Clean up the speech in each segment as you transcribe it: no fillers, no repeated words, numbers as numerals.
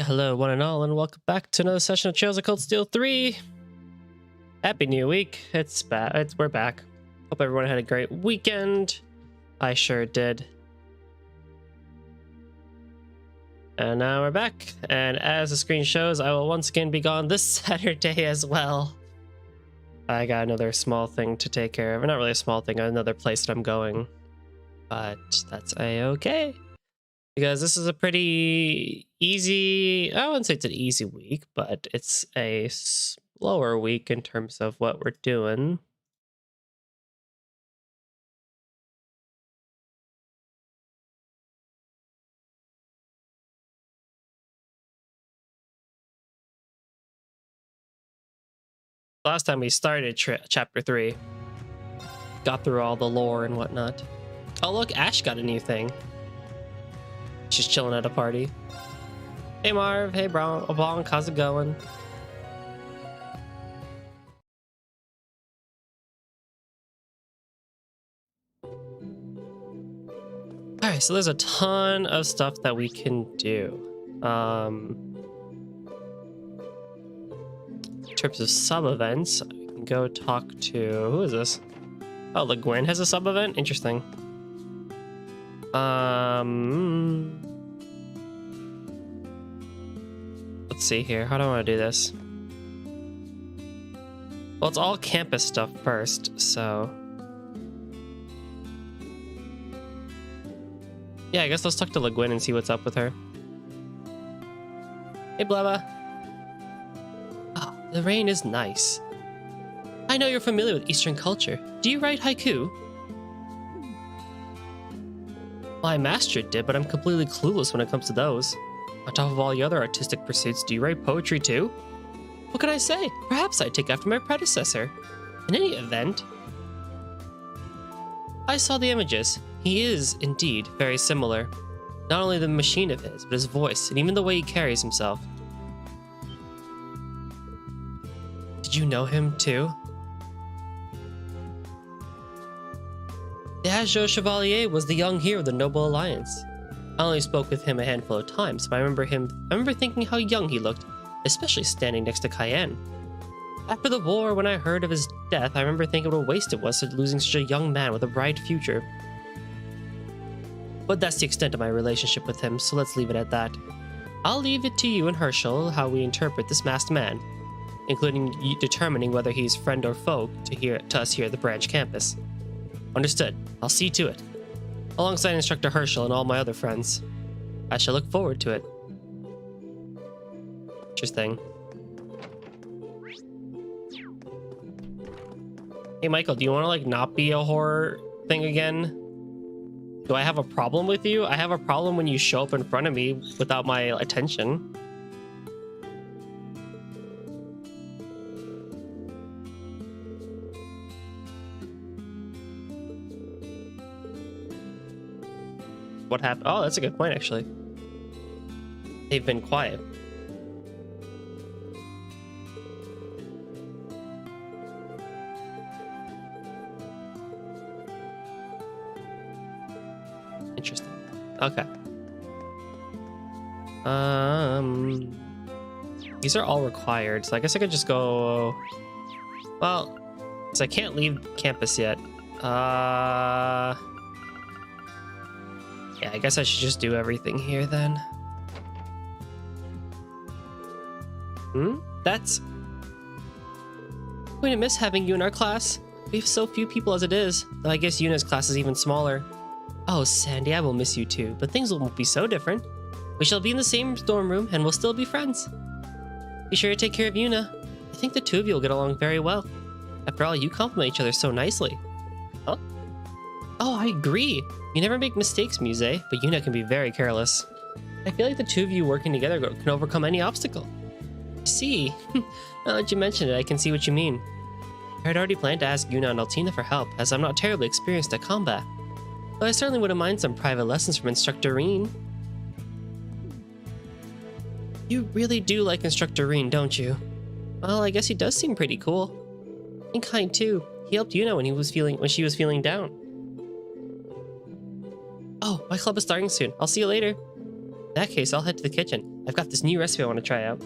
Hello, one and all, and welcome back to another session of Trails of Cold Steel 3. Happy New Week. We're back. Hope everyone had a great weekend. I sure did. And now we're back. And as the screen shows, I will once again be gone this Saturday as well. I got another small thing to take care of. Not really a small thing, another place that I'm going. But that's a-okay. Because this is a pretty easy, I wouldn't say it's an easy week, but it's a slower week in terms of what we're doing. Last time we started chapter 3, got through all the lore and whatnot. Oh look, Ash got a new thing. She's chilling at a party. Hey Marv, hey Blanc, how's it going? Alright, so there's a ton of stuff that we can do. In terms of sub-events, we can go talk to... who is this? Oh, Le Guin has a sub-event? Interesting. Let's see here. How do I want to do this? Well, it's all campus stuff first, so... yeah, I guess let's talk to Le Guin and see what's up with her. Hey, Blabba. Oh, the rain is nice. I know you're familiar with Eastern culture. Do you write haiku? My master did, but I'm completely clueless when it comes to those. On top of all the other artistic pursuits, do you write poetry too? What can I say? Perhaps I'd take after my predecessor. In any event, I saw the images. He is, indeed, very similar. Not only the machine of his, but his voice, and even the way he carries himself. Did you know him too? The Azure Chevalier was the young hero of the Noble Alliance. I only spoke with him a handful of times, but I remember thinking how young he looked, especially standing next to Cayenne. After the war, when I heard of his death, I remember thinking what a waste it was losing such a young man with a bright future. But that's the extent of my relationship with him, so let's leave it at that. I'll leave it to you and Herschel how we interpret this masked man, including determining whether he's friend or foe to us here at the branch campus. Understood. I'll see to it. Alongside Instructor Herschel and all my other friends. I shall look forward to it. Interesting. Hey Michael, do you want to like not be a horror thing again? Do I have a problem with you? I have a problem when you show up in front of me without my attention. What happened? Oh, that's a good point, actually. They've been quiet. Interesting. Okay. These are all required, so I guess I could just go... well, so I can't leave campus yet. Yeah, I guess I should just do everything here then. That's... I'm going to miss having you in our class. We have so few people as it is, though I guess Yuna's class is even smaller. Oh, Sandy, I will miss you too, but things won't be so different. We shall be in the same dorm room and we'll still be friends. Be sure to take care of Yuna. I think the two of you will get along very well. After all, you complement each other so nicely. Huh? Oh, I agree. You never make mistakes, Muse, but Yuna can be very careless. I feel like the two of you working together can overcome any obstacle. See, now that you mention it, I can see what you mean. I had already planned to ask Yuna and Altina for help, as I'm not terribly experienced at combat. Though I certainly wouldn't mind some private lessons from Instructor Reen. You really do like Instructor Reen, don't you? Well, I guess he does seem pretty cool. And kind too. He helped Yuna when she was feeling down. Oh, my club is starting soon. I'll see you later. In that case, I'll head to the kitchen. I've got this new recipe I want to try out.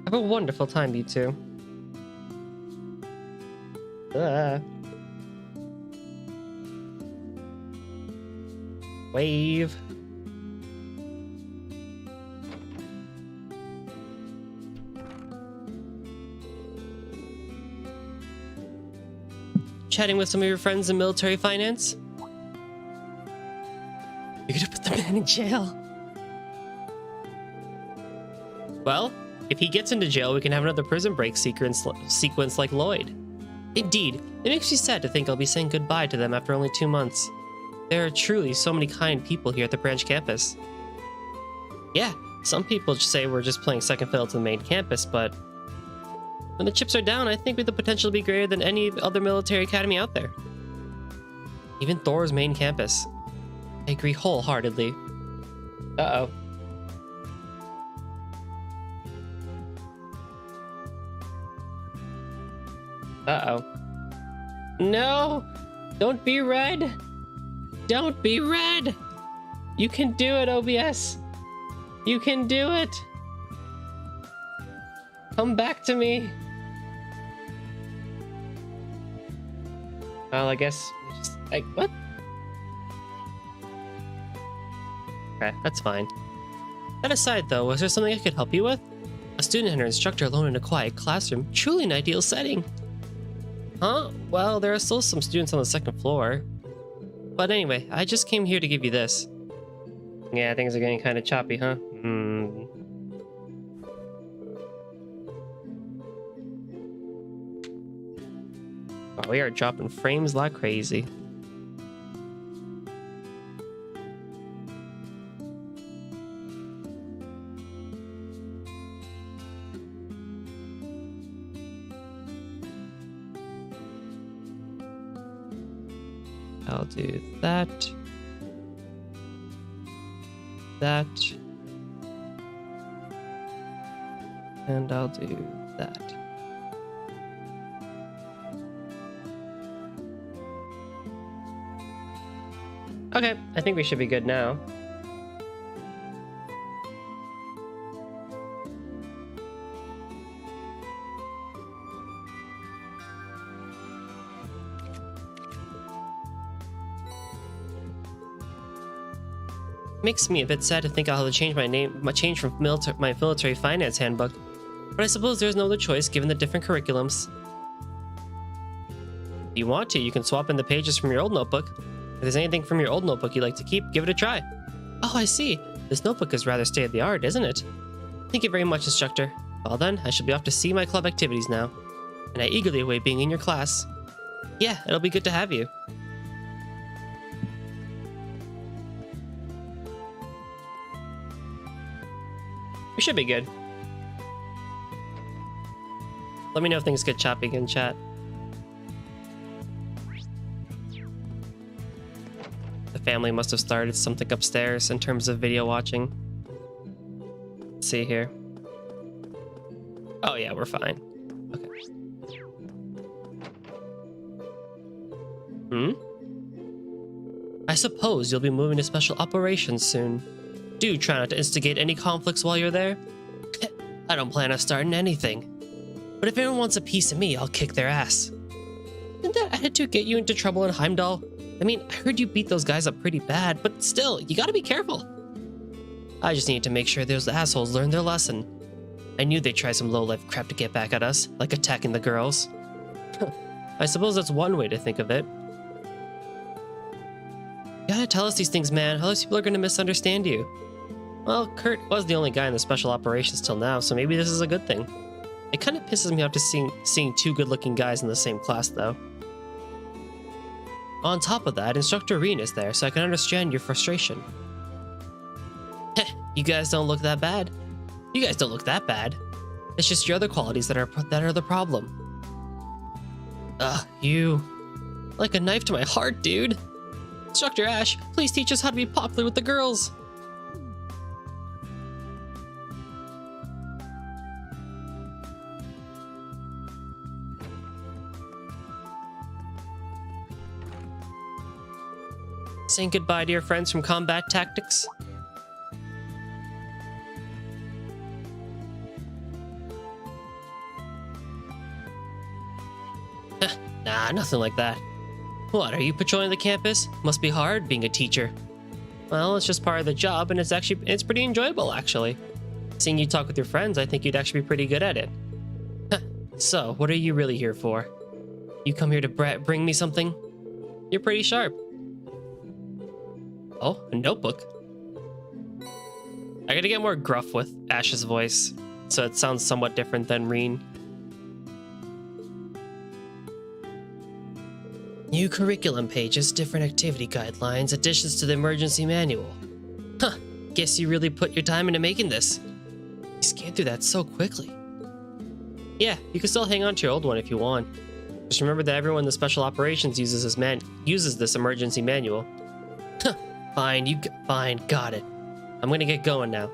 Have a wonderful time, you two. Wave. Chatting with some of your friends in military finance? You're gonna put the man in jail. Well, if he gets into jail, we can have another prison break sequence like Lloyd. Indeed, it makes me sad to think I'll be saying goodbye to them after only 2 months. There are truly so many kind people here at the branch campus. Yeah, some people just say we're just playing second fiddle to the main campus, but when the chips are down, I think we have the potential to be greater than any other military academy out there. Even Thor's main campus. I agree wholeheartedly. Uh-oh. Uh-oh. No! Don't be red! Don't be red! You can do it, OBS! You can do it! Come back to me! Well, I guess... what? Okay, that's fine. That aside, though, was there something I could help you with? A student and her instructor alone in a quiet classroom. Truly an ideal setting. Huh? Well, there are still some students on the second floor. But anyway, I just came here to give you this. Yeah, things are getting kind of choppy, huh? Oh, we are dropping frames like crazy. I'll do that. That. And I'll do that. Okay, I think we should be good now. Makes me a bit sad to think I'll have to change my name, change from my military finance handbook, but I suppose there's no other choice given the different curriculums. If you want to, you can swap in the pages from your old notebook. If there's anything from your old notebook you'd like to keep, give it a try. Oh, I see. This notebook is rather state-of-the-art, isn't it? Thank you very much, instructor. Well then, I shall be off to see my club activities now, and I eagerly await being in your class. Yeah, it'll be good to have you. We should be good. Let me know if things get choppy in chat. The family must have started something upstairs in terms of video watching. Let's see here. Oh yeah, we're fine. Okay. I suppose you'll be moving to special operations soon. Do try not to instigate any conflicts while you're there. I don't plan on starting anything. But if anyone wants a piece of me, I'll kick their ass. Didn't that attitude get you into trouble in Heimdall? I mean, I heard you beat those guys up pretty bad, but still, you gotta be careful. I just need to make sure those assholes learn their lesson. I knew they'd try some low-life crap to get back at us, like attacking the girls. I suppose that's one way to think of it. You gotta tell us these things, man, otherwise people are gonna misunderstand you. Well, Kurt was the only guy in the special operations till now, so maybe this is a good thing. It kind of pisses me off to seeing two good-looking guys in the same class, though. On top of that, Instructor Reen is there, so I can understand your frustration. Heh, you guys don't look that bad. You guys don't look that bad. It's just your other qualities that are the problem. Ugh, you. Like a knife to my heart, dude. Instructor Ash, please teach us how to be popular with the girls. Saying goodbye to your friends from combat tactics? Nah, nothing like that. What, are you patrolling the campus? Must be hard being a teacher. Well, it's just part of the job, and it's pretty enjoyable, actually. Seeing you talk with your friends, I think you'd actually be pretty good at it. So, what are you really here for? You come here to bring me something? You're pretty sharp. Oh, a notebook. I gotta get more gruff with Ash's voice, so it sounds somewhat different than Reen. New curriculum pages, different activity guidelines, additions to the emergency manual. Huh, guess you really put your time into making this. You scanned through that so quickly. Yeah, you can still hang on to your old one if you want. Just remember that everyone in the special operations uses this emergency manual. Huh, fine, got it. I'm gonna get going now.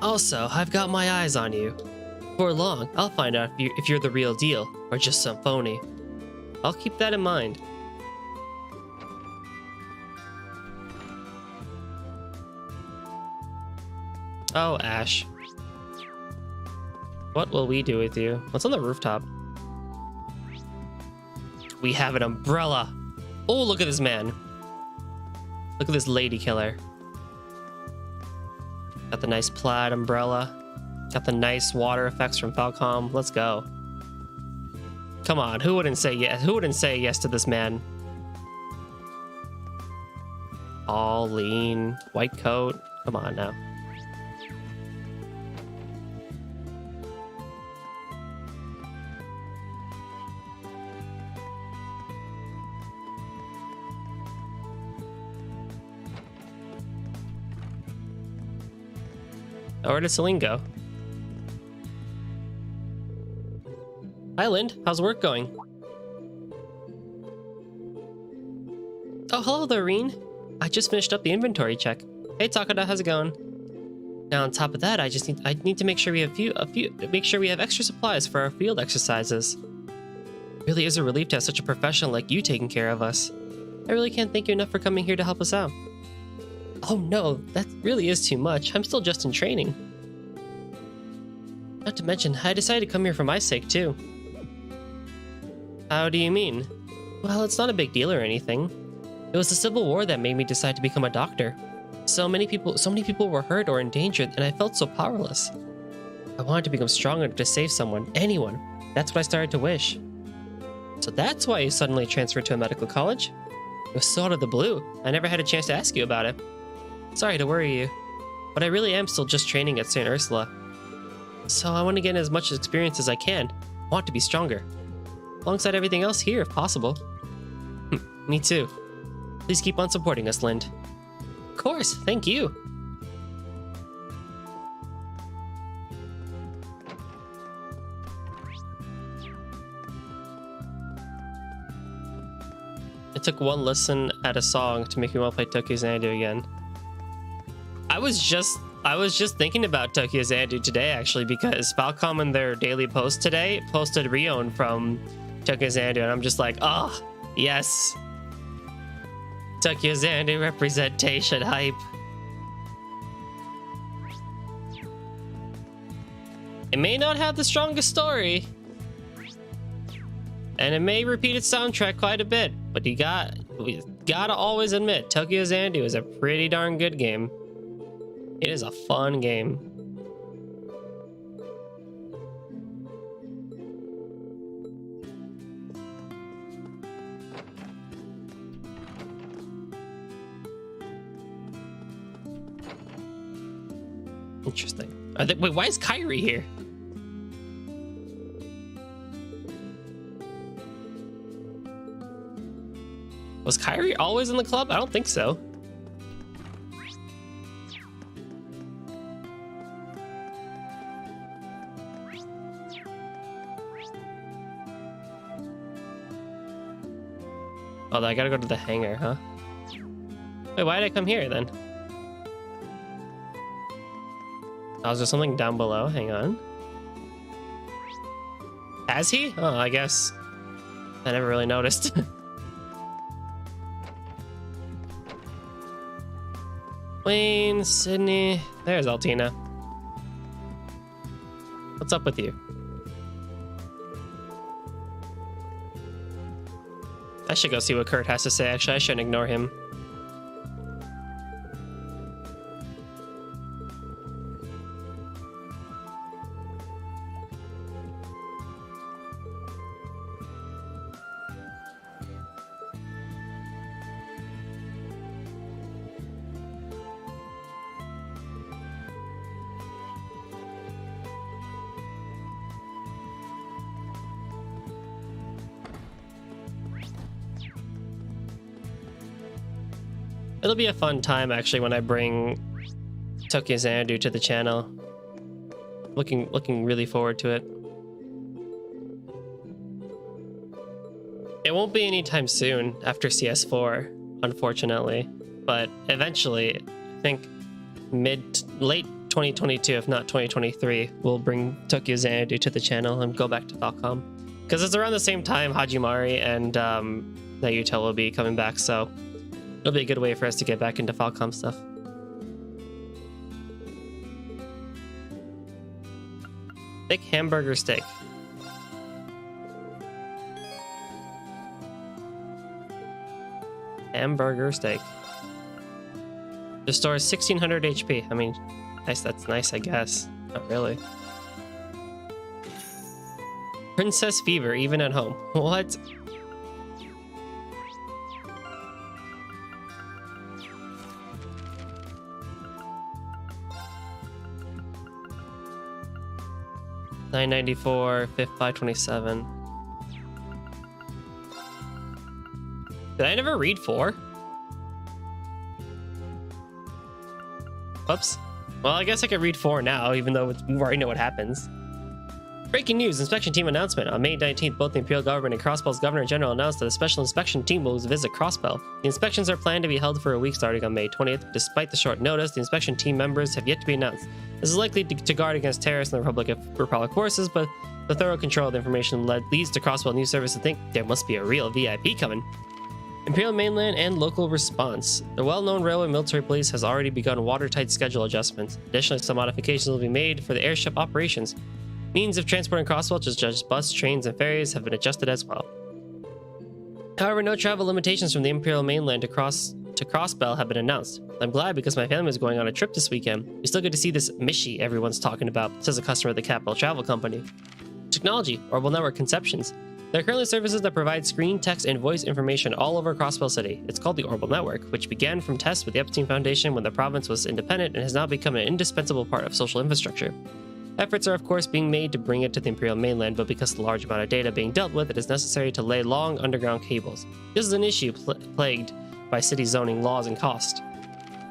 Also, I've got my eyes on you. Before long, I'll find out if you're the real deal, or just some phony. I'll keep that in mind. Oh, Ash. What will we do with you? What's on the rooftop? We have an umbrella! Oh, look at this man. Look at this lady killer. Got the nice plaid umbrella. Got the nice water effects from Falcom. Let's go. Come on, who wouldn't say yes? Who wouldn't say yes to this man? All lean, white coat. Come on now. Oh, where did Celine go? Hi, Lind. How's work going? Oh, hello there, Reen. I just finished up the inventory check. Hey, Takada, how's it going? Now, on top of that, I need to make sure we have extra supplies for our field exercises. It really is a relief to have such a professional like you taking care of us. I really can't thank you enough for coming here to help us out. Oh no, that really is too much. I'm still just in training. Not to mention, I decided to come here for my sake, too. How do you mean? Well, it's not a big deal or anything. It was the Civil War that made me decide to become a doctor. So many people were hurt or endangered, and I felt so powerless. I wanted to become stronger to save someone, anyone. That's what I started to wish. So that's why you suddenly transferred to a medical college? It was so out of the blue. I never had a chance to ask you about it. Sorry to worry you, but I really am still just training at St. Ursula. So I want to get as much experience as I can. I want to be stronger. Alongside everything else here, if possible. Me too. Please keep on supporting us, Lind. Of course, thank you. It took one listen at a song to make me want to play Tokyo Xanadu again. I was just thinking about Tokyo Xanadu today, actually, because Falcom in their daily post today posted Rion from Tokyo Xanadu, and I'm just like, oh, yes. Tokyo Xanadu representation hype. It may not have the strongest story, and it may repeat its soundtrack quite a bit, but we gotta always admit, Tokyo Xanadu is a pretty darn good game. It is a fun game. Interesting. Wait, why is Kyrie here? Was Kyrie always in the club? I don't think so. Oh, I gotta go to the hangar, huh? Wait, why did I come here then? Oh, is there something down below? Hang on. Has he? Oh, I guess. I never really noticed. Wayne, Sydney. There's Altina. What's up with you? I should go see what Kurt has to say. Actually, I shouldn't ignore him. It'll be a fun time actually when I bring Tokyo Xanadu to the channel. Looking really forward to it. It won't be anytime soon after CS4, unfortunately, but eventually, I think late 2022, if not 2023, we'll bring Tokyo Xanadu to the channel and go back to Falcom. Because it's around the same time Hajimari and Nayuta will be coming back, so it'll be a good way for us to get back into Falcom stuff. Thick hamburger steak. Hamburger steak. Restores 1600 HP. I mean, nice. That's nice, I guess. Not really. Princess fever, even at home. What? $9.94, 527. Did I never read 4? Whoops. Well, I guess I could read 4 now, even though we already know what happens. Breaking news, inspection team announcement. On May 19th, both the Imperial Government and Crossbell's Governor General announced that a special inspection team will visit Crossbell. The inspections are planned to be held for a week starting on May 20th. Despite the short notice, the inspection team members have yet to be announced. This is likely to guard against terrorists and the Republic forces, but the thorough control of the information leads to Crossbell News Service to think there must be a real VIP coming. Imperial Mainland and local response. The well-known railway military police has already begun watertight schedule adjustments. Additionally, some modifications will be made for the airship operations. Means of transporting Crossbell, such as bus, trains, and ferries, have been adjusted as well. However, no travel limitations from the Imperial Mainland to Crossbell have been announced. I'm glad because my family is going on a trip this weekend. We still get to see this Mishi everyone's talking about, says a customer of the Capital Travel Company. Technology, Orbital Network Conceptions. There are currently services that provide screen, text, and voice information all over Crossbell City. It's called the Orbital Network, which began from tests with the Epstein Foundation when the province was independent and has now become an indispensable part of social infrastructure. Efforts are of course being made to bring it to the Imperial Mainland, but because of the large amount of data being dealt with, it is necessary to lay long underground cables. This is an issue plagued by city zoning laws and cost.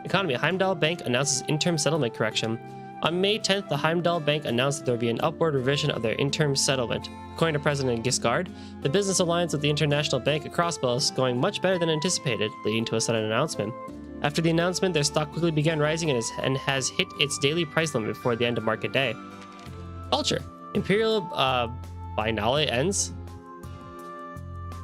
Economy. Heimdall Bank announces interim settlement correction. On May 10th, the Heimdall Bank announced that there would be an upward revision of their interim settlement. According to President Giscard, the business alliance with the International Bank at Crossbell is going much better than anticipated, leading to a sudden announcement. After the announcement, their stock quickly began rising and has hit its daily price limit before the end of market day. Culture. Imperial Biennale ends.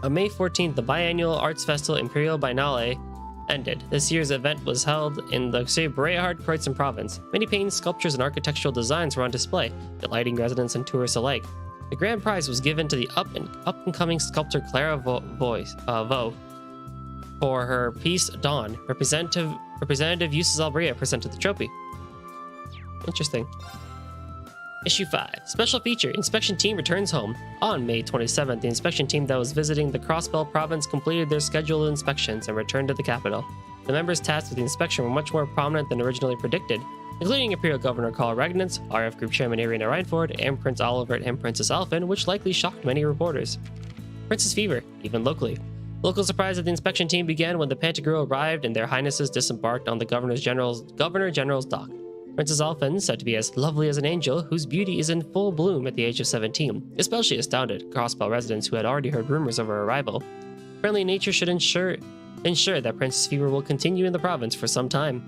On May 14th, the biannual arts festival Imperial Biennale ended. This year's event was held in the Breahard-Kreuzen province. Many paintings, sculptures, and architectural designs were on display, delighting residents and tourists alike. The grand prize was given to the up-and-coming sculptor Clara Vaux for her piece Dawn. Representative Eustace Albria presented the trophy. Interesting. Issue 5. Special feature. Inspection team returns home. On May 27th, the inspection team that was visiting the Crossbell province completed their scheduled inspections and returned to the capital. The members tasked with the inspection were much more prominent than originally predicted, including Imperial Governor Karl Regnitz, RF Group Chairman Irina Reinford, and Prince Olivert and Princess Alphen, which likely shocked many reporters. Princess fever, even locally. Local surprise at the inspection team began when the Pantagruel arrived and their highnesses disembarked on the Governor General's dock. Princess Alphen, said to be as lovely as an angel, whose beauty is in full bloom at the age of 17, especially astounded Crossbell residents who had already heard rumors of her arrival. Friendly nature should ensure that Princess Fever will continue in the province for some time.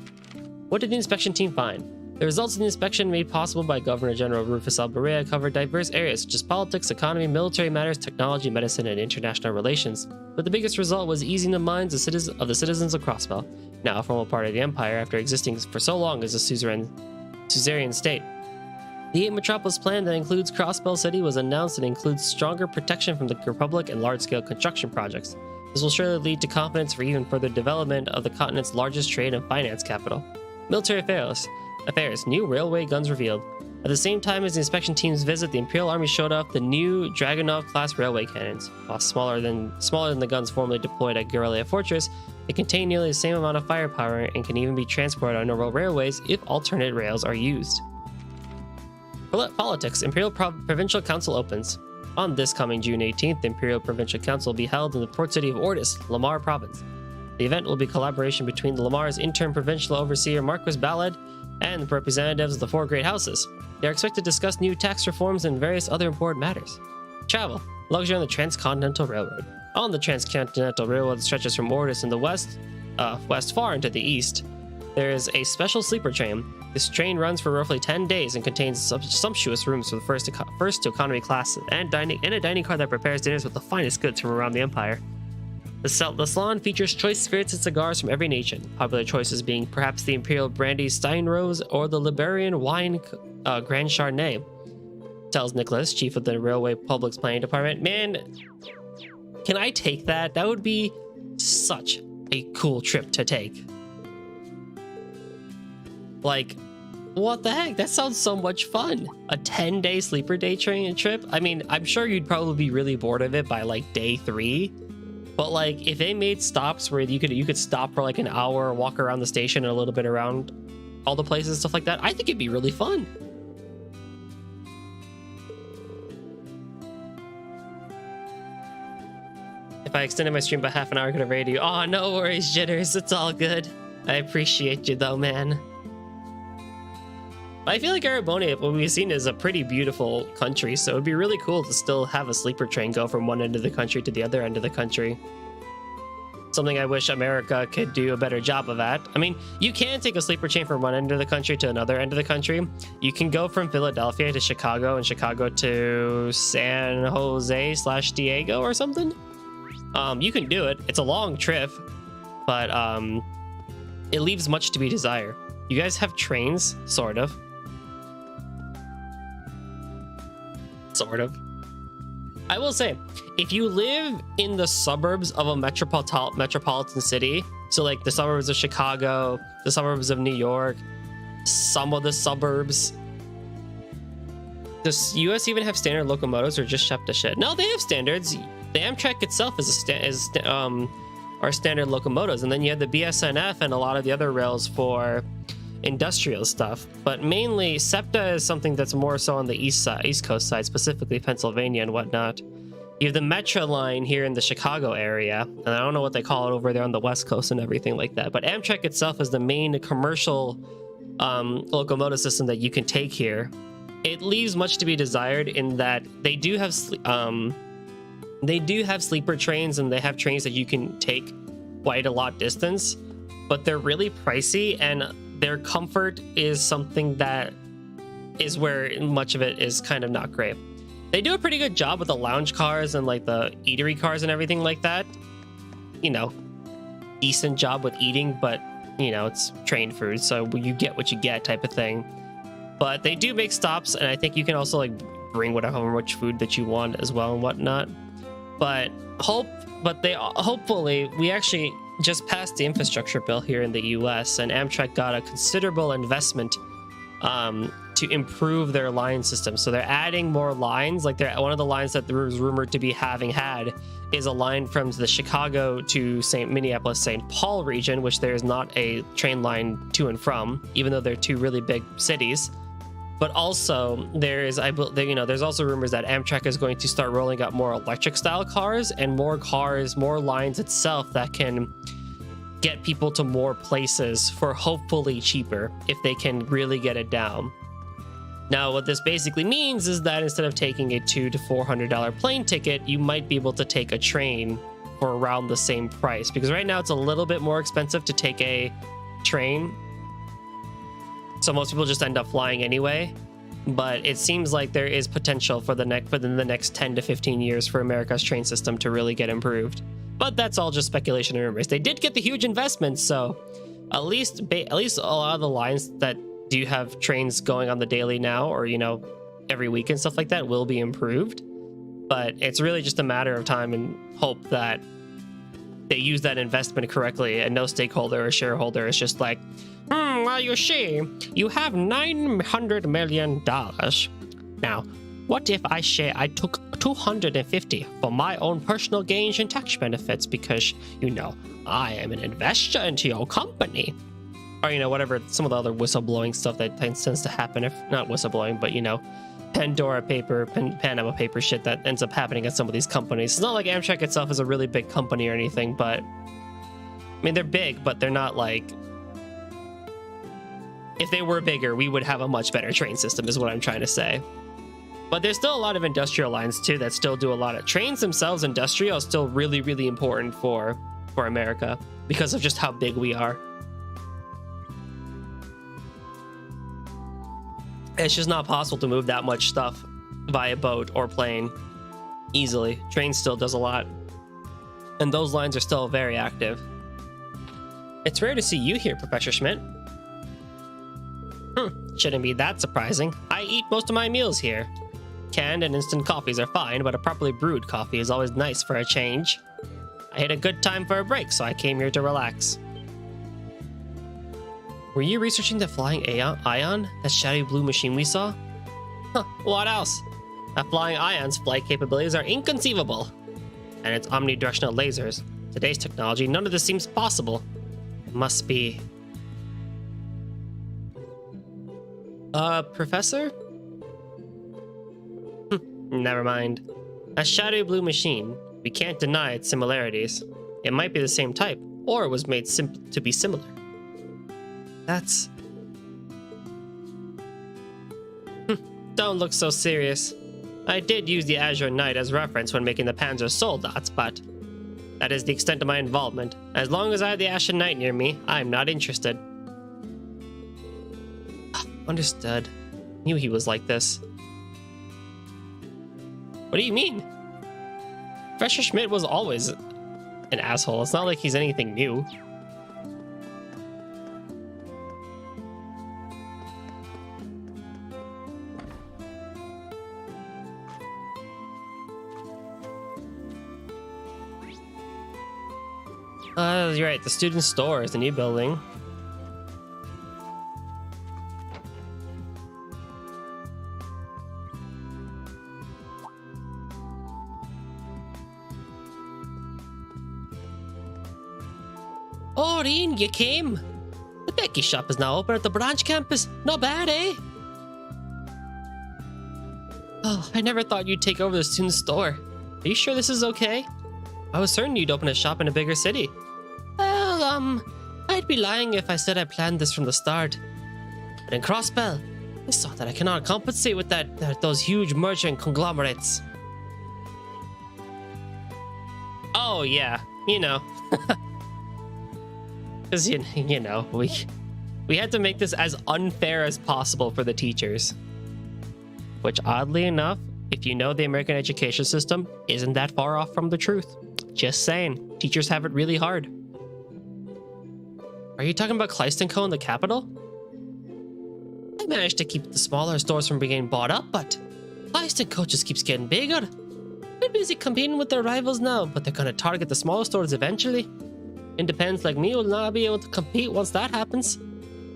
What did the inspection team find? The results of the inspection made possible by Governor General Rufus Alberea covered diverse areas such as politics, economy, military matters, technology, medicine, and international relations. But the biggest result was easing the minds of the citizens of Crossbell, now a formal part of the Empire after existing for so long as a suzerain state. The The 8 Metropolis plan that includes Crossbell City was announced and includes stronger protection from the Republic and large-scale construction projects. This will surely lead to confidence for even further development of the continent's largest trade and finance capital. Military affairs. New railway guns revealed. At the same time as the inspection teams visit, the Imperial Army showed off the new Dragunov-class railway cannons. While smaller than the guns formerly deployed at Guerrilla Fortress, they contain nearly the same amount of firepower and can even be transported on normal railways if alternate rails are used. Politics. Imperial Provincial Council opens. On this coming June 18th, the Imperial Provincial Council will be held in the port city of Ordis, Lamar Province. The event will be collaboration between the Lamar's interim provincial overseer Marquis Ballad and the representatives of the 4 great houses. They are expected to discuss new tax reforms and various other important matters. Travel. Luxury on the Transcontinental Railroad. On the Transcontinental Railroad that stretches from Ordis in the west far into the east, there is a special sleeper train. This train runs for roughly 10 days and contains sumptuous rooms for the first to economy class and a dining car that prepares dinners with the finest goods from around the empire. The salon features choice spirits and cigars from every nation, popular choices being perhaps the Imperial Brandy Steinrose or the Liberian Wine Grand Chardonnay, tells Nicholas, chief of the Railway Public Planning Department. Man, can I take that? That would be such a cool trip to take. Like, what the heck? That sounds so much fun. A 10-day sleeper day train trip? I mean, I'm sure you'd probably be really bored of it by like day 3. But like, if they made stops where you could stop for like an hour, walk around the station and a little bit around all the places and stuff like that, I think it'd be really fun. If I extended my stream by half an hour, I could have rated you. Oh, no worries, Jitters. It's all good. I appreciate you though, man. I feel like Arabonia, what we've seen, is a pretty beautiful country, so it'd be really cool to still have a sleeper train go from one end of the country to the other end of the country. Something I wish America could do a better job of at. I mean, you can take a sleeper train from one end of the country to another end of the country. You can go from Philadelphia to Chicago and Chicago to San Jose/Diego or something. You can do it. It's a long trip, but it leaves much to be desired. You guys have trains, sort of. Sort of. I will say, if you live in the suburbs of a metropolitan city, so like the suburbs of Chicago, the suburbs of New York, some of the suburbs, does US even have standard locomotives or just shep to shit? No, they have standards. The Amtrak itself is our standard locomotives, and then you have the BSNF and a lot of the other rails for industrial stuff, but mainly SEPTA is something that's more so on the east coast side, specifically Pennsylvania and whatnot. You have the Metro line here in the Chicago area, and I don't know what they call it over there on the west coast and everything like that, but Amtrak itself is the main commercial locomotive system that you can take here. It leaves much to be desired in that they do have sleeper trains, and they have trains that you can take quite a lot distance, but they're really pricey, and their comfort is something that is where much of it is kind of not great. They do a pretty good job with the lounge cars and like the eatery cars and everything like that. You know, decent job with eating, but you know, it's train food, so you get what you get type of thing. But they do make stops, and I think you can also like bring whatever much food that you want as well and whatnot. But hopefully we actually just passed the infrastructure bill here in the US, and Amtrak got a considerable investment to improve their line system. So they're adding more lines. Like one of the lines that there was rumored to be had is a line from the Chicago to Minneapolis St. Paul region, which there is not a train line to and from, even though they're 2 really big cities. But also there's also rumors that Amtrak is going to start rolling out more electric style cars and more lines itself that can get people to more places for hopefully cheaper if they can really get it down. Now, what this basically means is that instead of taking a $200 to $400 plane ticket, you might be able to take a train for around the same price, because right now it's a little bit more expensive to take a train. So most people just end up flying anyway, but it seems like there is potential for within the next 10 to 15 years for America's train system to really get improved. But that's all just speculation and rumors. They did get the huge investments, so at least a lot of the lines that do you have trains going on the daily now, or, you know, every week and stuff like that will be improved. But it's really just a matter of time and hope that they use that investment correctly and no stakeholder or shareholder is just like, well, you see, you have $900 million. Now, what if I took 250 for my own personal gains and tax benefits because, you know, I am an investor into your company. Or, you know, whatever, some of the other whistleblowing stuff that tends to happen, if not whistleblowing, but, you know, Panama paper shit that ends up happening at some of these companies. It's not like Amtrak itself is a really big company or anything, but I mean, they're big, but they're not like, if they were bigger, we would have a much better train system is what I'm trying to say. But there's still a lot of industrial lines too that still do a lot of trains themselves. Industrial is still really, really important for America because of just how big we are. It's just not possible to move that much stuff via boat or plane easily. Train still does a lot. And those lines are still very active. It's rare to see you here, Professor Schmidt. Shouldn't be that surprising. I eat most of my meals here. Canned and instant coffees are fine, but a properly brewed coffee is always nice for a change. I had a good time for a break, so I came here to relax. Were you researching the flying ion, that shadowy blue machine we saw? Huh, what else? That flying ion's flight capabilities are inconceivable. And its omnidirectional lasers. Today's technology, none of this seems possible. It must be... Professor? Never mind. A shadowy blue machine. We can't deny its similarities. It might be the same type, or it was made to be similar. That's... Don't look so serious. I did use the Azure Knight as reference when making the Panzer Soldats, but that is the extent of my involvement. As long as I have the Azure Knight near me, I'm not interested. Understood. Knew he was like this. What do you mean? Professor Schmidt was always an asshole. It's not like he's anything new. You're right. The student store is the new building. Oh, Reen, you came. The Becky shop is now open at the branch campus. Not bad, eh? Oh, I never thought you'd take over the student store. Are you sure this is okay? I was certain you'd open a shop in a bigger city. Well, I'd be lying if I said I planned this from the start. But in Crossbell, I saw that I cannot compensate with those huge merchant conglomerates. Oh, yeah. You know. Because, you know, we had to make this as unfair as possible for the teachers. Which, oddly enough, if you know the American education system, isn't that far off from the truth. Just saying, teachers have it really hard. Are you talking about Kleist & Co. in the capital? I managed to keep the smaller stores from being bought up, but Kleist & Co. just keeps getting bigger. They're busy competing with their rivals now, but they're gonna target the smaller stores eventually. Independents like me will not be able to compete once that happens.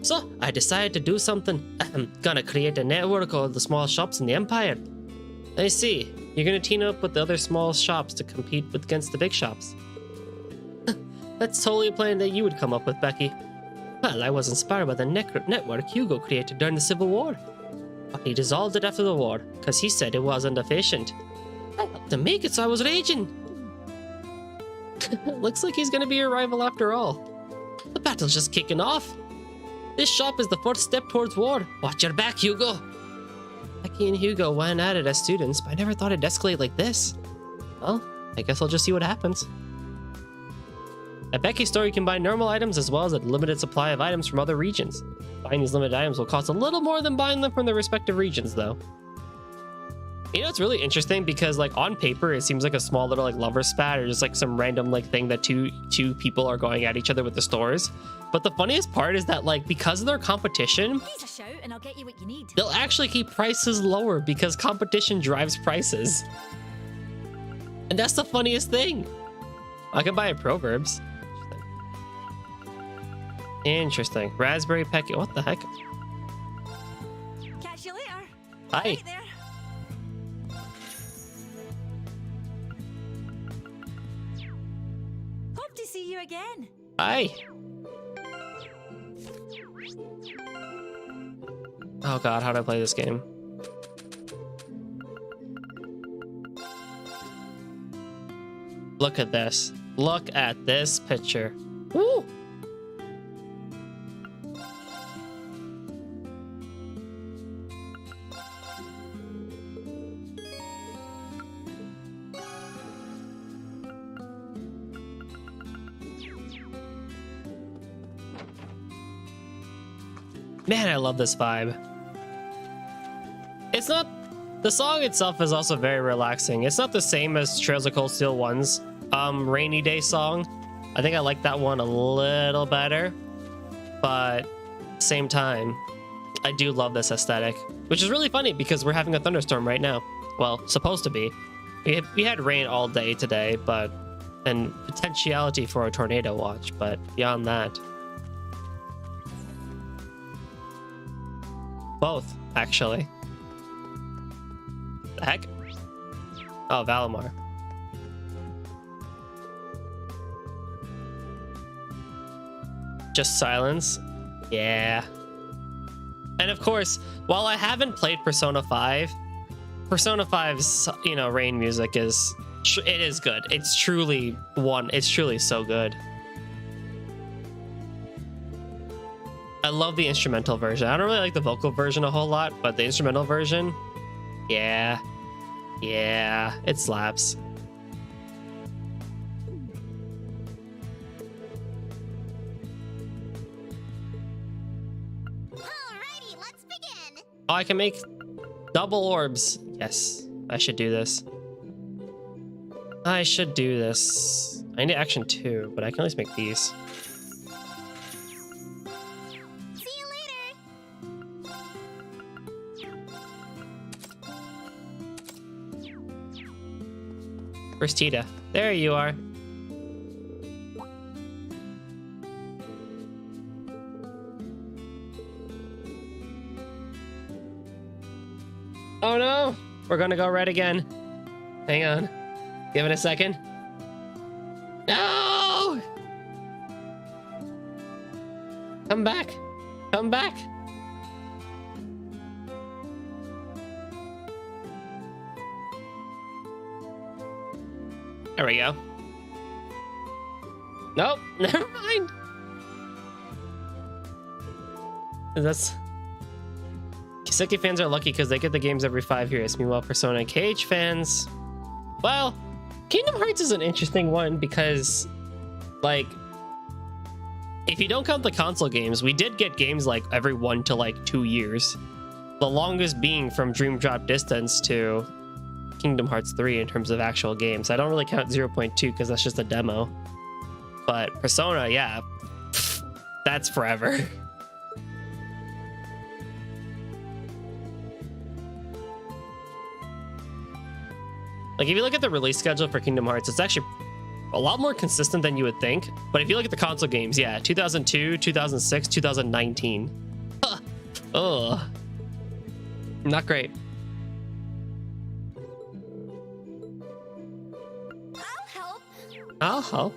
So I decided to do something. I'm gonna create a network of the small shops in the Empire. I see. You're gonna team up with the other small shops to compete against the big shops. That's totally a plan that you would come up with, Becky. Well, I was inspired by the network Hugo created during the Civil War. But he dissolved it after the war, because he said it wasn't efficient. I helped him make it, so I was raging. Looks like he's gonna be your rival after all. The battle's just kicking off. This shop is the first step towards war. Watch your back, Hugo. Becky and Hugo went at it as students, but I never thought it'd escalate like this. Well, I guess I'll just see what happens. At Becky's store, you can buy normal items as well as a limited supply of items from other regions. Buying these limited items will cost a little more than buying them from their respective regions, though. You know, it's really interesting because like on paper, it seems like a small little like lover spat or just like some random like thing that two people are going at each other with the stores. But the funniest part is that like because of their competition, Please a shout and I'll get you what you need. they'll actually keep prices lower because competition drives prices. And that's the funniest thing. I can buy a Proverbs. Interesting. Raspberry peck. What the heck? Catch you later. Hi. Right there. Hope to see you again. Hi. Oh god, how do I play this game? Look at this. Look at this picture. Woo! Man, I love this vibe. It's not... The song itself is also very relaxing. It's not the same as Trails of Cold Steel 1's Rainy Day song. I think I like that one a little better. But same time, I do love this aesthetic. Which is really funny because we're having a thunderstorm right now. Well, supposed to be. We had rain all day today, but... And potentiality for a tornado watch, but beyond that... Both, actually. The heck? Oh, Valimar. Just silence? Yeah. And of course, while I haven't played Persona 5, Persona 5's, you know, rain music is... It is good. It's truly so good. I love the instrumental version. I don't really like the vocal version a whole lot, but the instrumental version, yeah, it slaps. Alrighty, let's begin. Oh, I can make double orbs. Yes, I should do this. I should do this. I need action 2, but I can at least make these. Where's Tita? There you are. Oh no! We're gonna go red again. Hang on. Give it a second. No! Come back. Come back. There we go. Nope, never mind. That's... Kiseki fans are lucky because they get the games every 5 years. Meanwhile, Persona and KH fans... Well, Kingdom Hearts is an interesting one because, like, if you don't count the console games, we did get games like every 1 to like 2 years. The longest being from Dream Drop Distance to Kingdom Hearts 3 in terms of actual games. I don't really count 0.2 because that's just a demo. But Persona, yeah, that's forever. Like, if you look at the release schedule for Kingdom Hearts, it's actually a lot more consistent than you would think. But if you look at the console games, yeah, 2002, 2006, 2019. Ugh. Not great. I'll help.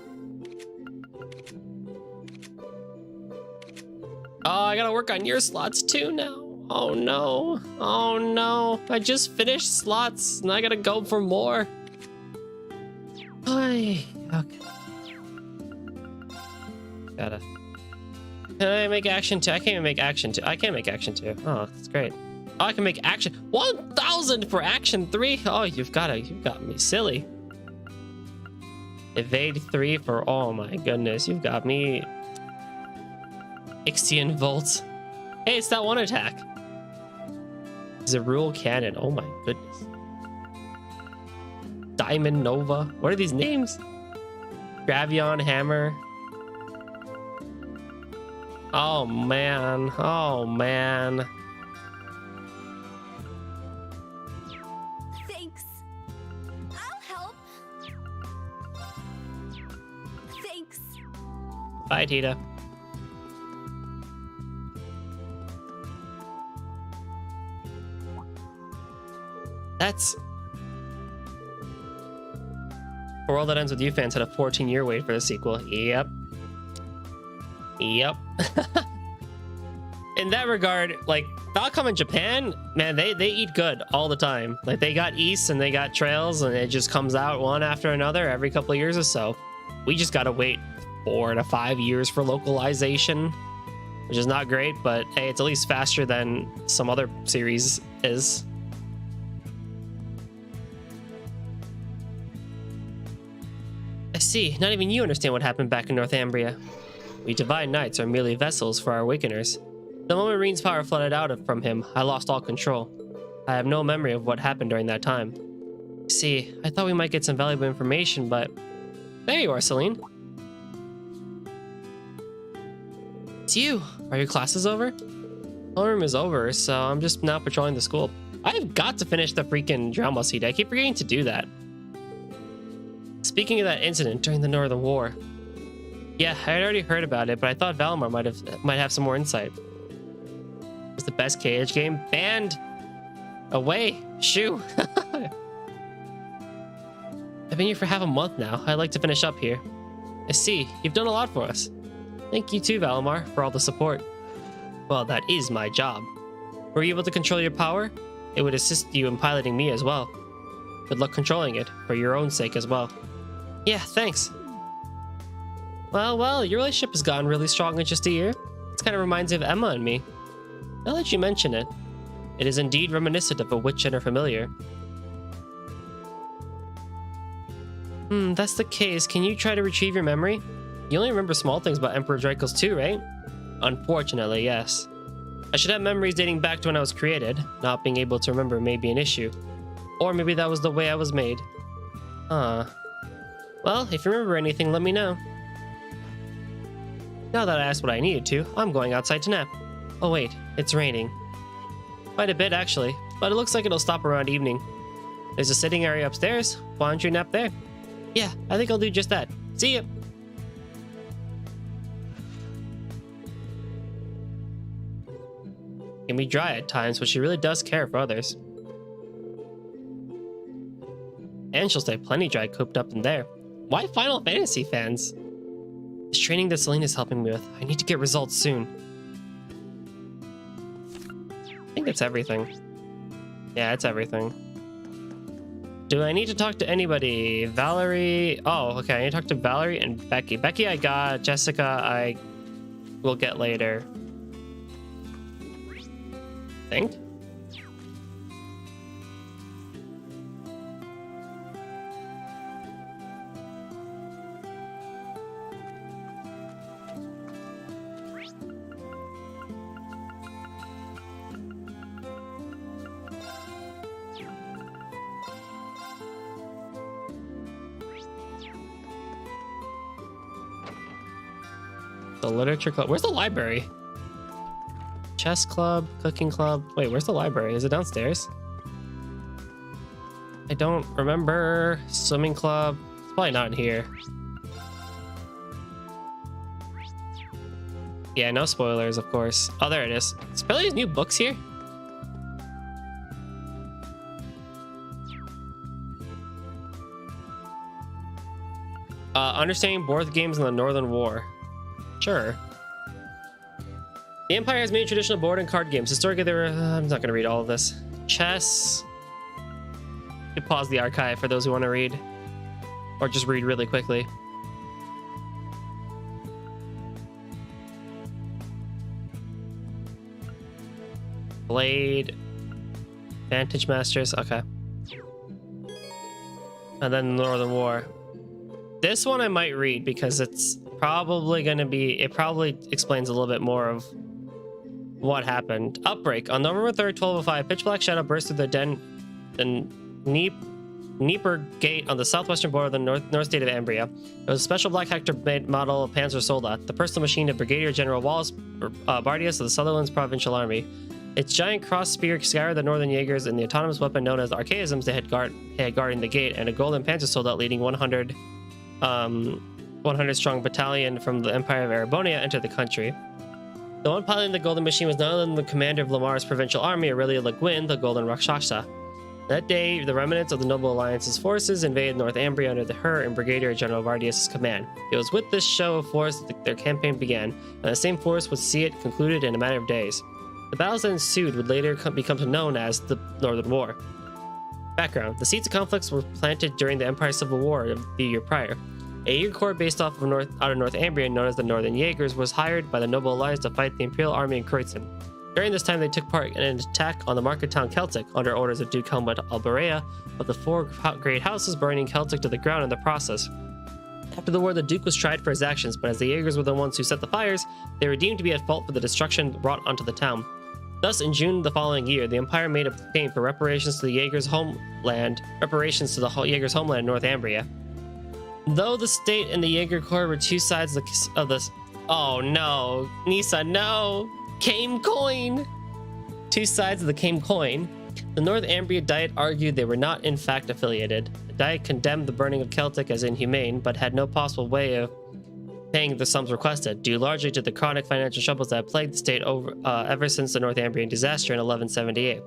Oh, I gotta work on your slots too now. Oh no. Oh no. I just finished slots and I gotta go for more. Okay. Gotta. Can I make action 2? I can't even make action 2. I can't make action 2. Oh, that's great. Oh, I can make action 1,000 for action 3. Oh, you've got me silly. Evade 3 for, oh my goodness, you've got me. Ixion Volt. Hey, it's that one attack. Zerul Cannon, oh my goodness. Diamond Nova. What are these names? Gravion Hammer. Oh man. Oh man. Thanks. I'll help. Thanks. Bye, Tita. That's... A World That Ends With You fans had a 14-year wait for the sequel. Yep. Yep. In that regard, like, Falcom in Japan, man, they eat good all the time. Like, they got East and they got Trails, and it just comes out one after another every couple of years or so. We just gotta wait 4 to 5 years for localization, which is not great, but hey, it's at least faster than some other series is. I see. Not even you understand what happened back in Northumbria. We Divine Knights are merely vessels for our Awakeners. The moment Reen's power flooded from him, I lost all control. I have no memory of what happened during that time. See, I thought we might get some valuable information, but... There you are, Celine. It's you. Are your classes over? Homeroom is over, so I'm just now patrolling the school. I've got to finish the freaking drama seed. I keep forgetting to do that. Speaking of that incident during the Northern War. Yeah, I had already heard about it, but I thought Valimar might have some more insight. It's the best KH game. Banned! Away! Shoo! I've been here for half a month now. I'd like to finish up here. I see. You've done a lot for us. Thank you too, Valimar, for all the support. Well, that is my job. Were you able to control your power? It would assist you in piloting me as well. Good luck controlling it, for your own sake as well. Yeah, thanks. Well, your relationship has gotten really strong in just a year. This kind of reminds me of Emma and me. Now that you mention it, it is indeed reminiscent of a witch and her familiar. That's the case. Can you try to retrieve your memory? You only remember small things about Emperor Dracos too, right? Unfortunately, yes. I should have memories dating back to when I was created. Not being able to remember may be an issue. Or maybe that was the way I was made. Huh. Well, if you remember anything, let me know. Now that I asked what I needed to, I'm going outside to nap. Oh wait, it's raining. Quite a bit actually, but it looks like it'll stop around evening. There's a sitting area upstairs. Why don't you nap there? Yeah, I think I'll do just that. See ya! Can be dry at times, but she really does care for others. And she'll stay plenty dry cooped up in there. Why Final Fantasy fans? This training that Selena's helping me with. I need to get results soon. I think that's everything. Yeah, it's everything. Do I need to talk to anybody? Valerie... Oh, okay. I need to talk to Valerie and Becky. Becky I got. Jessica I will get later. I think. The literature club. Where's the library? Chess club, cooking club. Wait, where's the library? Is it downstairs? I don't remember. Swimming club. It's probably not in here. Yeah, no spoilers, of course. Oh, there it is. Is Pelle's new books here? Understanding board games in the Northern War. Sure. The Empire has many traditional board and card games. Historically, there were... I'm not going to read all of this. Chess. You could pause the archive for those who want to read. Or just read really quickly. Blade. Vantage Masters. Okay. And then the Northern War. This one I might read because it's probably going to be... It probably explains a little bit more of what happened. Outbreak. On November 3rd, 1205, pitch black shadow burst through the Dnieper Gate on the southwestern border of the north state of Ambria. It was a special black Hector-made model of Panzer Soldat, the personal machine of Brigadier General Wallace Bardius of the Sutherland's Provincial Army. Its giant cross spear scoured the northern Jaegers and the autonomous weapon known as Archaisms they had guarding the gate, and a golden Panzer Soldat leading 100 strong battalion from the Empire of Erebonia entered the country. The one piloting the golden machine was none other than the commander of Lamar's provincial army, Aurelia Le Guin, the Golden Rakshasa. That day, the remnants of the Noble Alliance's forces invaded North Ambria under her and Brigadier General Vardius' command. It was with this show of force that their campaign began, and the same force would see it concluded in a matter of days. The battles that ensued would later become known as the Northern War. Background: the seeds of conflicts were planted during the Empire Civil War of the year prior. A Jaeger corps based out of North Ambria, known as the Northern Jaegers, was hired by the Noble Alliance to fight the Imperial Army in Kreutzen. During this time, they took part in an attack on the market town Celtic under orders of Duke Helmut Alberea, with the four great houses burning Celtic to the ground in the process. After the war, the Duke was tried for his actions, but as the Jaegers were the ones who set the fires, they were deemed to be at fault for the destruction wrought onto the town. Thus, in June the following year, the Empire made a claim for reparations to the Jaegers' homeland, in North Ambria. Though the state and the Jaeger Corps were two sides of this. Oh no, Nisa, no! Came coin! Two sides of the Came coin. The North Ambria Diet argued they were not in fact affiliated. The Diet condemned the burning of Celtic as inhumane, but had no possible way of paying the sums requested, due largely to the chronic financial troubles that had plagued the state ever since the North Ambrian disaster in 1178.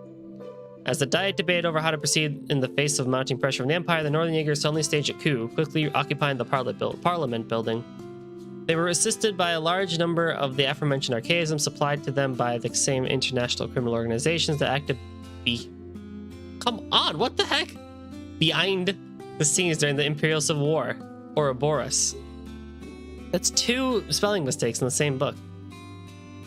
As the Diet debated over how to proceed in the face of mounting pressure from the Empire, the Northern Jaegers suddenly staged a coup, quickly occupying the Parliament building. They were assisted by a large number of the aforementioned archaisms supplied to them by the same international criminal organizations that acted Come on, what the heck? Behind the scenes during the Imperial Civil War, Ouroboros. That's two spelling mistakes in the same book.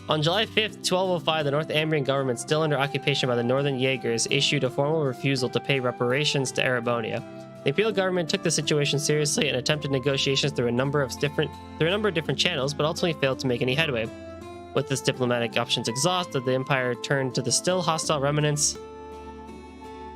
On July 5th, 1205, the North Ambrian government, still under occupation by the Northern Jaegers, issued a formal refusal to pay reparations to Erebonia. The Imperial government took the situation seriously and attempted negotiations through a number of different channels, but ultimately failed to make any headway. With its diplomatic options exhausted, the Empire turned to the still hostile remnants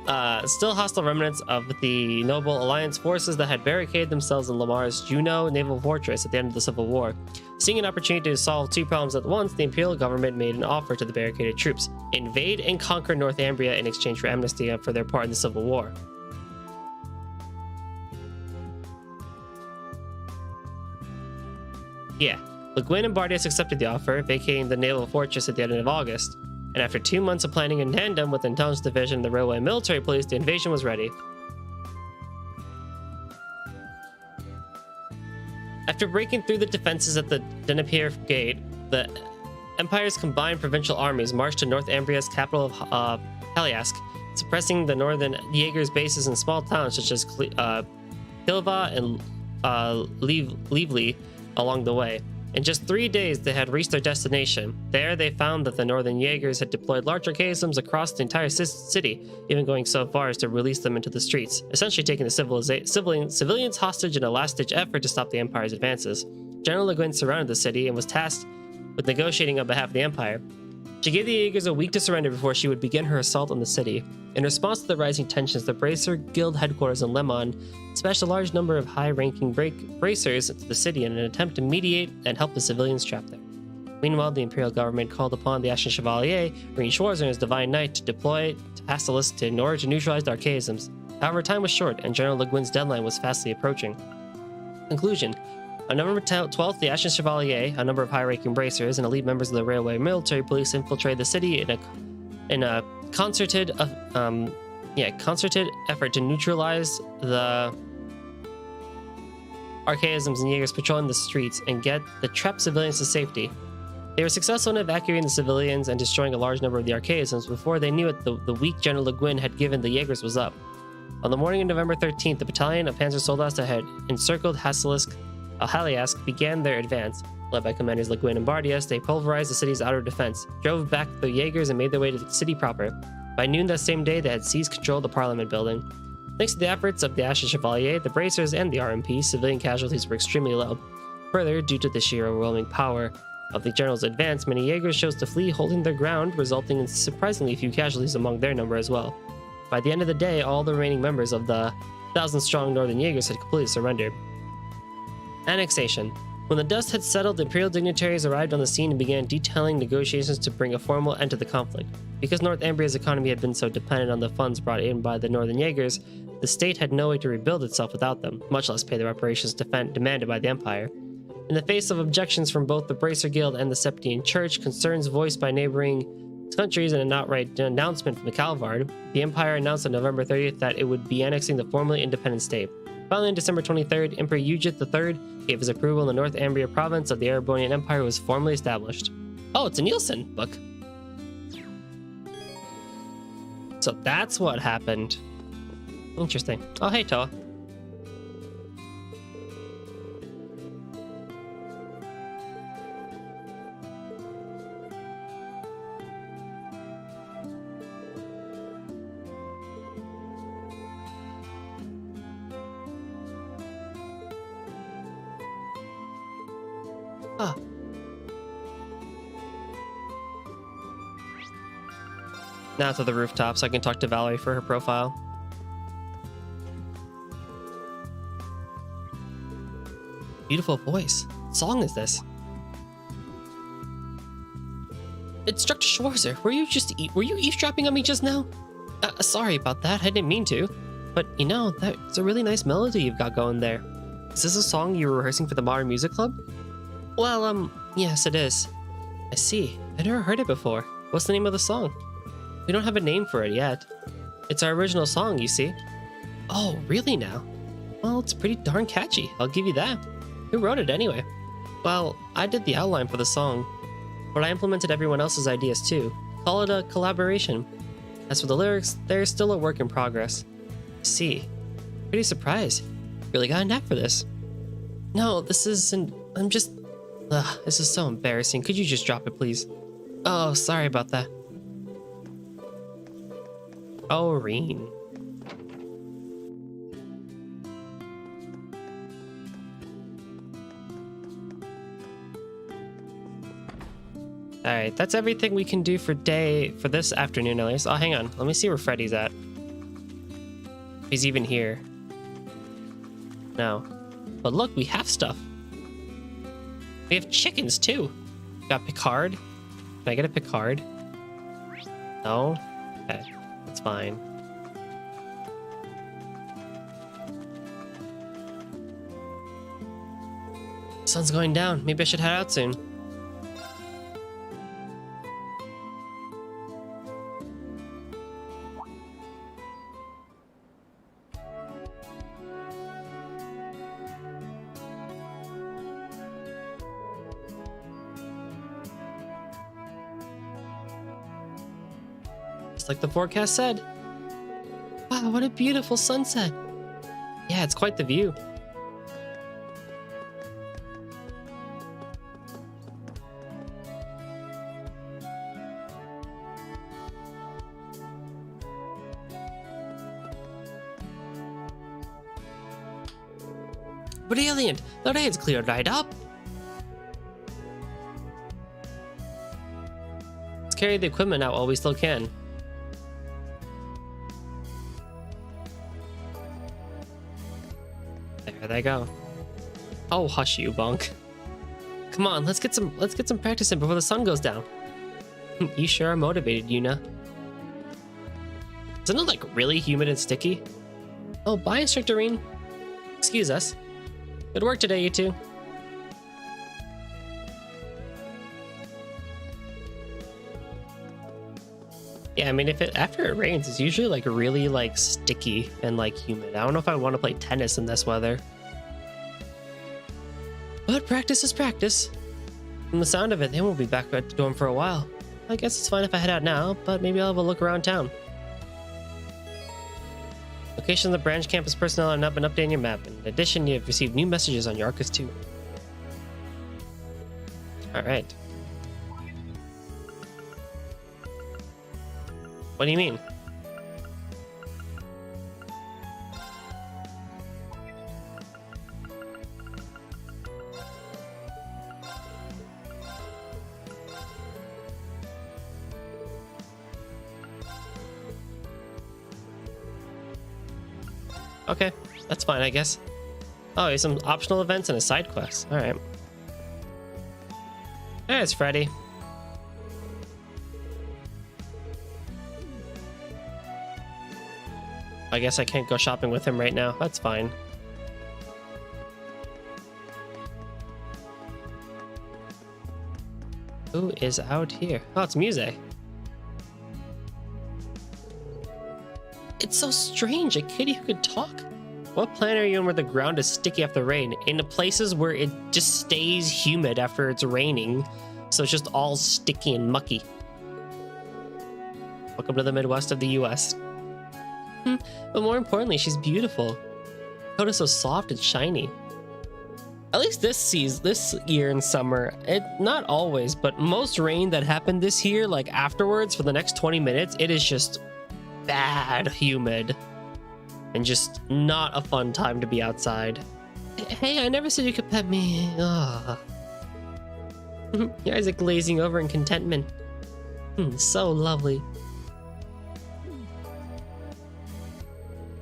of the Noble Alliance forces that had barricaded themselves in Lamar's Juno naval fortress at the end of the Civil War. Seeing an opportunity to solve two problems at once, the Imperial government made an offer to the barricaded troops: invade and conquer North Ambria in exchange for amnesty for their part in the Civil War. Yeah, Le Guin and Bardius accepted the offer, vacating the naval fortress at the end of August. And after 2 months of planning in tandem with the Intelligence Division and the Railway Military Police, the invasion was ready. After breaking through the defenses at the Dnieper Gate, the Empire's combined provincial armies marched to North Ambria's capital of Haliask, suppressing the Northern Jaegers' bases in small towns such as Kilva and Leeves along the way. In just 3 days, they had reached their destination. There, they found that the Northern Jaegers had deployed large archaisms across the entire city, even going so far as to release them into the streets, essentially taking the civilians hostage in a last-ditch effort to stop the Empire's advances. General Le Guin surrounded the city and was tasked with negotiating on behalf of the Empire. She gave the Jaegers a week to surrender before she would begin her assault on the city. In response to the rising tensions, the Bracer Guild headquarters in Le Mans dispatched a large number of high-ranking bracers into the city in an attempt to mediate and help the civilians trapped there. Meanwhile, the Imperial government called upon the Ashen Chevalier, Green Schwarzer, and his Divine Knight to deploy to Hastilisk in order to neutralize the archaisms. However, time was short, and General Le Guin's deadline was fastly approaching. Conclusion. On November 12th, the Ashen Chevalier, a number of high-ranking bracers, and elite members of the Railway Military Police infiltrated the city in a concerted effort to neutralize the archaisms and Jaegers patrolling the streets and get the trapped civilians to safety. They were successful in evacuating the civilians and destroying a large number of the archaisms. Before they knew it, the weak General Le Guin had given the Jaegers was up. On the morning of November 13th, the battalion of Panzer Soldats that had encircled Haliask began their advance. Led by commanders Le Guin and Bardius, they pulverized the city's outer defense, drove back the Jaegers, and made their way to the city proper. By noon that same day, they had seized control of the Parliament building. Thanks to the efforts of the Ashen Chevalier, the Bracers, and the RMP, civilian casualties were extremely low. Further, due to the sheer overwhelming power of the general's advance, many Jaegers chose to flee, holding their ground, resulting in surprisingly few casualties among their number as well. By the end of the day, all the remaining members of the 1,000-strong Northern Jaegers had completely surrendered. Annexation. When the dust had settled, the imperial dignitaries arrived on the scene and began detailing negotiations to bring a formal end to the conflict. Because Northumbria's economy had been so dependent on the funds brought in by the Northern Jaegers, the state had no way to rebuild itself without them, much less pay the reparations demanded by the Empire. In the face of objections from both the Bracer Guild and the Septian Church, concerns voiced by neighboring countries, and an outright announcement from the Calvard, the Empire announced on November 30th that it would be annexing the formerly independent state. Finally, on December 23rd, Emperor Eugit III gave his approval and the Northumbria province of the Erebonian Empire was formally established. Oh, it's a Nielsen book. So that's what happened. Interesting. Oh, hey, Toa. Ah. Now to the rooftop so I can talk to Valerie for her profile. Beautiful voice. What song is this? Instructor Schwarzer, were you eavesdropping on me just now? Sorry about that, I didn't mean to. But you know, that's a really nice melody you've got going there. Is this a song you were rehearsing for the Modern Music Club? Well, yes it is. I see. I never heard it before. What's the name of the song? We don't have a name for it yet. It's our original song, you see. Oh, really now? Well, it's pretty darn catchy, I'll give you that. Who wrote it anyway? Well, I did the outline for the song, but I implemented everyone else's ideas too. Call it a collaboration. As for the lyrics, they're still a work in progress. I see. Pretty surprised. Really got a knack for this. No, this isn't... I'm just... Ugh, this is so embarrassing. Could you just drop it, please? Oh, sorry about that. Oh, Reen. Alright, that's everything we can do for this afternoon at least. Oh, hang on. Let me see where Freddy's at. If he's even here. No. But look, we have stuff. We have chickens, too. Got Picard. Can I get a Picard? No? Okay, that's fine. Sun's going down. Maybe I should head out soon. Like the forecast said. Wow, what a beautiful sunset. Yeah, it's quite the view. Brilliant! The rain's cleared right up. Let's carry the equipment out while we still can. There they go. Oh, hush you, Bonk. Come on, let's get some practice in before the sun goes down. You sure are motivated, Yuna. Isn't it like really humid and sticky? Oh, bye, Instructor Reen. Excuse us. Good work today, you two. Yeah, I mean, after it rains, it's usually like really like sticky and like humid. I don't know if I want to play tennis in this weather. But practice is practice. From the sound of it, they won't be back at the dorm for a while. I guess it's fine if I head out now, but maybe I'll have a look around town. Location of the branch campus personnel have not been updating your map. In addition, you have received new messages on your Arcus 2. Alright. What do you mean? Okay, that's fine, I guess. Oh, here's some optional events and a side quest. All right. There's Freddy. I guess I can't go shopping with him right now. That's fine. Who is out here? Oh, it's Muse. It's so strange, a kitty who could talk. What planet are you in where the ground is sticky after rain? In the places where it just stays humid after it's raining, so it's just all sticky and mucky. Welcome to the Midwest of the US. But more importantly, she's beautiful. Her coat is so soft and shiny. At least this year in summer, not always, but most rain that happened this year, like afterwards for the next 20 minutes, it is just bad humid. And just not a fun time to be outside. Hey, I never said you could pet me. Ugh. Your eyes are glazing over in contentment. So lovely.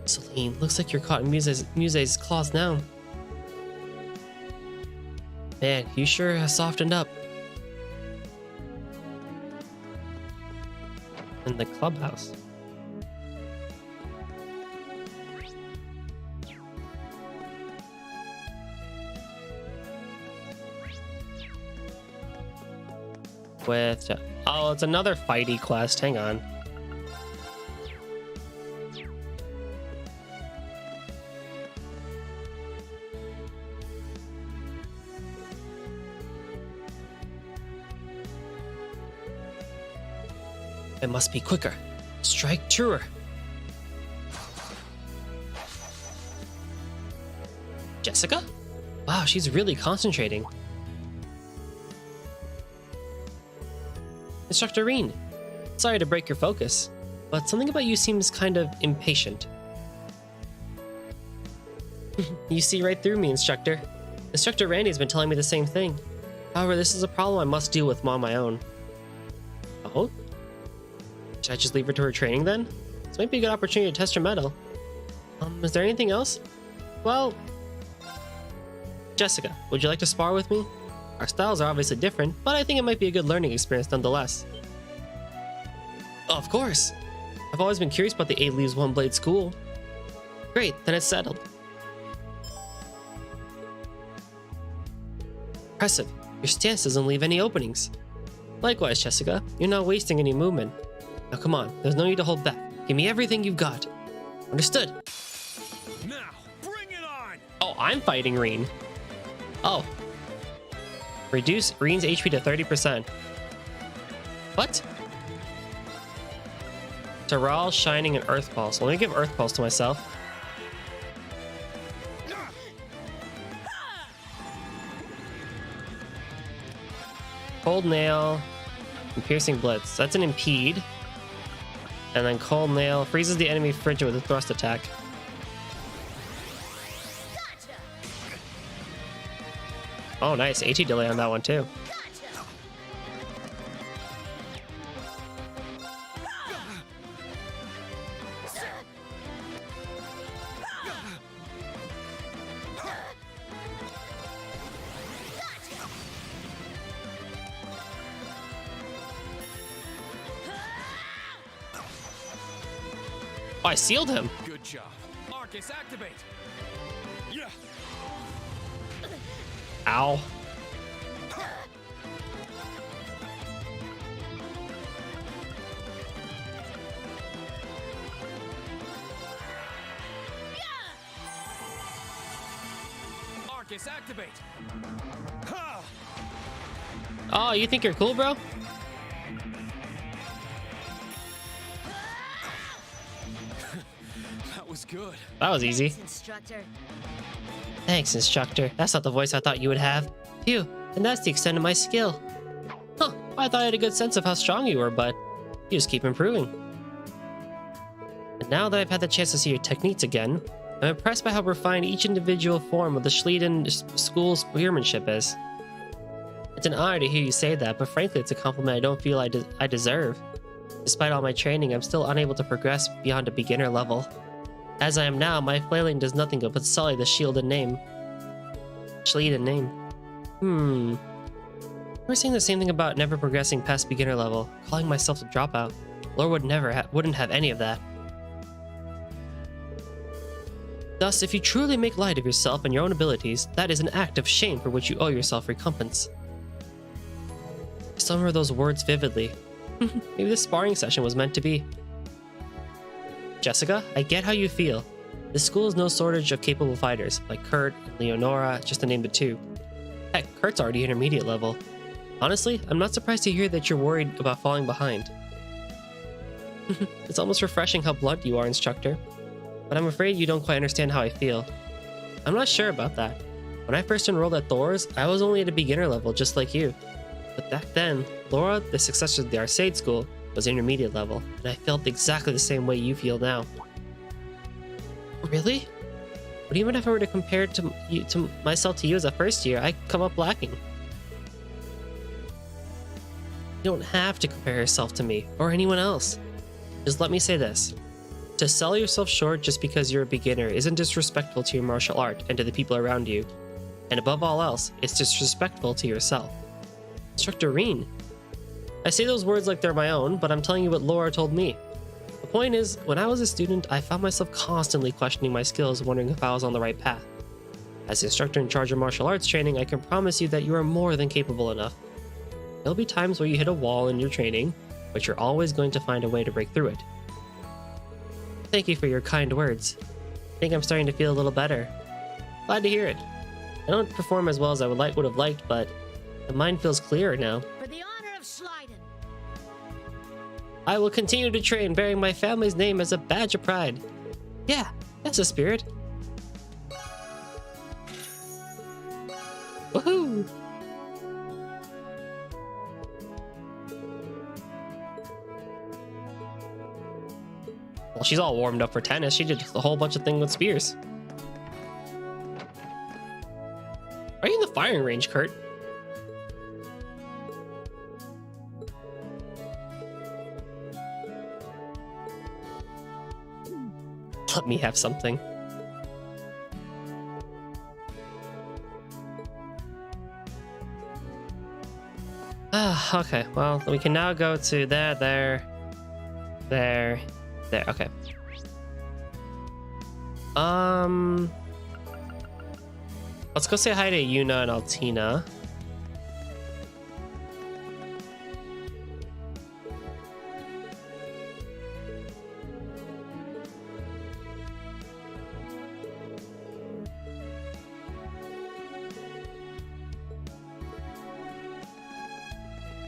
Celine, looks like you're caught in Muse's claws now. Man, you sure have softened up. In the clubhouse. With... Oh, it's another fighty quest. Hang on. It must be quicker. Strike truer. Jessica? Wow, she's really concentrating. Instructor Reen, sorry to break your focus, but something about you seems kind of impatient. You see right through me, Instructor. Instructor Randy's been telling me the same thing. However, this is a problem I must deal with on my own. Oh? Should I just leave her to her training then? This might be a good opportunity to test her mettle. Is there anything else? Well... Jessica, would you like to spar with me? Our styles are obviously different, but I think it might be a good learning experience nonetheless. Of course! I've always been curious about the 8 Leaves 1 Blade school. Great, then it's settled. Impressive. Your stance doesn't leave any openings. Likewise, Jessica, you're not wasting any movement. Now come on, there's no need to hold back. Give me everything you've got. Understood. Now, bring it on! Oh, I'm fighting Reen. Oh. Reduce Reen's HP to 30%. What? Terral, Shining, and Earth Pulse. Well, let me give Earth Pulse to myself. Cold Nail and Piercing Blitz. That's an impede. And then Cold Nail freezes the enemy frigid with a thrust attack. Oh, nice. AT delay on that one, too. Oh, I sealed him. Good job. Arcus, activate! Yeah! Ow. Arcus, activate! Oh, you think you're cool, bro? That was good. That was easy. Instructor. Thanks, Instructor. That's not the voice I thought you would have. Phew, and that's the extent of my skill. Huh, I thought I had a good sense of how strong you were, but you just keep improving. And now that I've had the chance to see your techniques again, I'm impressed by how refined each individual form of the Schlieden school spearmanship is. It's an honor to hear you say that, but frankly it's a compliment I don't feel I deserve. Despite all my training, I'm still unable to progress beyond a beginner level. As I am now, my flailing does nothing but sully the shielded name. We're saying the same thing about never progressing past beginner level, calling myself a dropout. Lore wouldn't have any of that. Thus, if you truly make light of yourself and your own abilities, that is an act of shame for which you owe yourself recompense. I still remember those words vividly. Maybe this sparring session was meant to be. Jessica, I get how you feel. This school is no shortage of capable fighters, like Kurt and Leonora, just to name the two. Heck, Kurt's already intermediate level. Honestly, I'm not surprised to hear that you're worried about falling behind. It's almost refreshing how blunt you are, instructor. But I'm afraid you don't quite understand how I feel. I'm not sure about that. When I first enrolled at Thor's, I was only at a beginner level, just like you. But back then, Laura, the successor to the Arcade School, was intermediate level, and I felt exactly the same way you feel now. Really? But even if I were to compare myself to you as a first year, I come up lacking. You don't have to compare yourself to me, or anyone else. Just let me say this. To sell yourself short just because you're a beginner isn't disrespectful to your martial art and to the people around you. And above all else, it's disrespectful to yourself. Instructor Reen. I say those words like they're my own, but I'm telling you what Laura told me. The point is, when I was a student, I found myself constantly questioning my skills, wondering if I was on the right path. As the instructor in charge of martial arts training, I can promise you that you are more than capable enough. There'll be times where you hit a wall in your training, but you're always going to find a way to break through it. Thank you for your kind words. I think I'm starting to feel a little better. Glad to hear it. I don't perform as well as I would have liked, but the mind feels clearer now. For the honor of Sliden. I will continue to train, bearing my family's name as a badge of pride. Yeah, that's a spirit. Woohoo! Well, she's all warmed up for tennis. She did a whole bunch of things with spears. Are you in the firing range, Kurt? Let me have something. Okay. Well, we can now go to there. Okay. Let's go say hi to Yuna and Altina.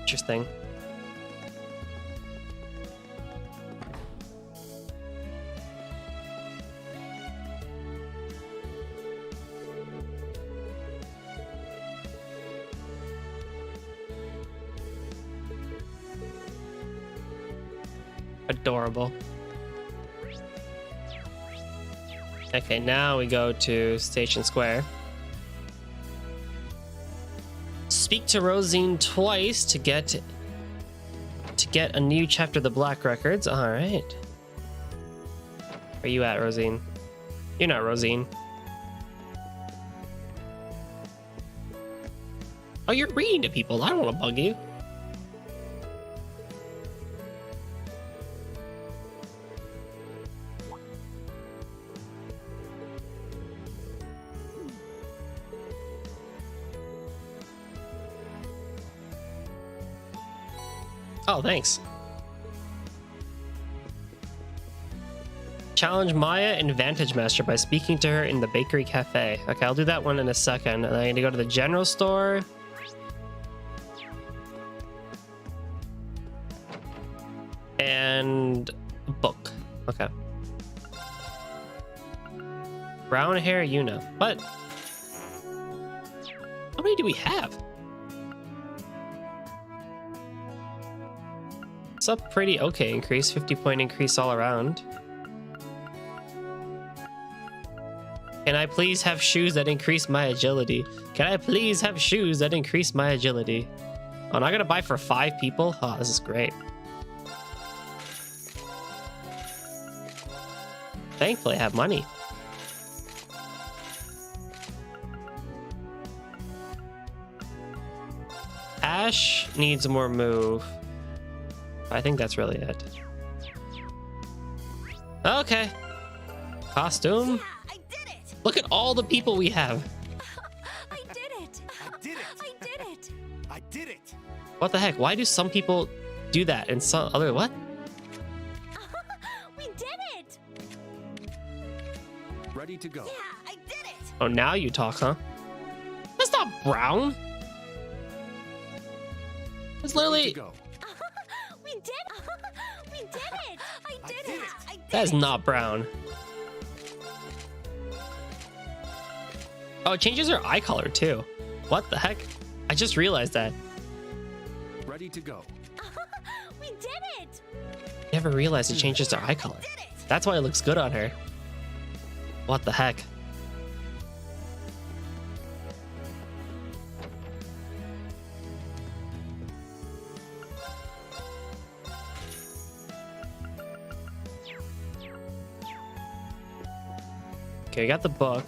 Interesting. Adorable. Okay, now we go to Station Square. Speak to Rosine twice to get a new chapter of the Black Records. All right. Where you at, Rosine? You're not Rosine. Oh, you're reading to people. I don't want to bug you. Oh, thanks. Challenge Maya and Vantage Master by speaking to her in the bakery cafe. Okay, I'll do that one in a second. And I'm going to go to the general store. And a book. Okay. Brown hair Yuna. What? How many do we have? It's a pretty okay increase, 50-point increase all around. Can I please have shoes that increase my agility? Can I please have shoes that increase my agility? Oh, and I gotta buy for 5 people? Oh, this is great. Thankfully, I have money. Ash needs more move. I think that's really it. Okay. Costume. Yeah, I did it. Look at all the people we have. I did it. I did it. I did it. I did it. What the heck? Why do some people do that and some other what? We did it. Ready to go. Yeah, I did it. Oh, now you talk, huh? That's not brown. It's Ready literally. to go. We did. We did it. I did did it. it. I did That is it. not brown. Oh, it changes her eye color too. What the heck? I just realized that. Ready to go. We did it. Never realized it changes her eye color. Did it. That's why it looks good on her. What the heck? Okay, we got the book.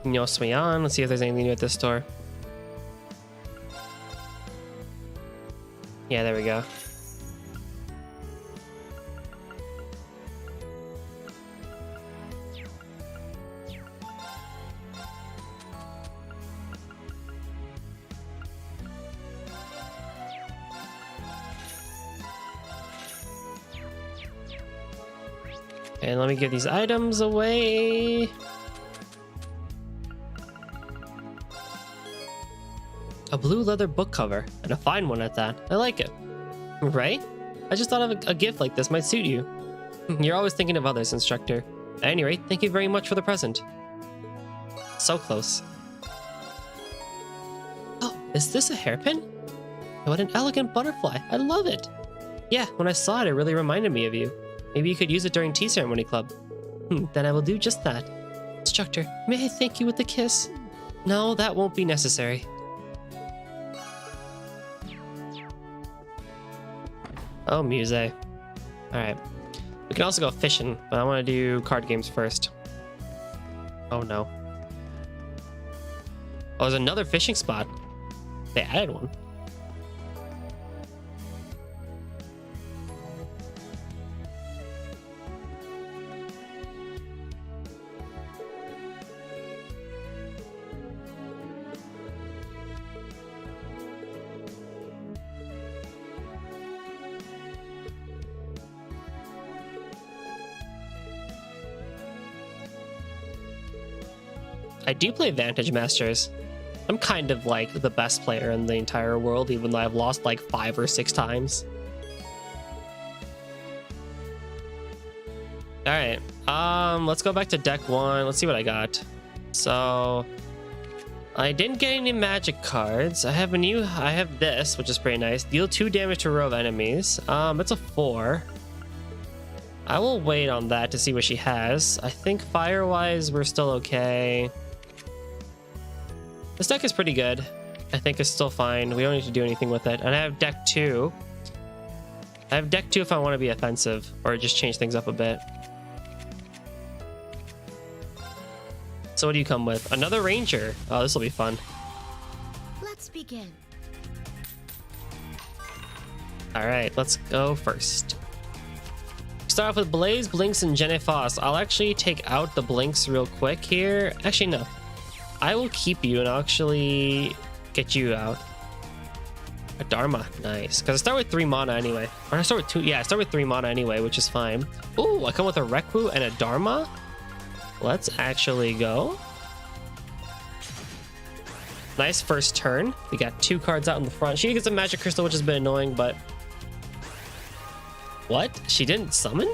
Swayan. Let's see if there's anything new at this store. Yeah, there we go. And let me give these items away. A blue leather book cover, and a fine one at that. I like it. Right? I just thought of a gift like this might suit you. You're always thinking of others, instructor. At any rate, thank you very much for the present. So close. Oh, is this a hairpin? What an elegant butterfly. I love it. Yeah, when I saw it, it really reminded me of you. Maybe you could use it during tea ceremony club. Then I will do just that. Instructor, may I thank you with a kiss? No, that won't be necessary. Oh, Muse. Alright. We can also go fishing, but I want to do card games first. Oh no. Oh, there's another fishing spot. They added one. I do play Vantage Masters. I'm kind of like the best player in the entire world, even though I've lost like 5 or 6 times. All right, let's go back to deck 1. Let's see what I got. So I didn't get any magic cards. I have this, which is pretty nice. Deal 2 damage to a row of enemies. It's a 4. I will wait on that to see what she has. I think fire-wise, we're still okay. This deck is pretty good. I think it's still fine. We don't need to do anything with it. And I have deck 2. I have deck 2 if I want to be offensive or just change things up a bit. So what do you come with? Another ranger. Oh, this will be fun. Let's begin. All right, let's go first. Start off with Blaze, Blinks, and Genefoss. I'll actually take out the Blinks real quick here. Actually, no. I will keep you and I'll actually get you out. A Dharma, nice. Because I start with 3 mana anyway. Or I start with 2. Yeah, I start with 3 mana anyway, which is fine. Ooh, I come with a Rekwu and a Dharma. Let's actually go. Nice first turn. We got 2 cards out in the front. She gets a Magic Crystal, which has been annoying, but... What? She didn't summon?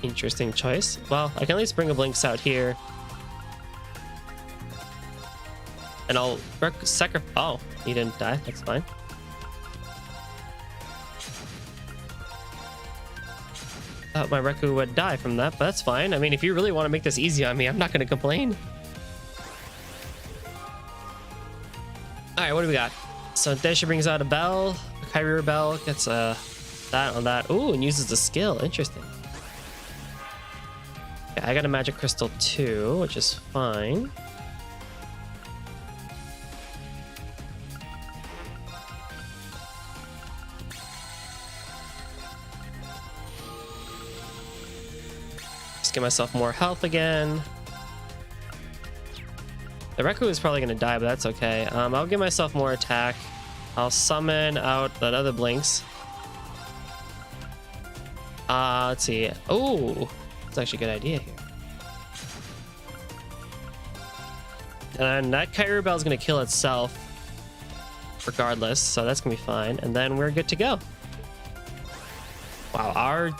Interesting choice. Well, I can at least bring a Blinks out here. And I'll sacrifice. Oh, he didn't die. That's fine. Thought my Rekwu would die from that, but that's fine. I mean, if you really want to make this easy on me, I'm not going to complain. All right, what do we got? So Desha brings out a Bell. A Kyrie Bell gets a That on that. Ooh, and uses the skill. Interesting. Okay, I got a magic crystal too, which is fine. Just give myself more health again. The Reku is probably gonna die, but that's okay. I'll give myself more attack. I'll summon out that other blinks. Let's see. Oh, that's actually a good idea here. And that Kairu Bell is going to kill itself regardless, so that's going to be fine. And then we're good to go. Wow, our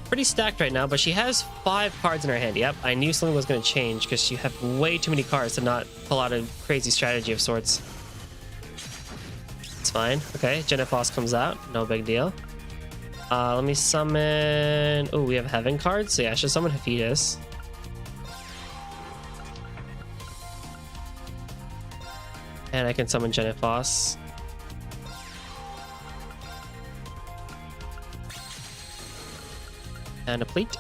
pretty stacked right now, but she has 5 cards in her hand. Yep, I knew something was going to change because she have way too many cards to not pull out a crazy strategy of sorts. It's fine. Okay, Jennifoss comes out. No big deal. Let me summon... Oh, we have Heaven cards. So yeah, I should summon Hephaestus. And I can summon Jennifoss. And a Pleat.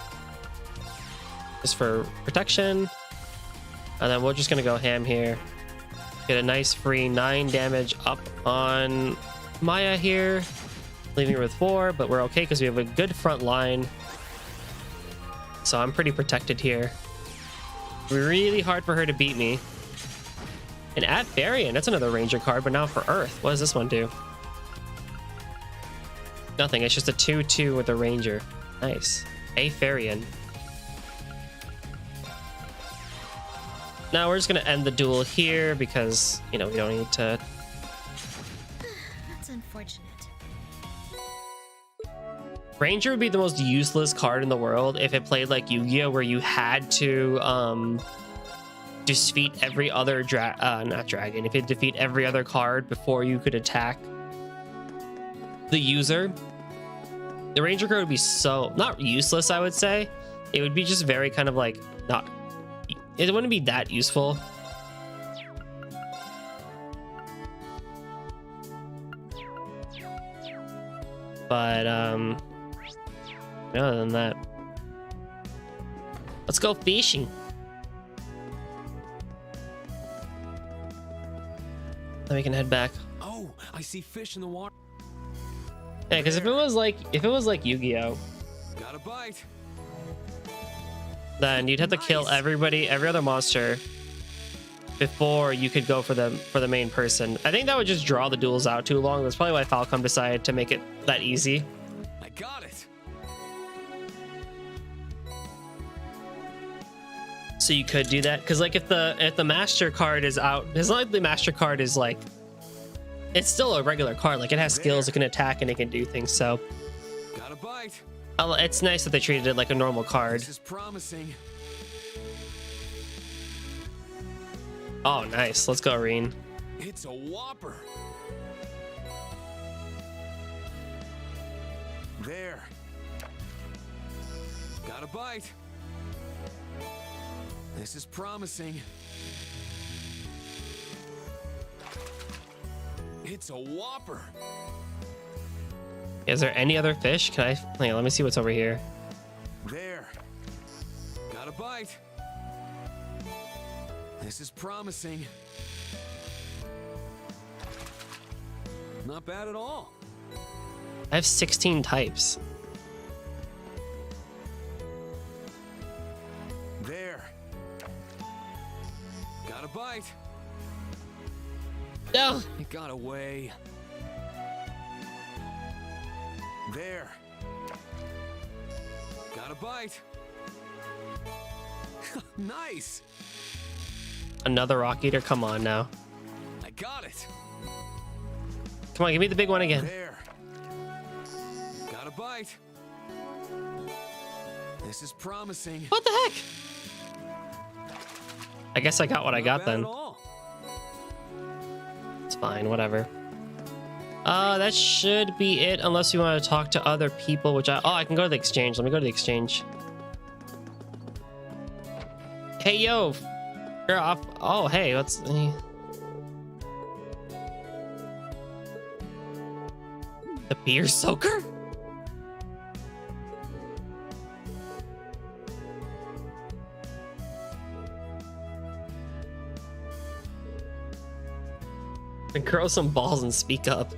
Just for protection. And then we're just going to go ham here. Get a nice free 9 damage up on Maya here. Leaving her with 4, but we're okay because we have a good front line. So I'm pretty protected here. Really hard for her to beat me. And at Varian, that's another Ranger card, but now for Earth. What does this one do? Nothing, it's just a 2/2 with a Ranger. Nice. A Varian. Now we're just going to end the duel here because, you know, we don't need to... That's unfortunate. Ranger would be the most useless card in the world if it played like Yu-Gi-Oh, where you had to defeat every other not dragon. If you defeat every other card before you could attack the user, the Ranger card would be so not useless. I would say it would be just very kind of like not. It wouldn't be that useful. But other than that, let's go fishing. Then we can head back. Oh, I see fish in the water. Yeah, because if it was like Yu-Gi-Oh, Got a bite. then you'd have to kill every other monster before you could go for the main person. I think that would just draw the duels out too long. That's probably why Falcom decided to make it that easy. I got it. So you could do that because like if the master card is out, it's not like the master card is like, it's still a regular card. Like it has skills, it can attack, and it can do things. So Got a bite. it's nice that they treated it like a normal card. This is promising. Oh, nice. Let's go, Reen. It's a whopper. There. Got a bite. This is promising. It's a whopper. Is there any other fish? Can I? Hang on, let me see what's over here. There. Got a bite. This is promising. Not bad at all. I have 16 types. There. Got a bite. No. It got away. There. Got a bite. Nice. Another rock eater. Come on now. I got it. Come on, give me the big one again. There. Got a bite. This is promising. What the heck? I guess I got what I Not got bad then. at all. It's fine, whatever. That should be it, unless you want to talk to other people, which I can go to the exchange. Let me go to the exchange. Hey, yo. You're off. Oh, hey, what's... The beer soaker? Grow some balls and speak up.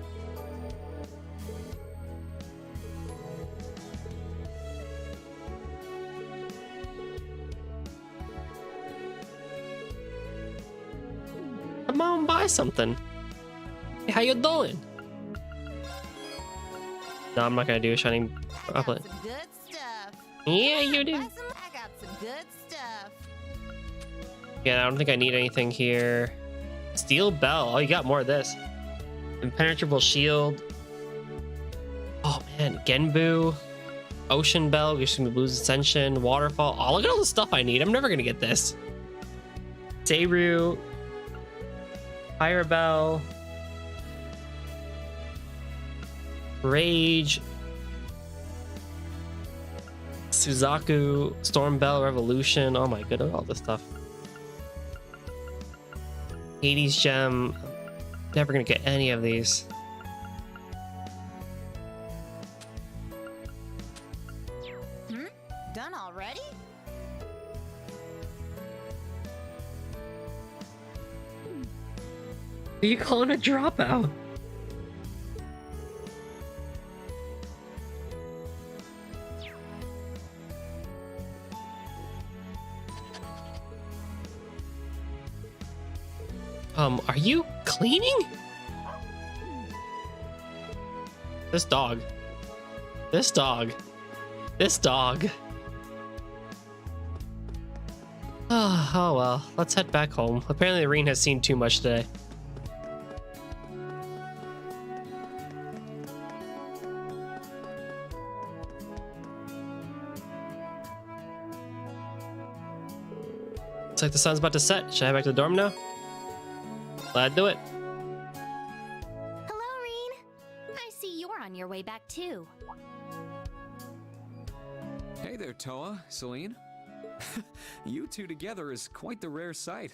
Come on, buy something. Hey, how you doing? No, I'm not gonna do a shining I uplet. got some good stuff. Yeah, you do. I got some good stuff. Yeah, I don't think I need anything here. Steel bell. Oh, you got more of this. Impenetrable shield. Oh man, Genbu. Ocean bell. Gives me blues ascension. Waterfall. Oh, look at all the stuff I need. I'm never gonna get this. Seiru. Fire bell. Rage. Suzaku. Storm bell. Revolution. Oh my goodness, all this stuff. Hades gem. Never gonna get any of these. Done already? Who are you calling a dropout? Are you cleaning? This dog. This dog. This dog. Oh well, let's head back home. Apparently Irene has seen too much today. Looks like the sun's about to set. Should I head back to the dorm now? Glad to do it. Hello, Reen. I see you're on your way back too. Hey there, Toa, Celine. You two together is quite the rare sight.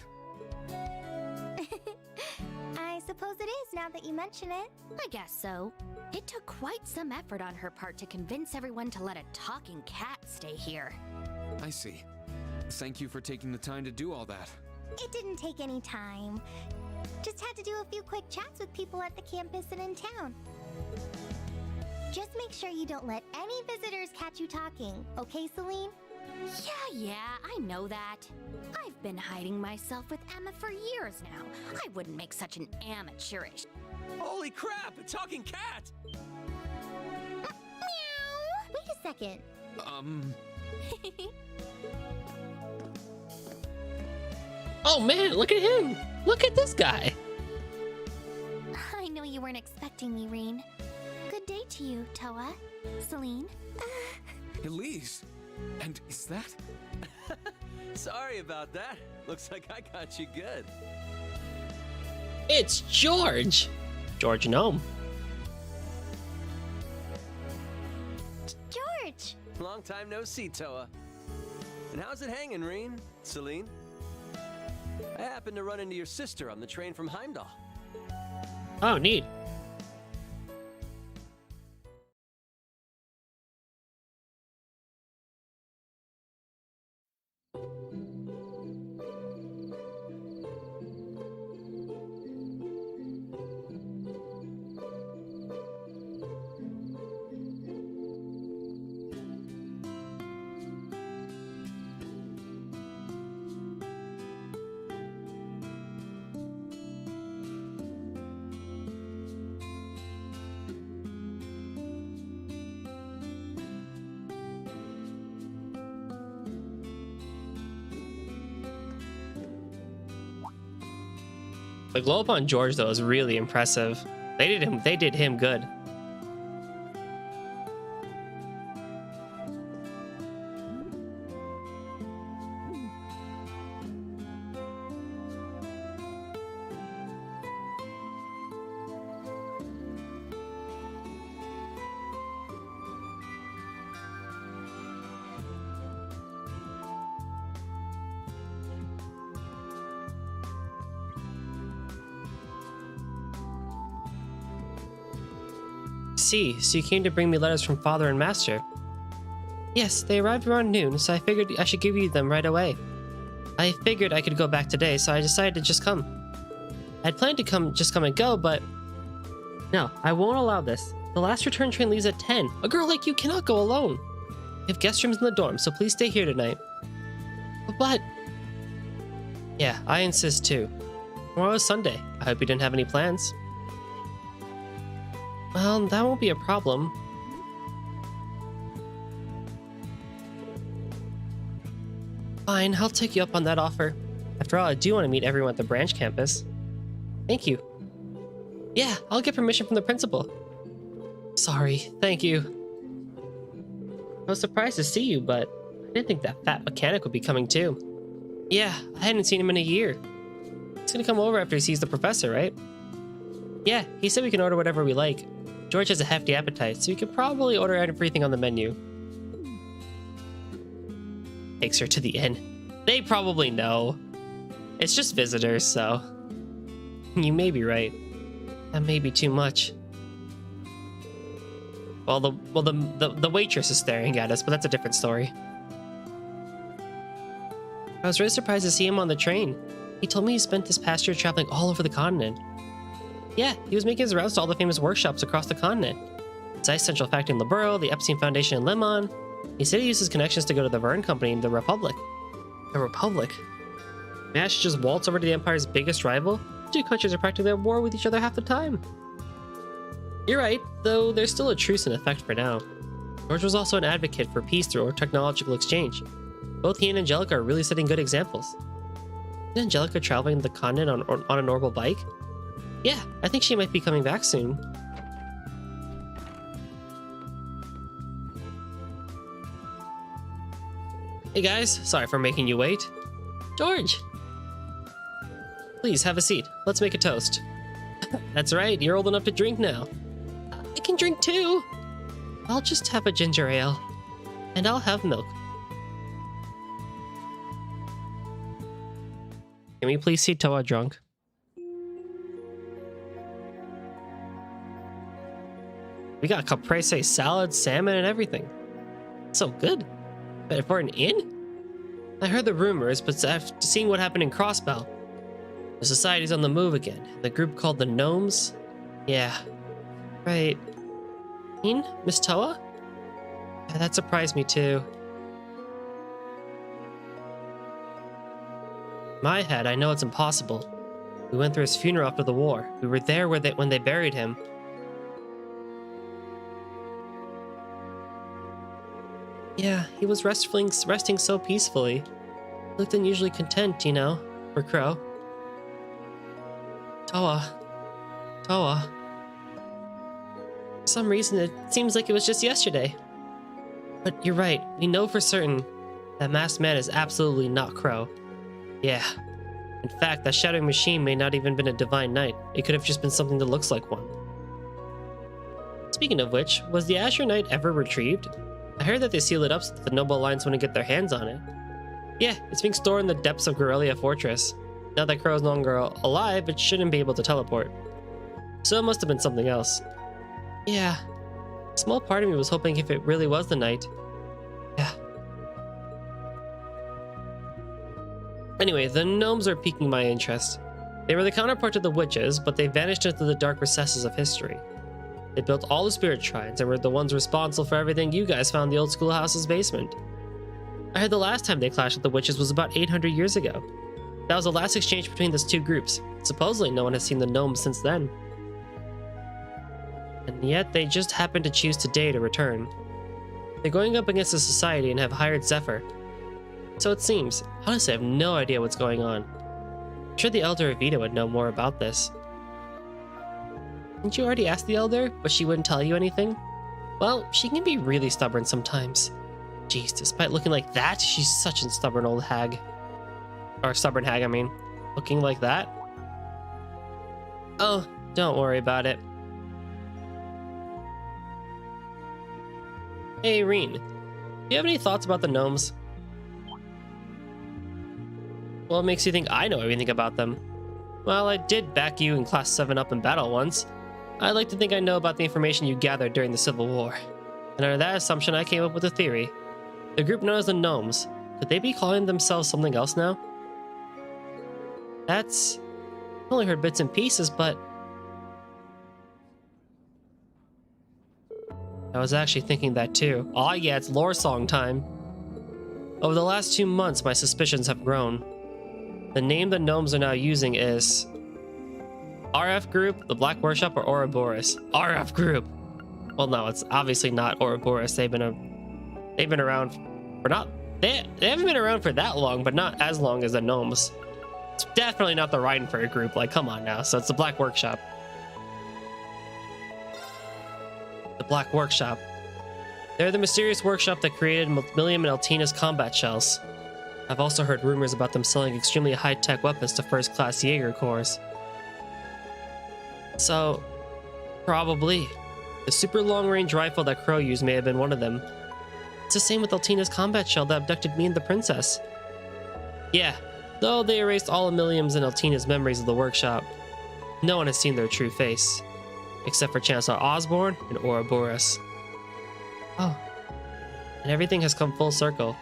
I suppose it is now that you mention it. I guess so. It took quite some effort on her part to convince everyone to let a talking cat stay here. I see. Thank you for taking the time to do all that. It didn't take any time. Just had to do a few quick chats with people at the campus and in town. Just make sure you don't let any visitors catch you talking, okay, Celine? Yeah, I know that. I've been hiding myself with Emma for years now. I wouldn't make such an amateurish. Holy crap, a talking cat! Meow! Wait a second. Oh man, look at him! Look at this guy! I know you weren't expecting me, Reen. Good day to you, Toa. Celine. Leeves. And is that? Sorry about that. Looks like I got you good. It's George! George Gnome. George! Long time no see, Toa. And how's it hanging, Reen? Celine? I happened to run into your sister on the train from Heimdall. Oh, neat. The glow up on George though is really impressive. They did him good. See, so you came to bring me letters from Father and Master. Yes, they arrived around noon, so I figured I should give you them right away. I figured I could go back today, so I decided to just come. I'd planned to just come and go, but no, I won't allow this. The last return train leaves at 10. A girl like you cannot go alone. We have guest rooms in the dorm, so please stay here tonight. But yeah, I insist too. Tomorrow is Sunday. I hope you didn't have any plans. Well, that won't be a problem. Fine, I'll take you up on that offer. After all, I do want to meet everyone at the branch campus. Thank you. Yeah, I'll get permission from the principal. Sorry, thank you. I was surprised to see you, but I didn't think that fat mechanic would be coming too. Yeah, I hadn't seen him in a year. He's gonna come over after he sees the professor, right? Yeah, he said we can order whatever we like. George has a hefty appetite, so we can probably order everything on the menu. Takes her to the inn. They probably know. It's just visitors, so... You may be right. That may be too much. Well, the waitress is staring at us, but that's a different story. I was really surprised to see him on the train. He told me he spent this past year traveling all over the continent. Yeah, he was making his rounds to all the famous workshops across the continent. Zeiss Central Factory in Liberl, the Epstein Foundation in Lemon. He said he used his connections to go to the Verne Company in the Republic. The Republic? Man, I should just waltz over to the Empire's biggest rival? The two countries are practically at war with each other half the time. You're right, though there's still a truce in effect for now. George was also an advocate for peace through technological exchange. Both he and Angelica are really setting good examples. Is Angelica traveling the continent on a normal bike? Yeah, I think she might be coming back soon. Hey guys, sorry for making you wait. George! Please, have a seat. Let's make a toast. That's right, you're old enough to drink now. I can drink too! I'll just have a ginger ale. And I'll have milk. Can we please see Toa drunk? We got caprese salad, salmon, and everything. So good. But for an inn? I heard the rumors, but after seeing what happened in Crossbell, the society's on the move again. The group called the Gnomes? Yeah. Right. Inn? Miss Toa? Yeah, that surprised me too. In my head, I know it's impossible. We went through his funeral after the war. We were there when they buried him. Yeah, he was resting so peacefully. He looked unusually content, you know, for Crow. Toa. For some reason, it seems like it was just yesterday. But you're right, we know for certain that masked man is absolutely not Crow. Yeah. In fact, that shattering machine may not even been a divine knight. It could have just been something that looks like one. Speaking of which, was the Azure Knight ever retrieved? I heard that they sealed it up so that the Noble Alliance wouldn't get their hands on it. Yeah, it's being stored in the depths of Gorelia Fortress. Now that Crow is no longer alive, it shouldn't be able to teleport. So it must have been something else. Yeah. A small part of me was hoping if it really was the knight. Yeah. Anyway, the gnomes are piquing my interest. They were the counterpart to the witches, but they vanished into the dark recesses of history. They built all the spirit shrines and were the ones responsible for everything you guys found in the old schoolhouse's basement. I heard the last time they clashed with the witches was about 800 years ago. That was the last exchange between those two groups. Supposedly no one has seen the gnomes since then. And yet they just happened to choose today to return. They're going up against the society and have hired Zephyr. So it seems. Honestly, I have no idea what's going on. I'm sure the Elder Evita would know more about this. Didn't you already ask the Elder, but she wouldn't tell you anything? Well, she can be really stubborn sometimes. Jeez, despite looking like that, she's such a stubborn old hag. Or stubborn hag, I mean. Looking like that? Oh, don't worry about it. Hey, Reen. Do you have any thoughts about the gnomes? What makes you think I know everything about them? Well, I did back you in Class 7 up in battle once. I'd like to think I know about the information you gathered during the Civil War. And under that assumption, I came up with a theory. The group known as the Gnomes. Could they be calling themselves something else now? That's... only heard bits and pieces, but I was actually thinking that too. Oh yeah, it's lore song time. Over the last 2 months, my suspicions have grown. The name the gnomes are now using is RF Group, the Black Workshop, or Ouroboros. RF Group. Well, no, it's obviously not Ouroboros. They've been around for not. They haven't been around for that long, but not as long as the gnomes. It's definitely not the Reinford Group. Like, come on now. So it's the Black Workshop. The Black Workshop. They're the mysterious workshop that created Millium and Altina's combat shells. I've also heard rumors about them selling extremely high-tech weapons to first-class Jaeger corps. So, probably. The super long-range rifle that Crow used may have been one of them. It's the same with Altina's combat shell that abducted me and the princess. Yeah, though they erased all of Millium's and Altina's memories of the workshop, no one has seen their true face, except for Chancellor Osborne and Ouroboros. Oh, and everything has come full circle.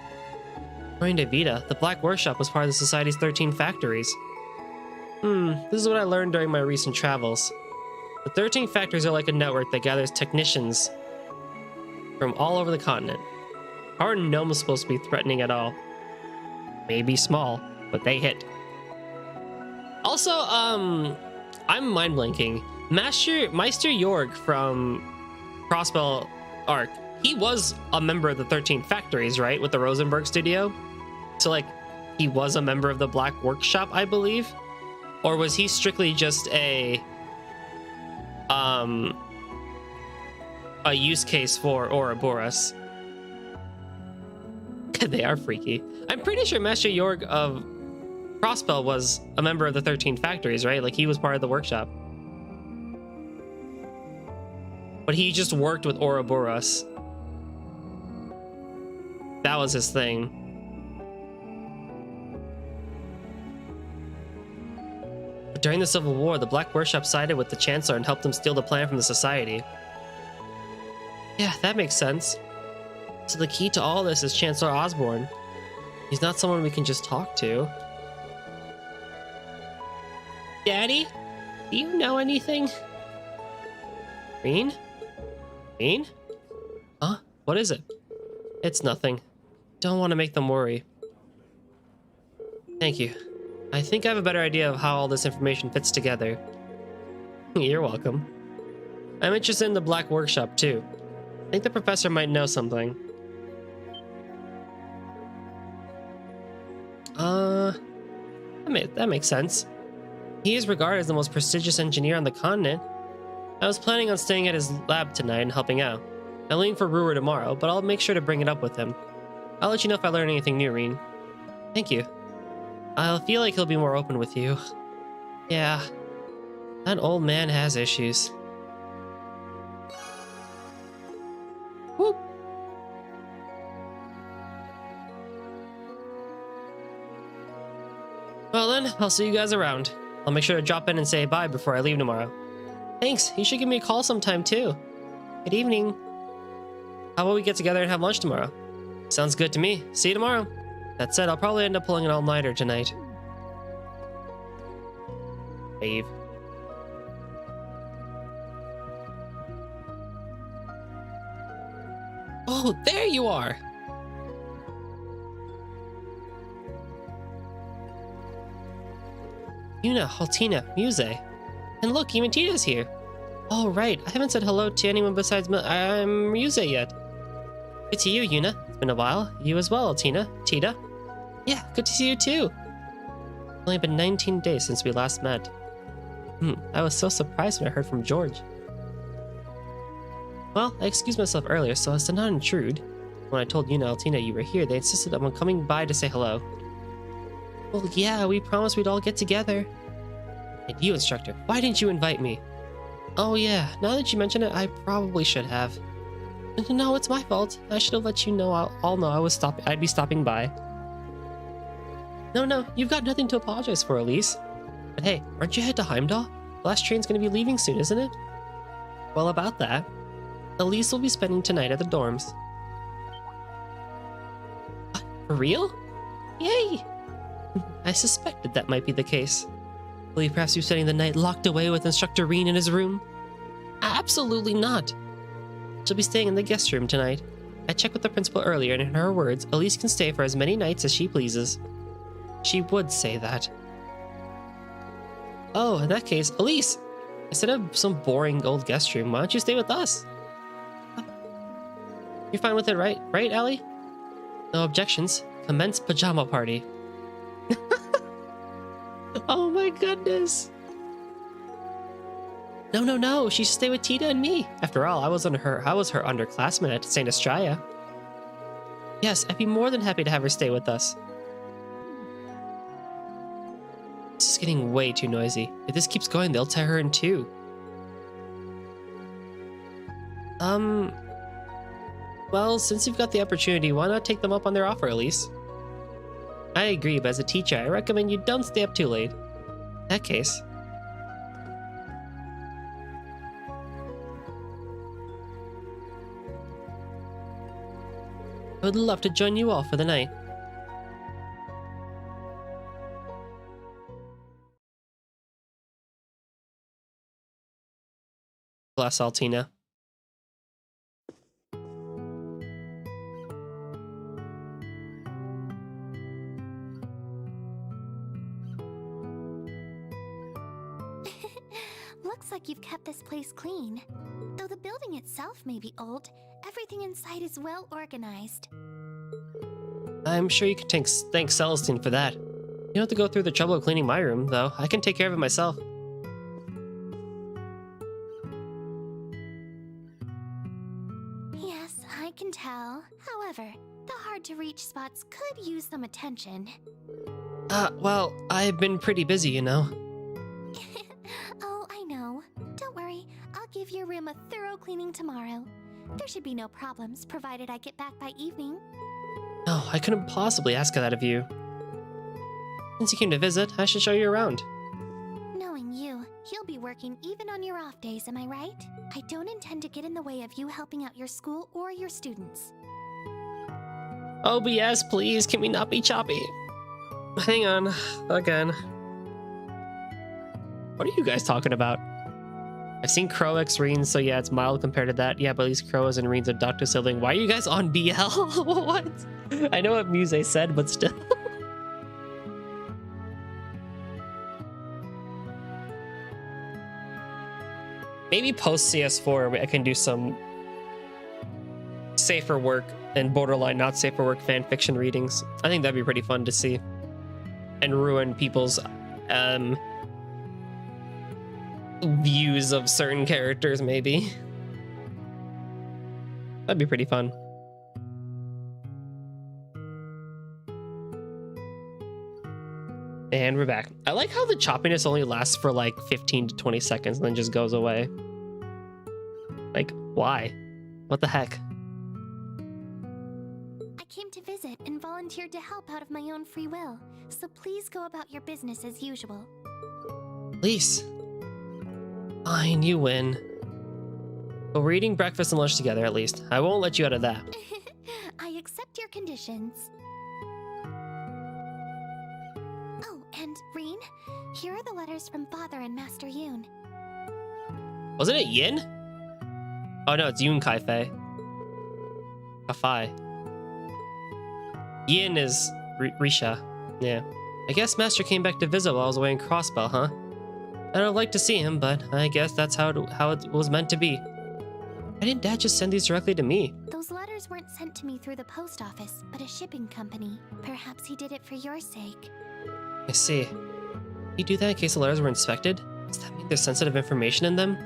According to Vita, the Black Workshop was part of the Society's 13 factories. This is what I learned during my recent travels. The 13 factories are like a network that gathers technicians from all over the continent. How are gnomes supposed to be threatening at all? Maybe small, but they hit. Also, I'm mind blanking. Meister Jorg from Crossbell Arc, he was a member of the 13 factories, right? With the Rosenberg studio. So, like, he was a member of the Black Workshop, I believe? Or was he strictly just a use case for Ouroboros? They are freaky. I'm pretty sure Master Jorg of Crossbell was a member of the 13 factories, right? Like, he was part of the workshop. But he just worked with Ouroboros. That was his thing. But during the Civil War, the Black Workshop sided with the Chancellor and helped him steal the plan from the Society. Yeah, that makes sense. So the key to all this is Chancellor Osborne. He's not someone we can just talk to. Daddy, do you know anything? Reen? Reen? Huh? What is it? It's nothing. Don't want to make them worry. Thank you. I think I have a better idea of how all this information fits together. You're welcome. I'm interested in the Black Workshop too. I think the professor might know something. That makes sense. He is regarded as the most prestigious engineer on the continent. I was planning on staying at his lab tonight and helping out. I'll leave for Ruhr tomorrow, but I'll make sure to bring it up with him. I'll let you know if I learn anything new, Reen. Thank you. I'll feel like he'll be more open with you. Yeah, that old man has issues. Whoop. Well then, I'll see you guys around. I'll make sure to drop in and say bye before I leave tomorrow. Thanks, you should give me a call sometime too. Good evening. How about we get together and have lunch tomorrow? Sounds good to me. See you tomorrow. That said, I'll probably end up pulling an all-nighter tonight. Wave. Oh, there you are! Yuna, Haltina, Muse. And look, even Tita's here. Oh, right. I haven't said hello to anyone besides Muse yet. Good to you, Yuna. It's been a while. You as well, Altina. Tita. Yeah, good to see you too. It's only been 19 days since we last met. I was so surprised when I heard from George. Well, I excused myself earlier so as to not intrude. When I told Yuna and Altina you were here, they insisted on coming by to say hello. Well, yeah, we promised we'd all get together. And you, instructor, why didn't you invite me? Oh yeah, now that you mention it, I probably should have. No, it's my fault. I should have let you know. I'll know I'd be stopping by. No, you've got nothing to apologize for, Elise. But hey, aren't you headed to Heimdall? The last train's gonna be leaving soon, isn't it? Well, about that, Elise will be spending tonight at the dorms. What? For real? Yay! I suspected that might be the case. Believe perhaps you're spending the night locked away with Instructor Reen in his room? Absolutely not. She'll be staying in the guest room tonight. I checked with the principal earlier, and in her words, Elise can stay for as many nights as she pleases. She would say that. Oh, in that case, Elise, instead of some boring old guest room, why don't you stay with us? You're fine with it, right? Right, Allie? No objections. Commence pajama party. Oh my goodness. No. She should stay with Tita and me. After all, I was her underclassman at St. Estrella. Yes, I'd be more than happy to have her stay with us. This is getting way too noisy. If this keeps going, they'll tear her in two. Well, since you've got the opportunity, why not take them up on their offer, Elise? I agree, but as a teacher, I recommend you don't stay up too late. In that case... I would love to join you all for the night. Bless Altina. Looks like you've kept this place clean. Though the building itself may be old, everything inside is well organized. I'm sure you can thank Celestine for that. You don't have to go through the trouble of cleaning my room, though. I can take care of it myself. Yes, I can tell. However, the hard-to-reach spots could use some attention. Well, I've been pretty busy, you know. Oh, I know. Don't worry, I'll give your room a thorough cleaning tomorrow. There should be no problems, provided I get back by evening. No, I couldn't possibly ask that of you. Since you came to visit, I should show you around. Knowing you, you'll be working even on your off days, am I right? I don't intend to get in the way of you helping out your school or your students. Oh, but yes, please, can we not be choppy? Hang on, again. What are you guys talking about? I've seen Crow X Reen, so yeah, it's mild compared to that. Yeah, but at least Crow is and Reen's adopted sibling. Why are you guys on BL? What? I know what Muse said, but still. Maybe post CS4 I can do some safer work and borderline not safer work fan fiction readings. I think that'd be pretty fun to see. And ruin people's views of certain characters, maybe. That'd be pretty fun. And we're back. I like how the choppiness only lasts for like 15 to 20 seconds and then just goes away. Like, why? What the heck? I came to visit and volunteered to help out of my own free will, so please go about your business as usual. Elise. Fine, you win. But we're eating breakfast and lunch together at least. I won't let you out of that. I accept your conditions. Oh, and Reen, here are the letters from Father and Master Yoon. Wasn't it Yin? Oh no, it's Yoon Kai-Fei. Kafai. Yin is Risha. Yeah. I guess Master came back to visit while I was away in Crossbell, huh? I don't like to see him, but I guess that's how it was meant to be. Why didn't Dad just send these directly to me? Those letters weren't sent to me through the post office, but a shipping company. Perhaps he did it for your sake. I see. You do that in case the letters were inspected? Does that mean there's sensitive information in them?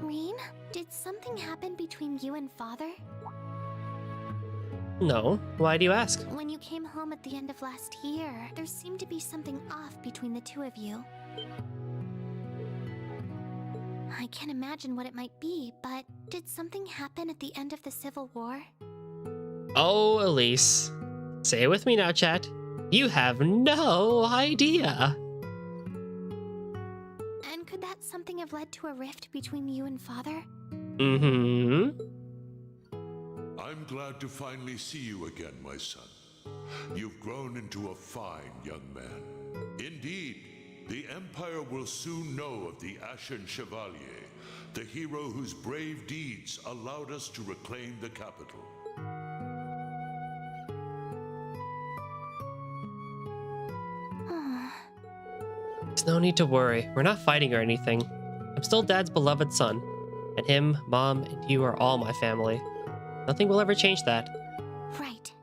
Reen? Did something happen between you and Father? No. Why do you ask? When you came home at the end of last year, there seemed to be something off between the two of you. I can't imagine what it might be, but did something happen at the end of the Civil War? Oh, Elise. Say it with me now, chat. You have no idea. And could that something have led to a rift between you and Father? Mm-hmm. I'm glad to finally see you again, my son. You've grown into a fine young man. Indeed, the Empire will soon know of the Ashen Chevalier, the hero whose brave deeds allowed us to reclaim the capital. There's no need to worry. We're not fighting or anything. I'm still Dad's beloved son. And him, Mom, and you are all my family. Nothing will ever change that. Right.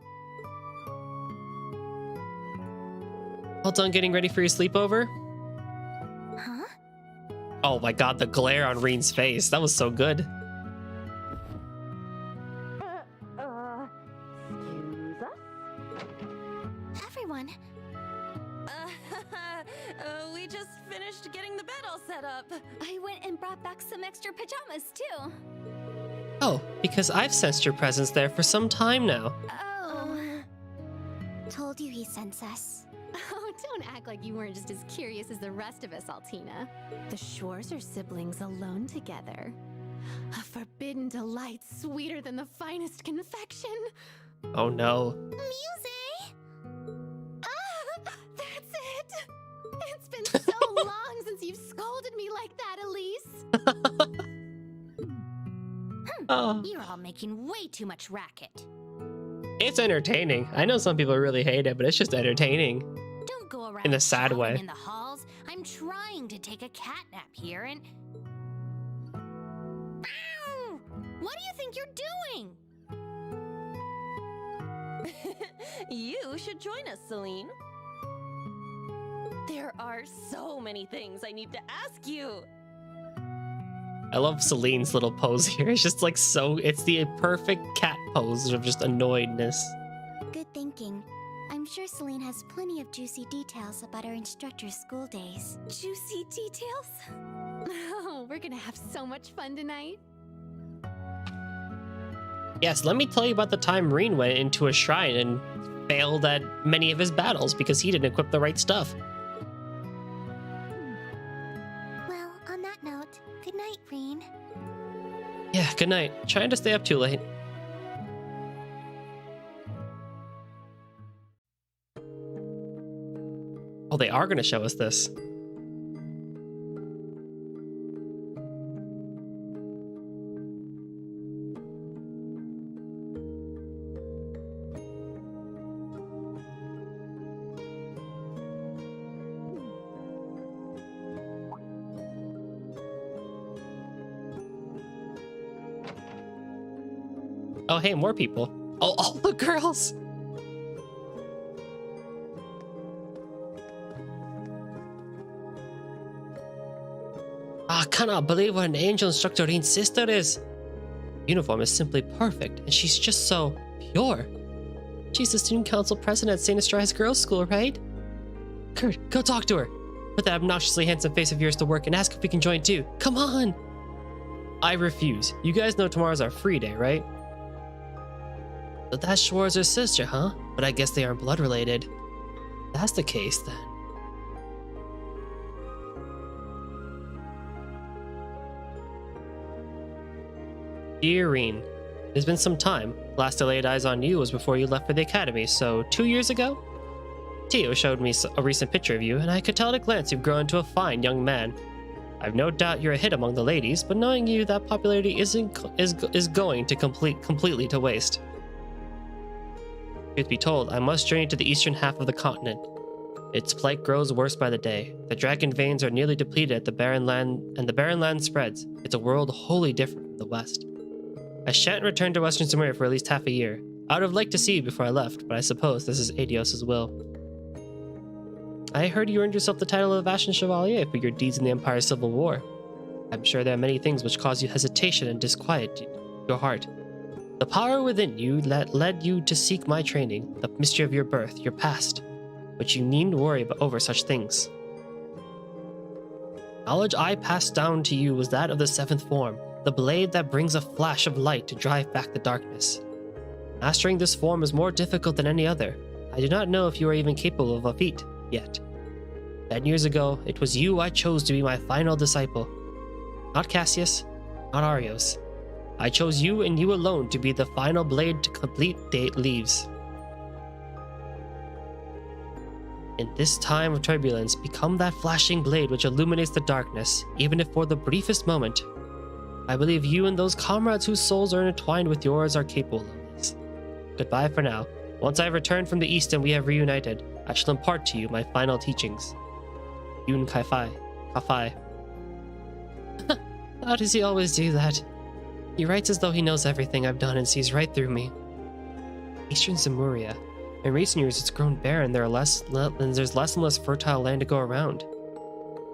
All done getting ready for your sleepover? Huh? Oh my god, the glare on Reen's face. That was so good. Excuse us? Everyone. We just finished getting the bed all set up. I went and brought back some extra pajamas, too. Oh, because I've sensed your presence there for some time now. Oh. Told you he sends us. Oh, don't act like you weren't just as curious as the rest of us, Altina. The Shores are siblings alone together. A forbidden delight sweeter than the finest confection. Oh no. Music! That's it! It's been so long since you've scolded me like that, Elise. Oh. You're all making way too much racket. It's entertaining. I know some people really hate it, but it's just entertaining. Don't go around In a sad shouting way. in the halls. I'm trying to take a cat nap here and... Ow! What do you think you're doing? You should join us, Celine. There are so many things I need to ask you. I love Celine's little pose here. It's just like so, it's the perfect cat pose of just annoyedness. Good thinking. I'm sure Celine has plenty of juicy details about our instructor's school days. Juicy details? Oh, we're gonna have so much fun tonight. Yes, let me tell you about the time Reen went into a shrine and failed at many of his battles because he didn't equip the right stuff. Well, on that note, good night, Reen. Yeah, good night. Trying to stay up too late. Oh, they are going to show us this. Oh, hey, more people. Oh, all the girls. I cannot believe what an angel instructor Reen's sister is. Uniform is simply perfect, and she's just so pure. She's the student council president at St. Estraia's girls' school, right? Kurt, go talk to her. Put that obnoxiously handsome face of yours to work and ask if we can join too. Come on! I refuse. You guys know tomorrow's our free day, right? But that's Schwarzer's sister, huh? But I guess they aren't blood related. If that's the case, then. Dear Reen, it's been some time. Last I laid eyes on you was before you left for the academy, so 2 years ago? Tio showed me a recent picture of you, and I could tell at a glance you've grown into a fine young man. I've no doubt you're a hit among the ladies, but knowing you, that popularity is going to completely to waste. Truth be told, I must journey to the eastern half of the continent. Its plight grows worse by the day. The dragon veins are nearly depleted at the barren land, and the barren land spreads. It's a world wholly different from the west. I shan't return to Western Sumeria for at least half a year. I would have liked to see you before I left, but I suppose this is Adios' will. I heard you earned yourself the title of Ashen Chevalier for your deeds in the Empire's Civil War. I'm sure there are many things which cause you hesitation and disquiet your heart. The power within you that led you to seek my training, the mystery of your birth, your past, but you needn't worry over such things. Knowledge I passed down to you was that of the seventh form, the blade that brings a flash of light to drive back the darkness. Mastering this form is more difficult than any other. I do not know if you are even capable of a feat yet. 10 years ago, it was you I chose to be my final disciple. Not Cassius, not Arios. I chose you and you alone to be the final blade to complete Leeves. In this time of turbulence, become that flashing blade which illuminates the darkness, even if for the briefest moment. I believe you and those comrades whose souls are intertwined with yours are capable of this. Goodbye for now. Once I have returned from the East and we have reunited, I shall impart to you my final teachings. Yun Kai-Fai. Ka-Fai. How does he always do that? He writes as though he knows everything I've done and sees right through me. Eastern Zemuria. In recent years, it's grown barren. There's less and less fertile land to go around.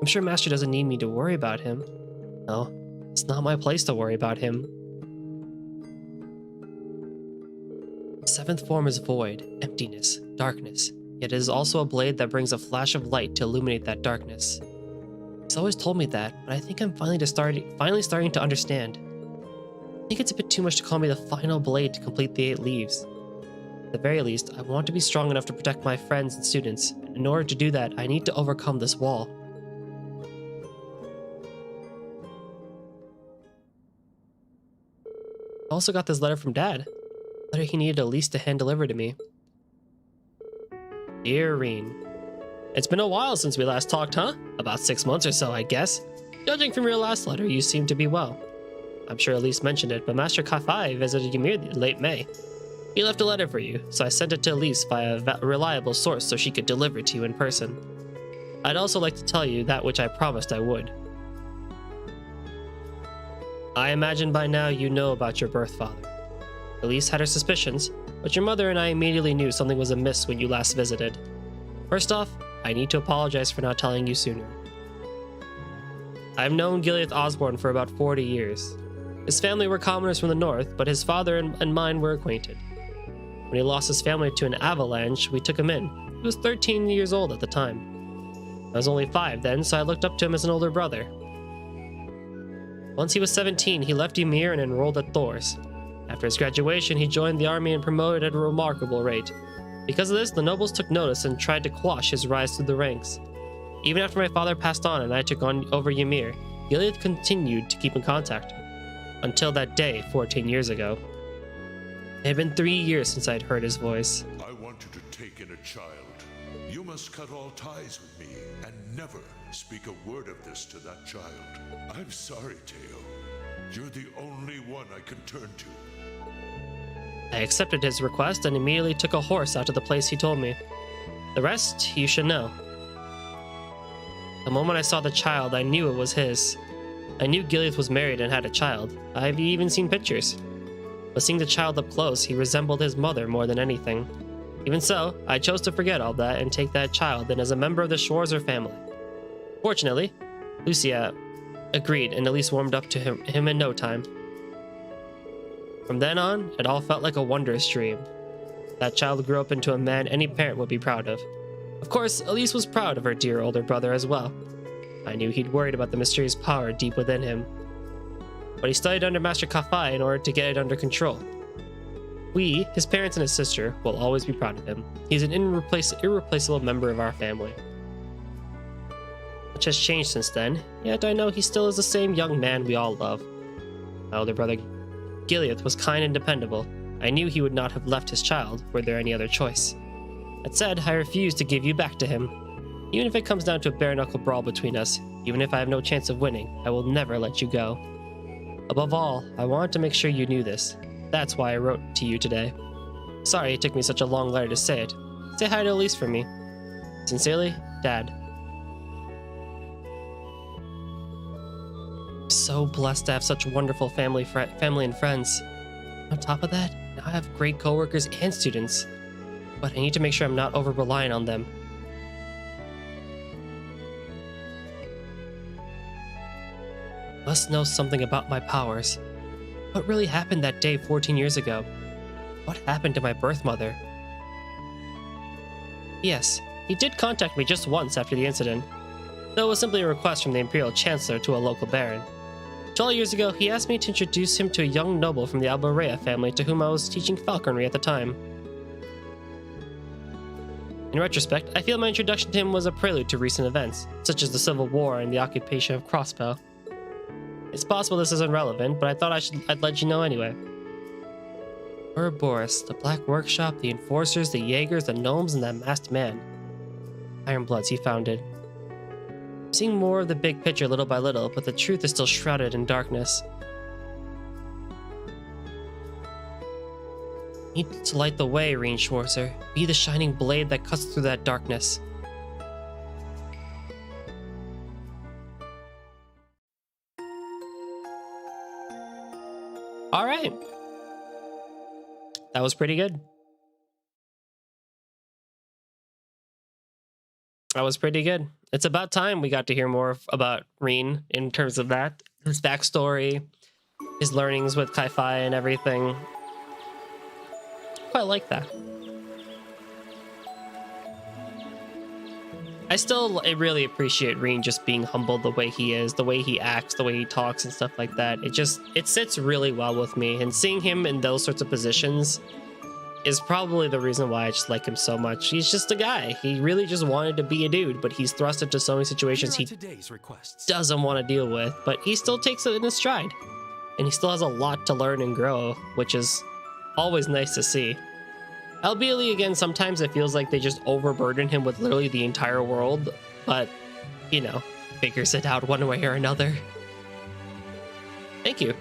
I'm sure Master doesn't need me to worry about him. No, it's not my place to worry about him. The seventh form is void, emptiness, darkness. Yet it is also a blade that brings a flash of light to illuminate that darkness. He's always told me that, but I think I'm finally starting to understand. I think it's a bit too much to call me the final blade to complete the 8 leaves. At the very least, I want to be strong enough to protect my friends and students. And in order to do that, I need to overcome this wall. I also got this letter from Dad. A letter he needed Elise to hand deliver to me. Dear Reen, it's been a while since we last talked, huh? About 6 months or so, I guess. Judging from your last letter, you seem to be well. I'm sure Elise mentioned it, but Master Kai-Fai visited Ymir late May. He left a letter for you, so I sent it to Elise via a reliable source so she could deliver it to you in person. I'd also like to tell you that which I promised I would. I imagine by now you know about your birth father. Elise had her suspicions, but your mother and I immediately knew something was amiss when you last visited. First off, I need to apologize for not telling you sooner. I've known Gileath Osborne for about 40 years. His family were commoners from the north, but his father and mine were acquainted. When he lost his family to an avalanche, we took him in. He was 13 years old at the time. I was only 5 then, so I looked up to him as an older brother. Once he was 17, he left Ymir and enrolled at Thor's. After his graduation, he joined the army and promoted at a remarkable rate. Because of this, the nobles took notice and tried to quash his rise through the ranks. Even after my father passed on and I took over Ymir, Gileath continued to keep in contact. Until that day, 14 years ago. It had been 3 years since I'd heard his voice. I want you to take in a child. You must cut all ties with me and never speak a word of this to that child. I'm sorry, Teo. You're the only one I can turn to. I accepted his request and immediately took a horse out to the place he told me. The rest, you should know. The moment I saw the child, I knew it was his. I knew Gileath was married and had a child. I've even seen pictures. But seeing the child up close, he resembled his mother more than anything. Even so, I chose to forget all that and take that child in as a member of the Schwarzer family. Fortunately, Lucia agreed and at least warmed up to him in no time. From then on, it all felt like a wondrous dream. That child grew up into a man any parent would be proud of. Of course, Elise was proud of her dear older brother as well. I knew he'd worried about the mysterious power deep within him. But he studied under Master Kai-Fai in order to get it under control. We, his parents and his sister, will always be proud of him. He's an irreplaceable member of our family. Much has changed since then, yet I know he still is the same young man we all love. My older brother Gileath was kind and dependable. I knew he would not have left his child were there any other choice. That said, I refuse to give you back to him. Even if it comes down to a bare-knuckle brawl between us, even if I have no chance of winning, I will never let you go. Above all, I wanted to make sure you knew this. That's why I wrote to you today. Sorry it took me such a long letter to say it. Say hi to Elise for me. Sincerely, Dad. So blessed to have such wonderful family and friends. On top of that, now I have great coworkers and students. But I need to make sure I'm not over-reliant on them. Must know something about my powers. What really happened that day 14 years ago? What happened to my birth mother? Yes, he did contact me just once after the incident, though it was simply a request from the Imperial Chancellor to a local baron. 12 years ago, he asked me to introduce him to a young noble from the Alborea family to whom I was teaching falconry at the time. In retrospect, I feel my introduction to him was a prelude to recent events, such as the Civil War and the occupation of Crossbow. It's possible this isn't relevant, but I thought I'd let you know anyway. Ouroboros, the Black Workshop, the Enforcers, the Jaegers, the Gnomes, and that masked man. Ironbloods, he founded. Seeing more of the big picture little by little, but the truth is still shrouded in darkness. You need to light the way, Reen Schwarzer. Be the shining blade that cuts through that darkness. All right. That was pretty good. That was pretty good. It's about time we got to hear more about Reen in terms of that. His backstory, his learnings with Kai-Fi and everything. Quite like that. I still really appreciate Reen just being humble the way he is, the way he acts, the way he talks and stuff like that. It sits really well with me, and seeing him in those sorts of positions is probably the reason why I just like him so much. He's just a guy. He really just wanted to be a dude, but he's thrust into so many situations he doesn't want to deal with, but he still takes it in his stride. And he still has a lot to learn and grow, which is always nice to see. Albeit, again, sometimes it feels like they just overburden him with literally the entire world, but, you know, figures it out one way or another. Thank you.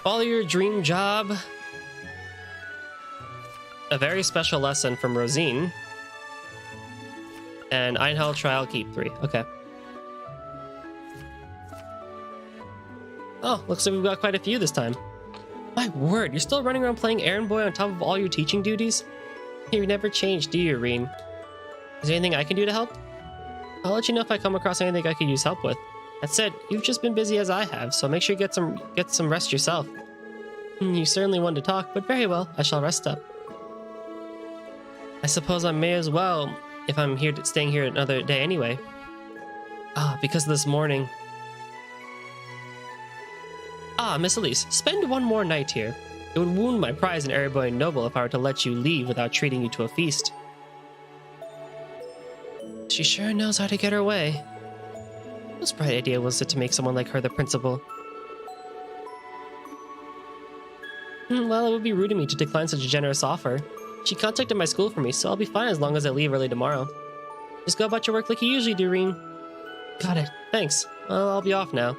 Follow your dream job. A very special lesson from Rosine. And Einhell Trial Keep 3. Okay. Oh, looks like we've got quite a few this time. My word, you're still running around playing errand boy on top of all your teaching duties? You never change, do you, Reen? Is there anything I can do to help? I'll let you know if I come across anything I could use help with. That said, you've just been busy as I have, so make sure you get some rest yourself. You certainly want to talk, but very well, I shall rest up. I suppose I may as well, if I'm staying here another day anyway. Because this morning... Miss Elise, spend one more night here. It would wound my prize in Erebor Noble if I were to let you leave without treating you to a feast. She sure knows how to get her way. Whose bright idea was it to make someone like her the principal? Well, it would be rude of me to decline such a generous offer. She contacted my school for me, so I'll be fine as long as I leave early tomorrow. Just go about your work like you usually do, Reen. Got it. Thanks. Well, I'll be off now.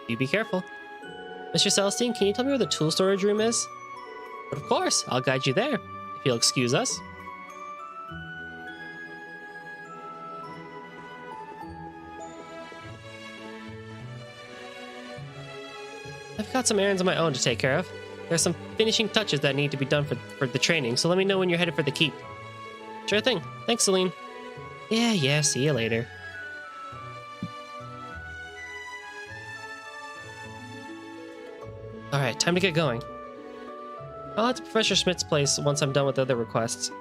You be careful. Mr. Celestine, can you tell me where the tool storage room is? But of course, I'll guide you there, if you'll excuse us. I've got some errands of my own to take care of. There's some finishing touches that need to be done for the training, so let me know when you're headed for the keep. Sure thing. Thanks, Celine. Yeah, see you later. Alright, time to get going. I'll head to Professor Schmidt's place once I'm done with other requests.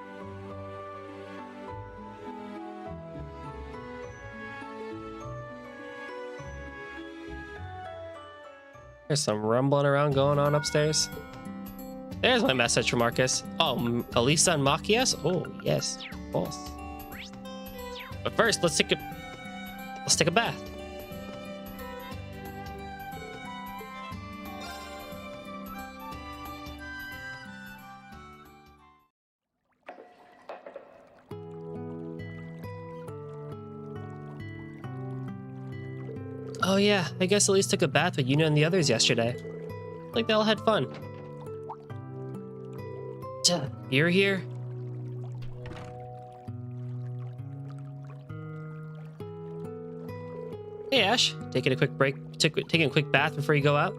There's some rumbling around going on upstairs. There's my message for Marcus. Oh, Elisa and Machias? Oh, yes, of course. But first, let's take a bath. Oh yeah, I guess Elise took a bath with Yuna and the others yesterday. Like they all had fun. You're here? Hey Ash, taking a quick break, taking a quick bath before you go out?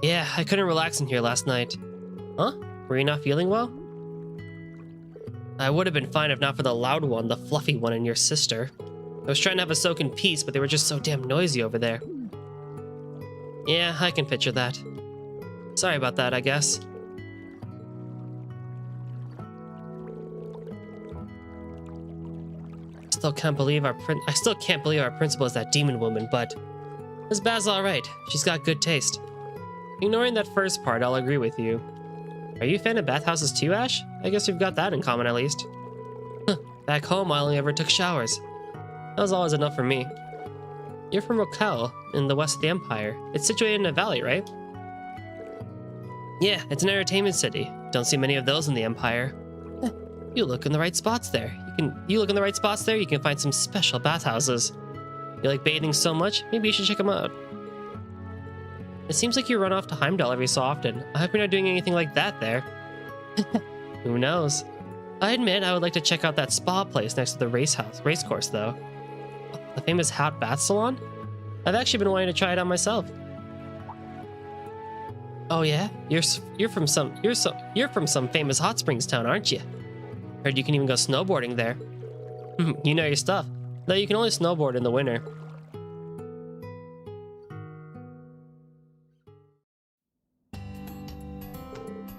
Yeah, I couldn't relax in here last night. Huh? Were you not feeling well? I would have been fine if not for the loud one, the fluffy one, and your sister. I was trying to have a soak in peace, but they were just so damn noisy over there. Yeah, I can picture that. Sorry about that, I guess. I still can't believe our principal is that demon woman, but Miss Basil alright. She's got good taste. Ignoring that first part, I'll agree with you. Are you a fan of bathhouses too, Ash? I guess we've got that in common at least. Back home, I only ever took showers. That was always enough for me. You're from Rokel, in the west of the Empire. It's situated in a valley, right? Yeah, it's an entertainment city. Don't see many of those in the Empire. You look in the right spots there. You look in the right spots there, you can find some special bathhouses. You like bathing so much, maybe you should check them out. It seems like you run off to Heimdall every so often. I hope you're not doing anything like that there. Who knows? I admit I would like to check out that spa place next to the racecourse though. The famous hot bath salon? I've actually been wanting to try it out myself. Oh yeah? You're from some famous hot springs town, aren't you? Heard you can even go snowboarding there. You know your stuff. Though you can only snowboard in the winter.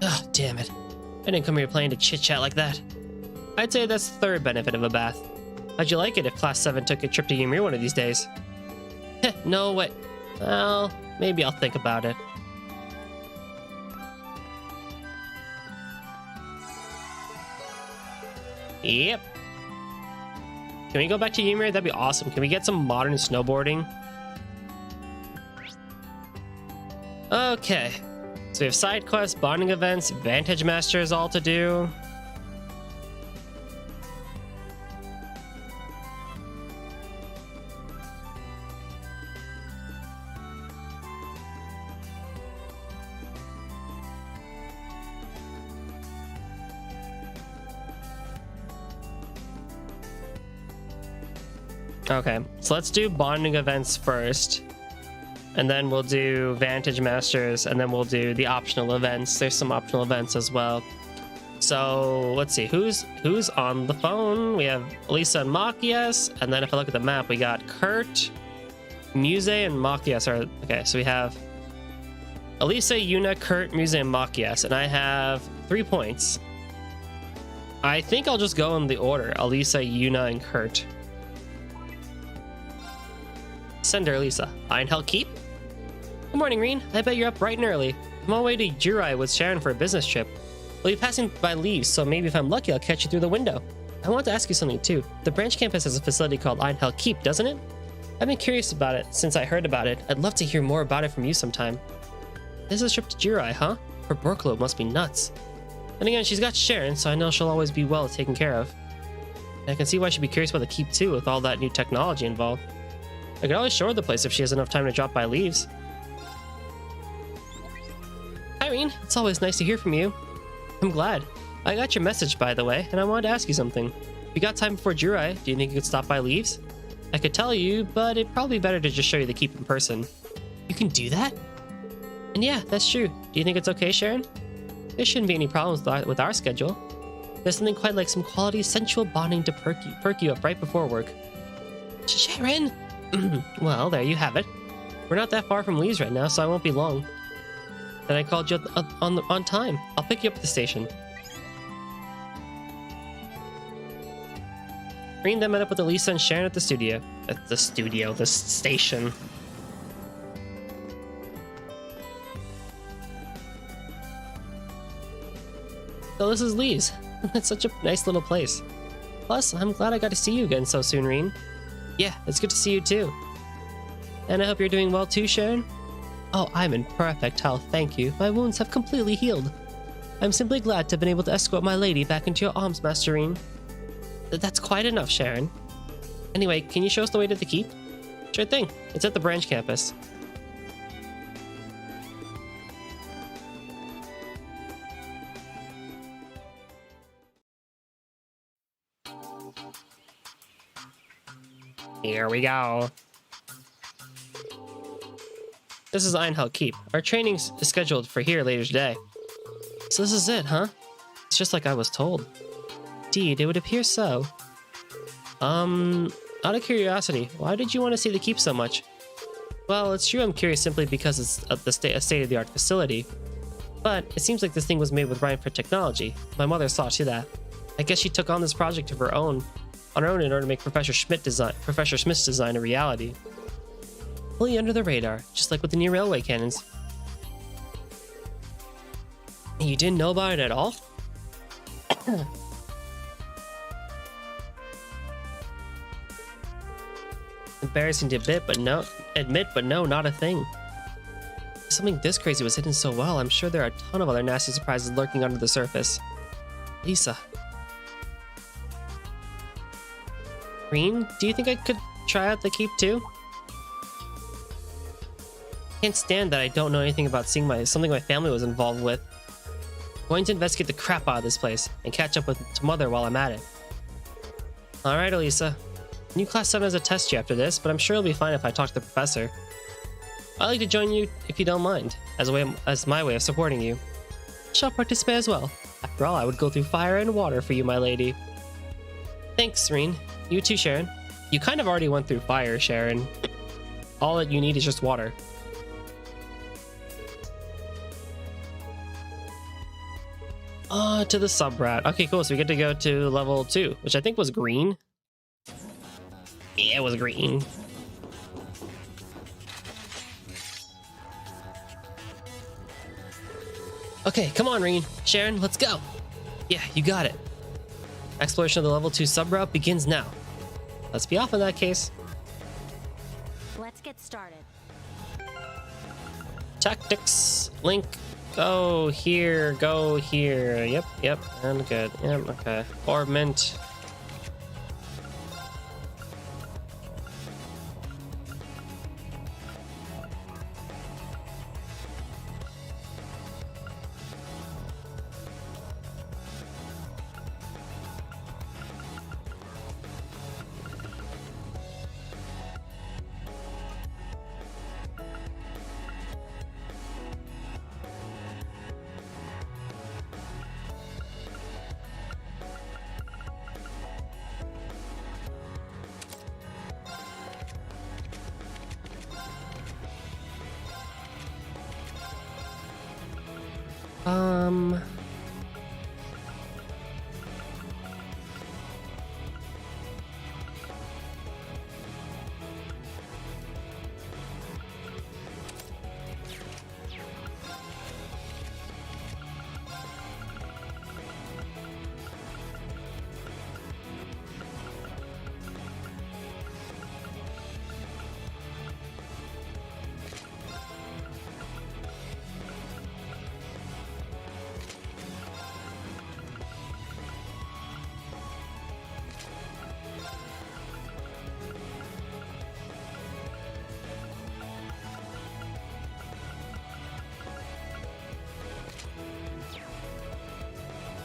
Oh, damn it. I didn't come here planning to chit-chat like that. I'd say that's the third benefit of a bath. How'd you like it if Class 7 took a trip to Ymir one of these days? No way. Well, maybe I'll think about it. Yep. Can we go back to Ymir? That'd be awesome. Can we get some modern snowboarding? Okay. So we have side quests, bonding events, Vantage Masters all to do. Okay, so let's do bonding events first. And then we'll do Vantage Masters, and then we'll do the optional events. There's some optional events as well. So let's see, who's on the phone? We have Elisa and Machias, and then if I look at the map, we got Kurt, Muse, and Machias. Okay, so we have Elisa, Yuna, Kurt, Muse, and Machias, and I have 3 points. I think I'll just go in the order: Elisa, Yuna, and Kurt. Send her, Elisa. Einhell Keep? Good morning, Reen. I bet you're up bright and early. I'm on my way to Jurai with Sharon for a business trip. We'll be passing by Leeves, so maybe if I'm lucky, I'll catch you through the window. I want to ask you something, too. The branch campus has a facility called Einhell Keep, doesn't it? I've been curious about it since I heard about it. I'd love to hear more about it from you sometime. This is a trip to Jurai, huh? Her Borklo must be nuts. And again, she's got Sharon, so I know she'll always be well taken care of. And I can see why she'd be curious about the Keep, too, with all that new technology involved. I could always show her the place if she has enough time to drop by Leeves. Irene, it's always nice to hear from you. I'm glad. I got your message, by the way, and I wanted to ask you something. If you got time before Jurai, do you think you could stop by Leeves? I could tell you, but it'd probably be better to just show you the Keep in person. You can do that? And yeah, that's true. Do you think it's okay, Sharon? There shouldn't be any problems with our schedule. There's something quite like some quality sensual bonding to perk you up right before work. Sharon! Well, there you have it. We're not that far from Leeves right now, so I won't be long. Then I called you on time. I'll pick you up at the station. Reen then met up with Elisa and Sharon at the studio. The station. So this is Leeves. It's such a nice little place. Plus, I'm glad I got to see you again so soon, Reen. Yeah, it's good to see you too. And I hope you're doing well too, Sharon? Oh, I'm in perfect health, thank you. My wounds have completely healed. I'm simply glad to have been able to escort my lady back into your arms, Master Reen. That's quite enough, Sharon. Anyway, can you show us the way to the Keep? Sure thing. It's at the branch campus. Here we go. This is Einhell Keep. Our training is scheduled for here later today. So this is it, huh? It's just like I was told. Indeed, it would appear so. Out of curiosity, why did you want to see the Keep so much? Well, it's true I'm curious simply because it's a state-of-the-art facility. But it seems like this thing was made with Rhineford technology. My mother saw to that. I guess she took on this project of her own, in order to make Professor Smith's design a reality. Fully under the radar, just like with the new railway cannons. And you didn't know about it at all? Embarrassing to admit, but no, not a thing. If something this crazy was hidden so well, I'm sure there are a ton of other nasty surprises lurking under the surface. Lisa. Green, do you think I could try out the keep too? Can't stand that I don't know anything about seeing something my family was involved with. Going to investigate the crap out of this place and catch up with Mother while I'm at it. Alright, Elisa. New class 7 has a test you after this, but I'm sure it'll be fine if I talk to the professor. I'd like to join you if you don't mind, as my way of supporting you. Shall participate as well. After all, I would go through fire and water for you, my lady. Thanks, Reen. You too, Sharon. You kind of already went through fire, Sharon. All that you need is just water. To the sub-rat. Okay, cool. So we get to go to level 2, which I think was green. Yeah, it was green. Okay, come on, Reen. Sharon, let's go. Yeah, you got it. Exploration of the level 2 sub-route begins now. Let's be off in that case. Let's get started. Tactics. Link. Go here. Go here. Yep. And good. Yep, okay. Or mint.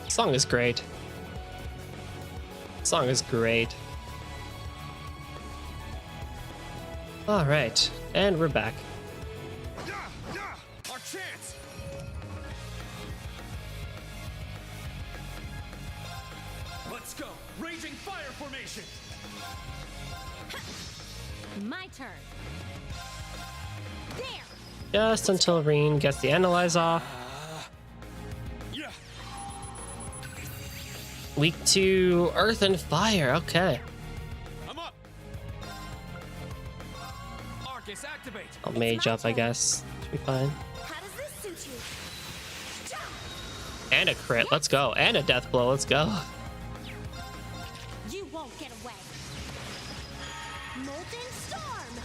Song is great. Song is great. All right, and we're back. Our chance. Let's go. Raging fire formation. My turn. There. Just until Reen gets the analyze off. Yeah. Weak to earth and fire. Okay. I'm up. Arcus, activate. I'll mage up, I guess. Should be fine. How does this suit you? And a crit. Let's go. And a death blow. Let's go. You won't get away. Molten Storm.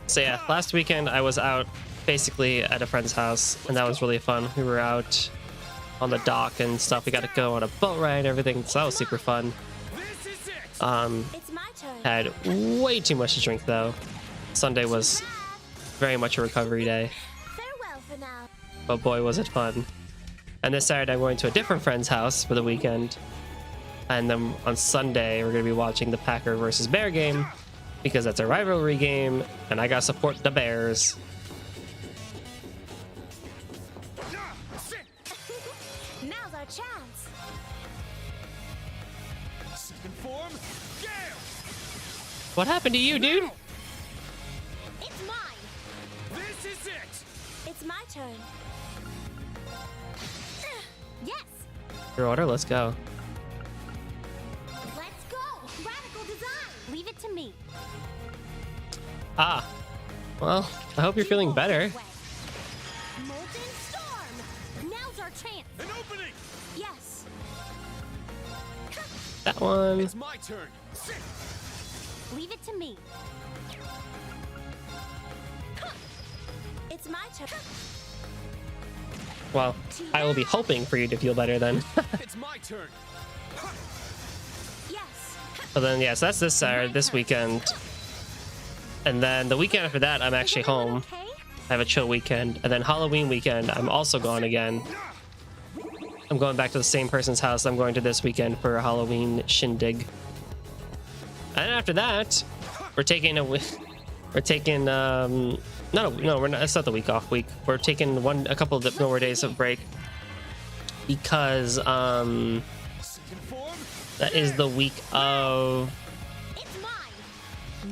So yeah, last weekend I was out basically at a friend's house, and that was really fun. We were out on the dock and stuff. We got to go on a boat ride and everything, so that was super fun. This is it. It's my turn. Had way too much to drink though. Sunday was very much a recovery day, Farewell for now. but boy was it fun. And this Saturday I'm going to a different friend's house for the weekend, and then on Sunday we're going to be watching the Packer versus Bear game, because that's a rivalry game and I gotta support the Bears. Now's our chance. Second form. Gale. What happened to you, dude? It's mine. This is it. It's my turn. Yes. Your order, let's go. Let's go. Radical design. Leave it to me. Ah, well, I hope you're feeling better. Molten Storm. Now's our chance. An opening. Yes. That one. It's my turn. Sit. Leave it to me. It's my turn. Well, I will be hoping for you to feel better then. It's my turn. Yes. So then, yeah, so that's this Saturday, this weekend. And then the weekend after that, I'm actually home. I have a chill weekend. And then Halloween weekend, I'm also gone again. I'm going back to the same person's house I'm going to this weekend for a Halloween shindig. And after that, we're taking a we're taking no, we're not, it's not the week off week. We're taking a couple of more days of break because that is the week of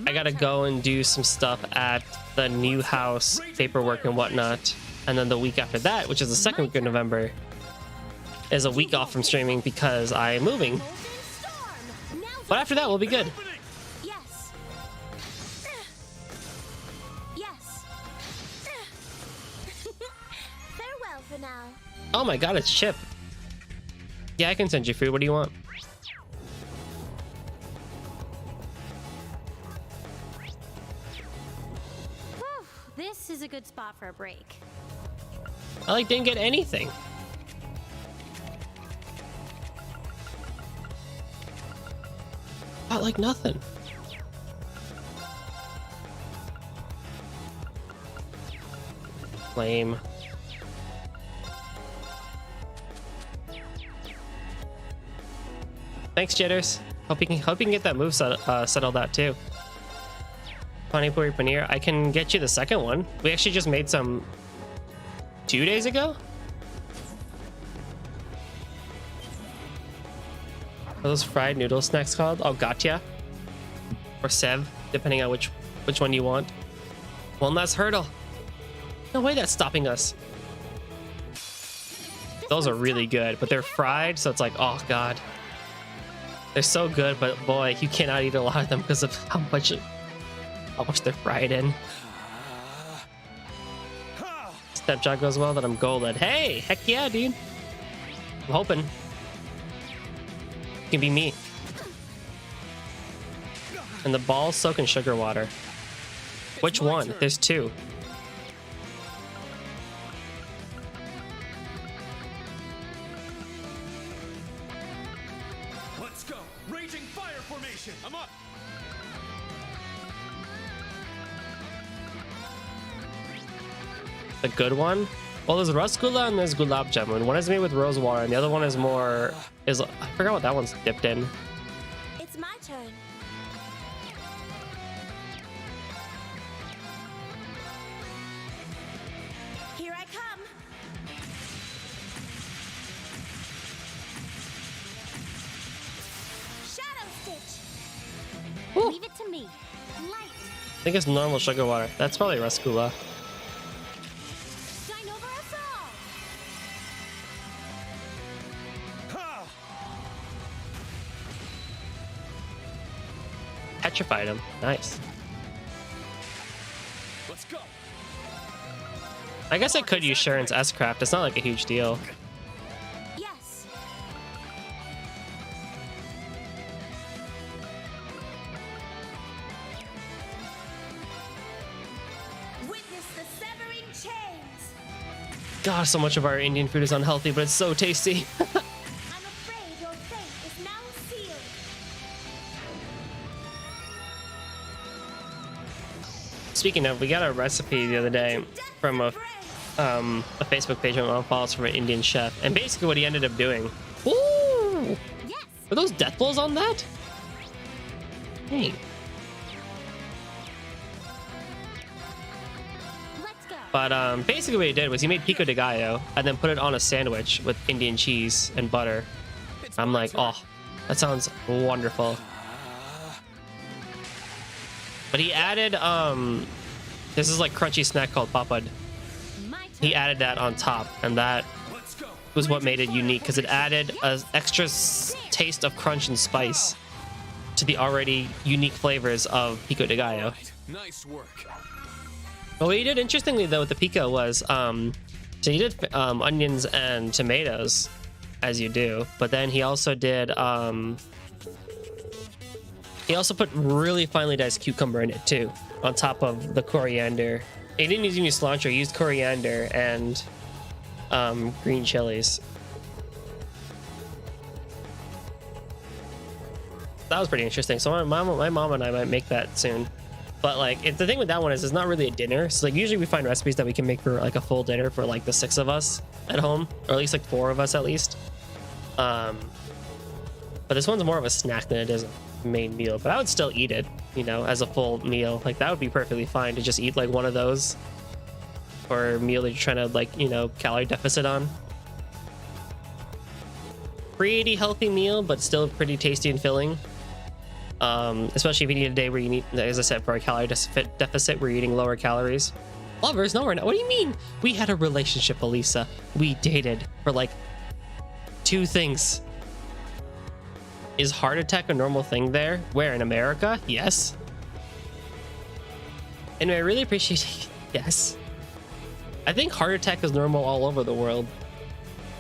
I gotta go and do some stuff at the new house, paperwork and whatnot. And then the week after that, which is the second week of November, is a week off from streaming because I'm moving. But after that, we'll be good. Yes. Yes. Farewell for now. Oh my god, it's Chip. Yeah, I can send you food. What do you want? Whew, this is a good spot for a break. I like didn't get anything. Got like nothing. Lame. Thanks, Jitters. Hope you can get that move settled out too. Pani Puri Paneer. I can get you the second one. We actually just made some 2 days ago. Are those fried noodle snacks called? Oh, gotcha. Or Sev, depending on which one you want. One last hurdle. No way that's stopping us. Those are really good, but they're fried, so it's like, oh god. They're so good, but boy, you cannot eat a lot of them because of how much they're fried in. Stepjob goes well, that I'm golden. Hey, heck yeah, dude. I'm hoping. It can be me. And the ball soak in sugar water. Which one? There's two. Let's go. Raging fire formation. I'm up. The good one? Well, there's rasgulla and there's gulab jamun. One is made with rose water, and the other one is more I forgot what that one's dipped in. It's my turn. Here I come. Shadow Stitch. Ooh. Leave it to me. Light. I think it's normal sugar water. That's probably rasgulla. Shine over us all. Petrified him. Nice. Let's go. I guess I could use Sharon's S-Craft. It's not like a huge deal. Yes. Witness the severing chains. God, so much of our Indian food is unhealthy, but it's so tasty. I'm afraid your fate is now sealed. Speaking of, we got a recipe the other day from a Facebook page my mom follows from an Indian chef, and basically what he ended up doing. Ooh! Yes. Are those death blows on that? Hey. Let's go. But basically what he did was he made pico de gallo and then put it on a sandwich with Indian cheese and butter. I'm like, oh, that sounds wonderful. But he added this is like crunchy snack called papad. My turn. He added that on top, and that was what made it unique because it added an extra taste of crunch and spice to the already unique flavors of pico de gallo. Nice work. But what he did interestingly though with the pico was so he did onions and tomatoes as you do, but then he also did he also put really finely diced cucumber in it too on top of the coriander. He didn't even use cilantro, he used coriander and green chilies. That was pretty interesting. So my mom and I might make that soon. But like, the thing with that one is it's not really a dinner. So like usually we find recipes that we can make for like a full dinner for like the 6 of us at home, or at least like 4 of us at least. But this one's more of a snack than it is a main meal. But I would still eat it, you know, as a full meal. Like that would be perfectly fine to just eat like one of those for a meal that you're trying to like, you know, calorie deficit on. Pretty healthy meal, but still pretty tasty and filling. Especially if you need a day where you need, as I said, for a calorie deficit, we're eating lower calories. Lovers? No, we're not. What do you mean? We had a relationship, Elisa. We dated for like 2 things. Is heart attack a normal thing there? Where, in America? Yes. And I really appreciate yes. I think heart attack is normal all over the world.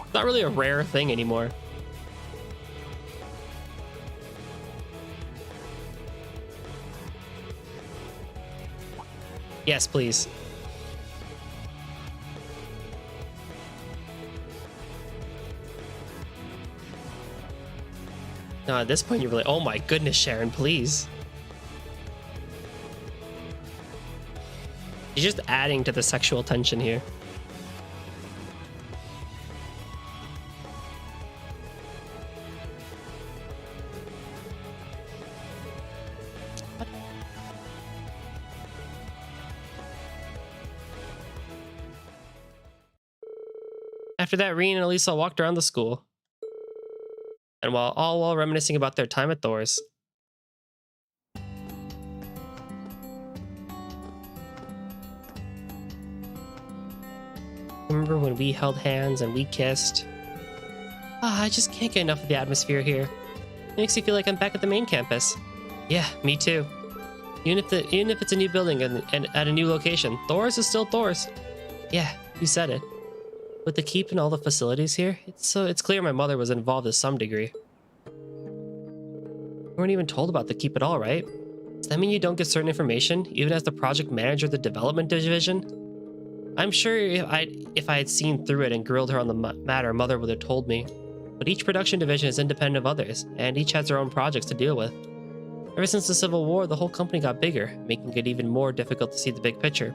It's not really a rare thing anymore. Yes, please. No, at this point you're really, oh my goodness, Sharon, please. You're just adding to the sexual tension here. After that, Reen and Elisa walked around the school. And while reminiscing about their time at Thor's. Remember when we held hands and we kissed? Ah, I just can't get enough of the atmosphere here. It makes me feel like I'm back at the main campus. Yeah, me too. Even if it's a new building and at a new location, Thor's is still Thor's. Yeah, you said it. With the keep and all the facilities here, it's clear my mother was involved to some degree. You weren't even told about the keep at all, right? Does that mean you don't get certain information, even as the project manager of the development division? I'm sure if I had seen through it and grilled her on the matter, Mother would have told me. But each production division is independent of others, and each has their own projects to deal with. Ever since the Civil War, the whole company got bigger, making it even more difficult to see the big picture.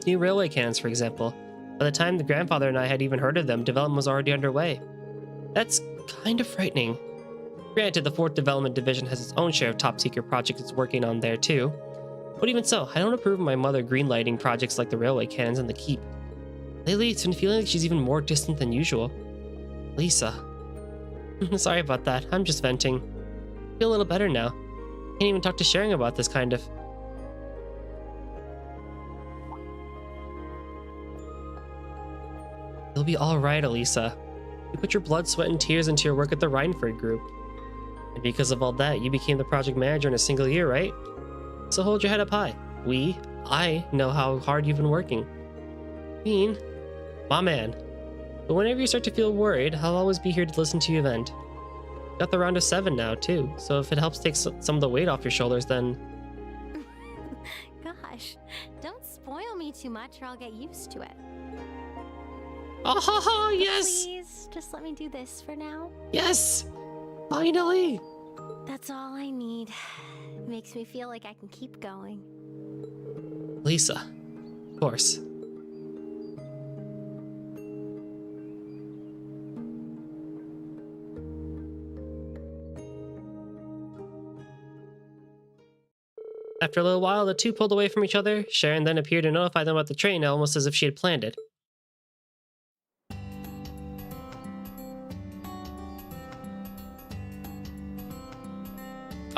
New railway cannons, for example. By the time the grandfather and I had even heard of them, development was already underway. That's kind of frightening. Granted, the 4th Development Division has its own share of top-secret projects it's working on there, too. But even so, I don't approve of my mother greenlighting projects like the railway cannons and the keep. Lately, it's been feeling like she's even more distant than usual. Lisa. Sorry about that, I'm just venting. I feel a little better now. Can't even talk to Sharon about this kind of... You'll be alright, Elisa. You put your blood, sweat, and tears into your work at the Rhineford Group. And because of all that, you became the project manager in a single year, right? So hold your head up high. I know how hard you've been working. My man. But whenever you start to feel worried, I'll always be here to listen to you vent. Got the round of 7 now, too, so if it helps take some of the weight off your shoulders, then... Gosh, don't spoil me too much or I'll get used to it. Oh, ha, ha, yes! Please, just let me do this for now. Yes! Finally! That's all I need. It makes me feel like I can keep going. Lisa. Of course. After a little while, the two pulled away from each other. Sharon then appeared to notify them about the train, almost as if she had planned it.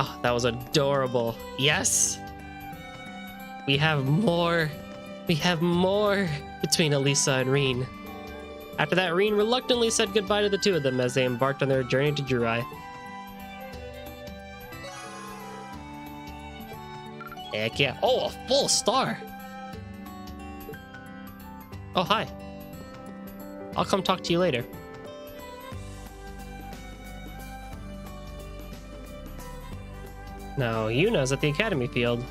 Oh, that was adorable. Yes! We have more. We have more between Elisa and Reen. After that, Reen reluctantly said goodbye to the two of them as they embarked on their journey to Jurai. Heck yeah. Oh, a full star! Oh, hi. I'll come talk to you later. Now, Yuna's at the Academy Field.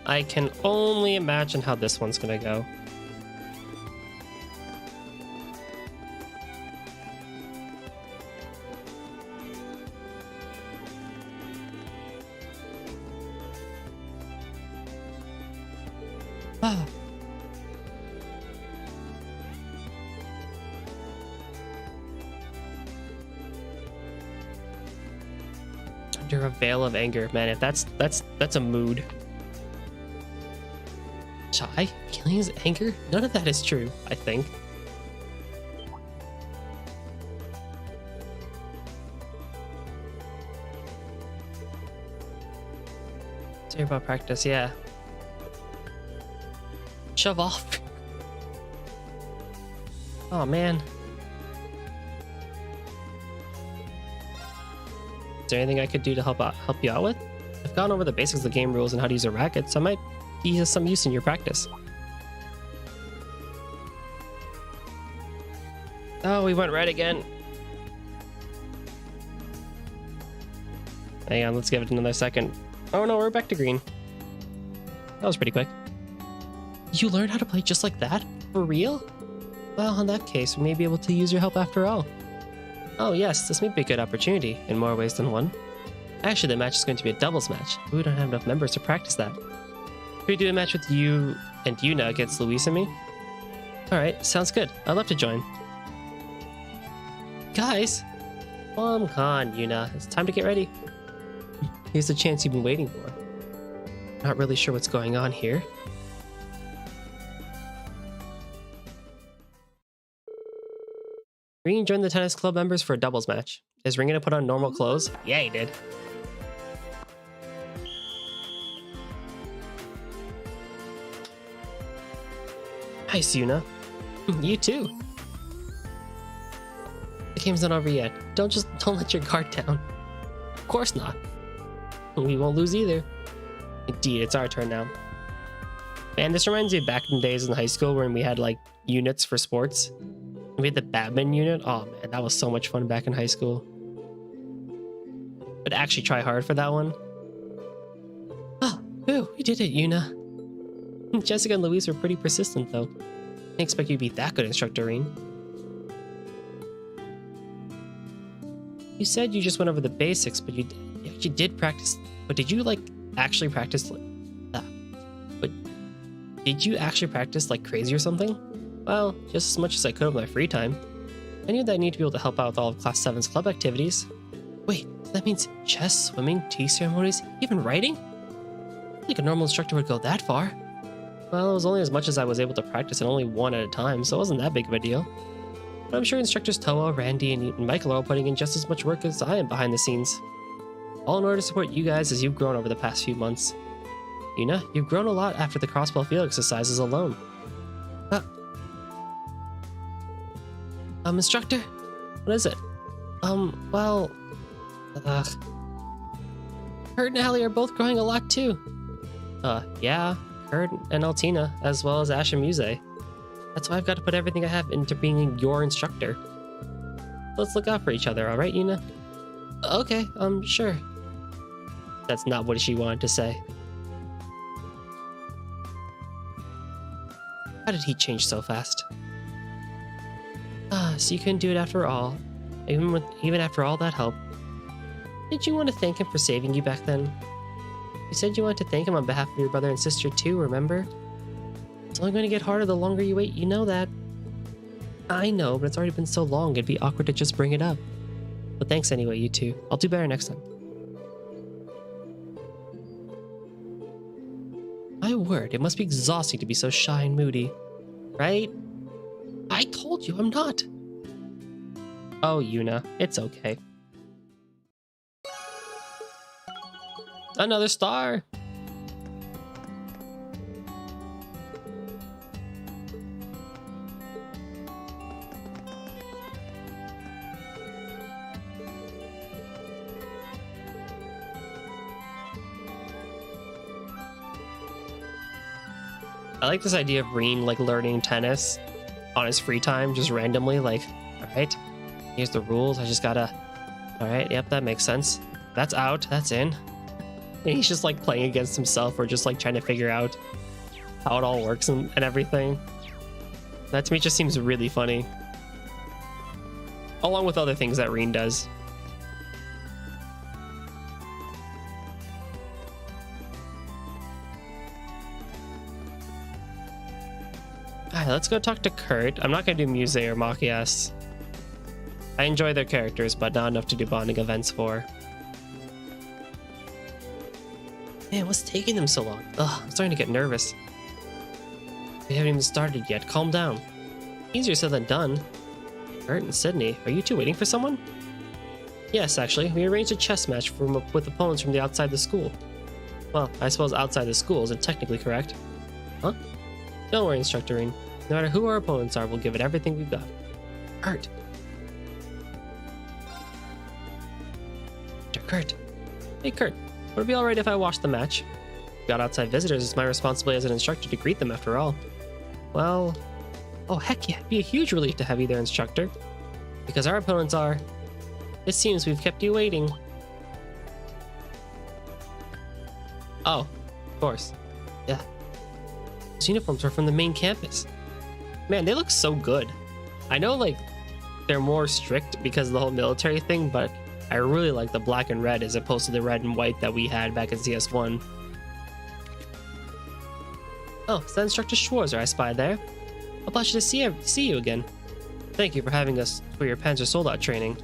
I can only imagine how this one's gonna go. Ah. Under a veil of anger, man. If that's a mood. Shy? Feelings? Anger? None of that is true, I think. Sorry about practice, yeah. Shove off. Oh man. Is there anything I could do to help you out with? I've gone over the basics of the game rules and how to use a racket, so I might be of some use in your practice. Oh, we went red again. Hang on, let's give it another second. Oh no, we're back to green. That was pretty quick. You learned how to play just like that? For real? Well, in that case, we may be able to use your help after all. Oh yes, this may be a good opportunity, in more ways than one. Actually, the match is going to be a doubles match, but we don't have enough members to practice that. Could we do a match with you and Yuna against Luis and me? Alright, sounds good. I'd love to join. Guys! Come on, Yuna. It's time to get ready. Here's the chance you've been waiting for. Not really sure what's going on here. Ring joined the tennis club members for a doubles match. Is Ring gonna put on normal clothes? Yeah, he did. Nice, Yuna. You too. The game's not over yet. Don't let your guard down. Of course not. We won't lose either. Indeed, it's our turn now. Man, this reminds me of back in the days in high school when we had like units for sports. We had the badminton unit. Oh man, that was so much fun back in high school. But actually try hard for that one. Oh, ooh, we did it, Yuna. Jessica and Luis were pretty persistent though. I didn't expect you to be that good, Instructor Reen. You said you just went over the basics, but you actually did practice. But did you like actually practice but did you actually practice like crazy or something? Well, just as much as I could with my free time. I knew that I need to be able to help out with all of Class 7's club activities. Wait, that means chess, swimming, tea ceremonies, even writing? I don't think a normal instructor would go that far. Well, it was only as much as I was able to practice and only one at a time, so it wasn't that big of a deal. But I'm sure instructors Toa, Randy, and Michael are all putting in just as much work as I am behind the scenes. All in order to support you guys as you've grown over the past few months. Yuna, you've grown a lot after the crossbow field exercises alone. Instructor? What is it? Well... Kurt and Allie are both growing a lot too. Yeah, Kurt and Altina, as well as Ash and Muse. That's why I've got to put everything I have into being your instructor. Let's look out for each other, alright, Yuna? Okay, sure. That's not what she wanted to say. How did he change so fast? So you couldn't do it after all. Even after all that help. Did you want to thank him for saving you back then? You said you wanted to thank him on behalf of your brother and sister too, remember? It's only going to get harder the longer you wait, you know that. I know, but it's already been so long, it'd be awkward to just bring it up. But thanks anyway, you two. I'll do better next time. My word, it must be exhausting to be so shy and moody. Right? I told you I'm not. Oh, Yuna, it's okay. Another star. I like this idea of Reen like learning tennis on his free time, just randomly, like, all right, here's the rules. I just gotta, all right, yep, that makes sense. That's out, that's in. And he's just like playing against himself or just like trying to figure out how it all works and everything. That to me just seems really funny. Along with other things that Reen does. Alright, let's go talk to Kurt. I'm not gonna do Muse or Machias. I enjoy their characters, but not enough to do bonding events for. Man, what's taking them so long? Ugh, I'm starting to get nervous. We haven't even started yet. Calm down. Easier said than done. Kurt and Sydney, are you two waiting for someone? Yes, actually. We arranged a chess match with opponents from the outside the school. Well, I suppose outside the school isn't technically correct. Huh? Don't worry, Instructor Reen. No matter who our opponents are, we'll give it everything we've got. Kurt. Kurt. Hey, Kurt. Would it be alright if I watched the match? We've got outside visitors. It's my responsibility as an instructor to greet them after all. Well... Oh, heck yeah. It'd be a huge relief to have you there, Instructor. Because our opponents are... It seems we've kept you waiting. Oh, of course. Yeah. Those uniforms are from the main campus. Man, they look so good. I know, like, they're more strict because of the whole military thing, but I really like the black and red as opposed to the red and white that we had back in CS1. Oh, is that Instructor Schwarzer I spied there? A pleasure to see you again. Thank you for having us for your Panzer Soldat training.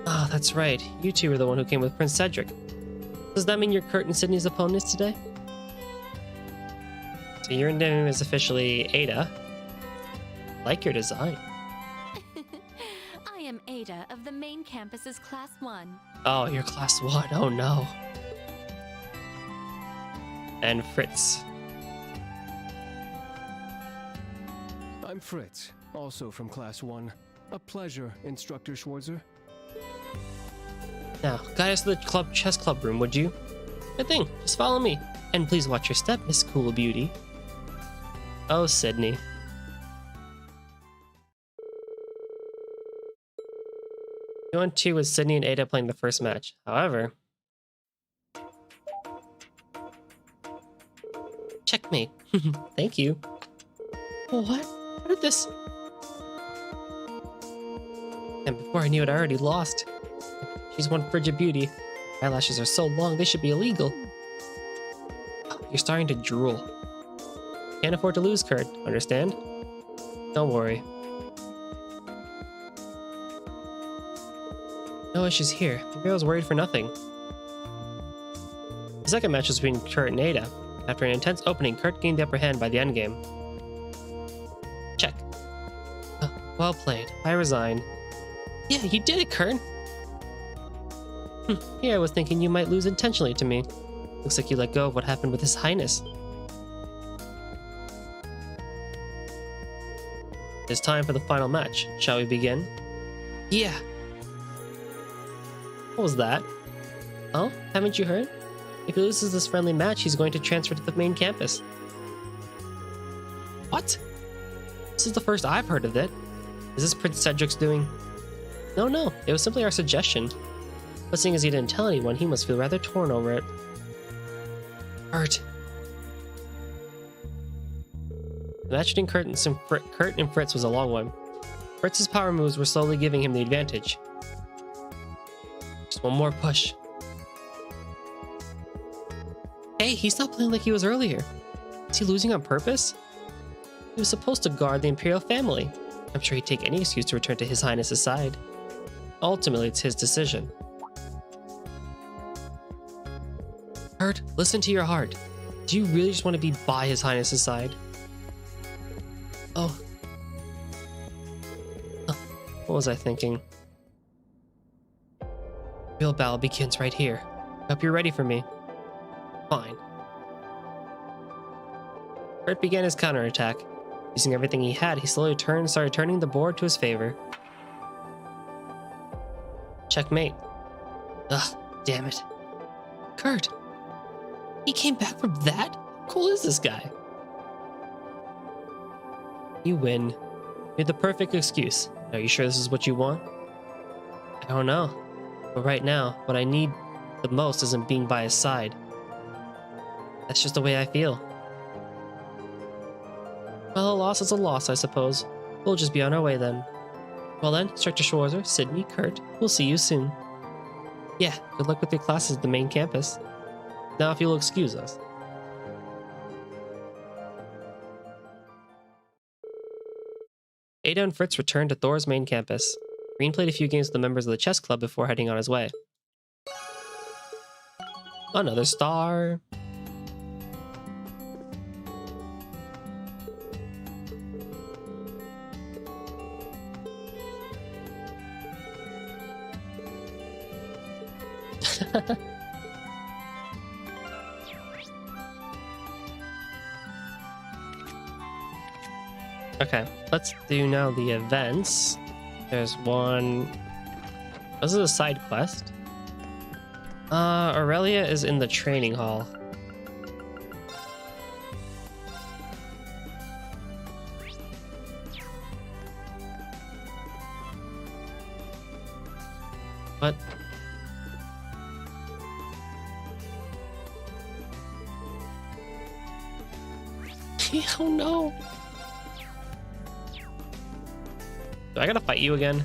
Ah, that's right. You two were the one who came with Prince Cedric. Does that mean you're Kurt and Sydney's opponents today? So your name is officially Ada. Like your design. I am Ada of the main campus's Class 1. Oh, you're Class 1. Oh no. And Fritz. I'm Fritz, also from Class 1. A pleasure, Instructor Schwarzer. Now, guide us to the chess club room, would you? Good thing. Just follow me. And please watch your step, Miss Cool Beauty. Oh, Sydney. You went 2 with Sydney and Ada playing the first match. However... Checkmate. Thank you. What? How did this... And before I knew it, I already lost. She's one frigid beauty. Her eyelashes are so long, they should be illegal. Oh, you're starting to drool. Can't afford to lose, Kurt. Understand? Don't worry. No issues here. Maybe I was worried for nothing. The second match was between Kurt and Ada. After an intense opening, Kurt gained the upper hand by the endgame. Check. Well played. I resign. Yeah, you did it, Kurt! Here I was thinking you might lose intentionally to me. Looks like you let go of what happened with His Highness. It's time for the final match. Shall we begin? Yeah. What was that? Oh, haven't you heard? If he loses this friendly match, he's going to transfer to the main campus. What? This is the first I've heard of it. Is this Prince Cedric's doing? No, it was simply our suggestion. But seeing as he didn't tell anyone, he must feel rather torn over it. Kurt. The match between Kurt and Fritz was a long one. Fritz's power moves were slowly giving him the advantage. Just one more push. Hey, he's not playing like he was earlier. Is he losing on purpose? He was supposed to guard the Imperial family. I'm sure he'd take any excuse to return to His Highness's side. Ultimately, it's his decision. Kurt, listen to your heart. Do you really just want to be by His Highness's side? Oh. What was I thinking? Real battle begins right here. Hope you're ready for me. Fine. Kurt began his counterattack. Using everything he had, he slowly started turning the board to his favor. Checkmate. Ugh, damn it. Kurt! He came back from that? How cool is this guy? You win. You had the perfect excuse. Are you sure this is what you want? I don't know. But right now, what I need the most isn't being by his side. That's just the way I feel. Well, a loss is a loss, I suppose. We'll just be on our way then. Well then, Instructor Schwarzer, Sydney, Kurt, we'll see you soon. Yeah, good luck with your classes at the main campus. Now if you'll excuse us. Ada and Fritz returned to Thor's main campus. Green played a few games with the members of the chess club before heading on his way. Another star. Okay, let's do now the events. There's one. This is a side quest. Aurelia is in the training hall. What? Oh no! Do I gotta fight you again?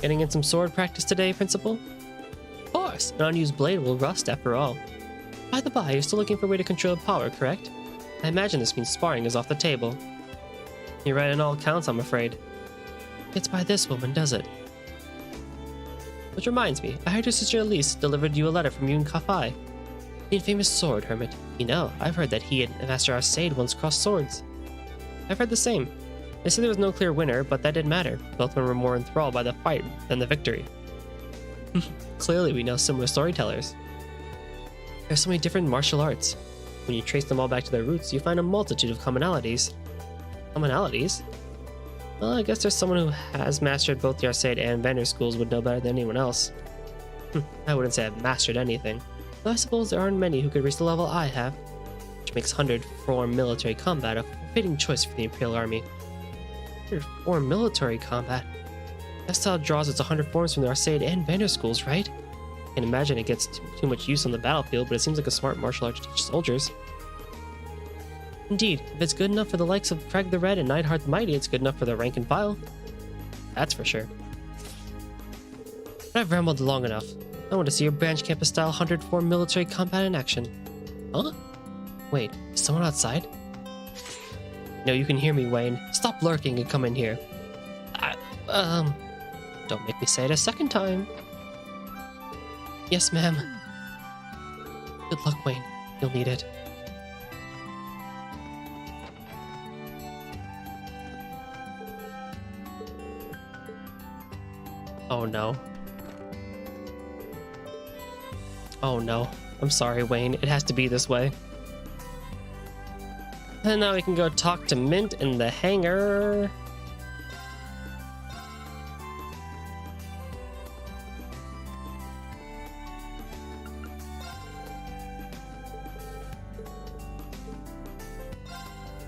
Getting in some sword practice today, Principal? Of course! An unused blade will rust after all. By the by, you're still looking for a way to control power, correct? I imagine this means sparring is off the table. You're right on all accounts, I'm afraid. It's by this woman, does it? Which reminds me, I heard your sister Elise delivered you a letter from Yun Kafai. The infamous sword hermit. You know, I've heard that he and Master Arcade once crossed swords. I've heard the same. They said there was no clear winner, but that didn't matter. Both men were more enthralled by the fight than the victory. Clearly, we know similar storytellers. There's so many different martial arts. When you trace them all back to their roots, you find a multitude of commonalities. Commonalities? Well, I guess there's someone who has mastered both the Arcade and Vander schools would know better than anyone else. I wouldn't say I've mastered anything. Though I suppose there aren't many who could reach the level I have, which makes 100-4 military combat a fitting choice for the Imperial Army. 104 military combat? That style draws its 100 forms from the Arcade and Vander schools, right? I can imagine it gets too much use on the battlefield, but it seems like a smart martial art to teach soldiers. Indeed, if it's good enough for the likes of Craig the Red and Neidhart the Mighty, it's good enough for the rank and file. That's for sure. But I've rambled long enough. I want to see your branch campus style 104 military combat in action. Huh? Wait, is someone outside? No, you can hear me, Wayne. Stop lurking and come in here. Don't make me say it a second time. Yes, ma'am. Good luck, Wayne. You'll need it. Oh no. Oh no. I'm sorry, Wayne. It has to be this way. And now we can go talk to Mint in the hangar.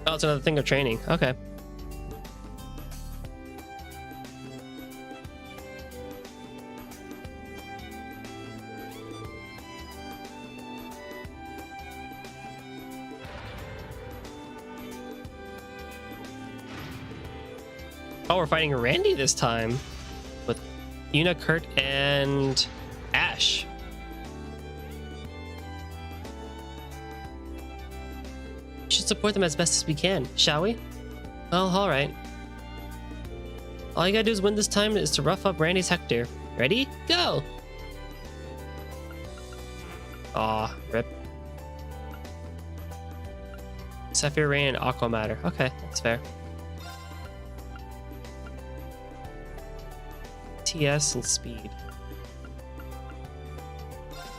Oh, it's another thing of training. Okay. Oh, we're fighting Randy this time with Yuna, Kurt, and Ash. We should support them as best as we can, shall we? Well, alright. All you gotta do is win this time is to rough up Randy's Hector. Ready? Go! Aw, rip. Sapphire Rain and Aqua Matter. Okay, that's fair. TS and speed.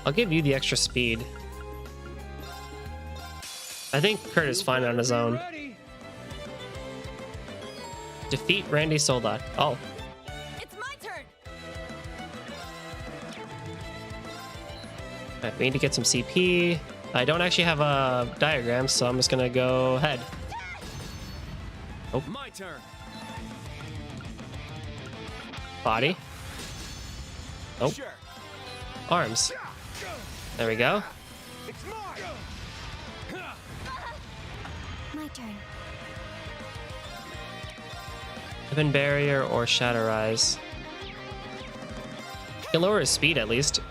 I'll give you the extra speed. I think Kurt is fine on his own. Defeat Randy Soldat. Oh. It's my turn. Right, we need to get some CP. I don't actually have a diagram, so I'm just gonna go ahead. Oh. My turn. Body. Oh. Arms. There we go. My turn. Weapon barrier or shatter eyes. Can lower his speed at least.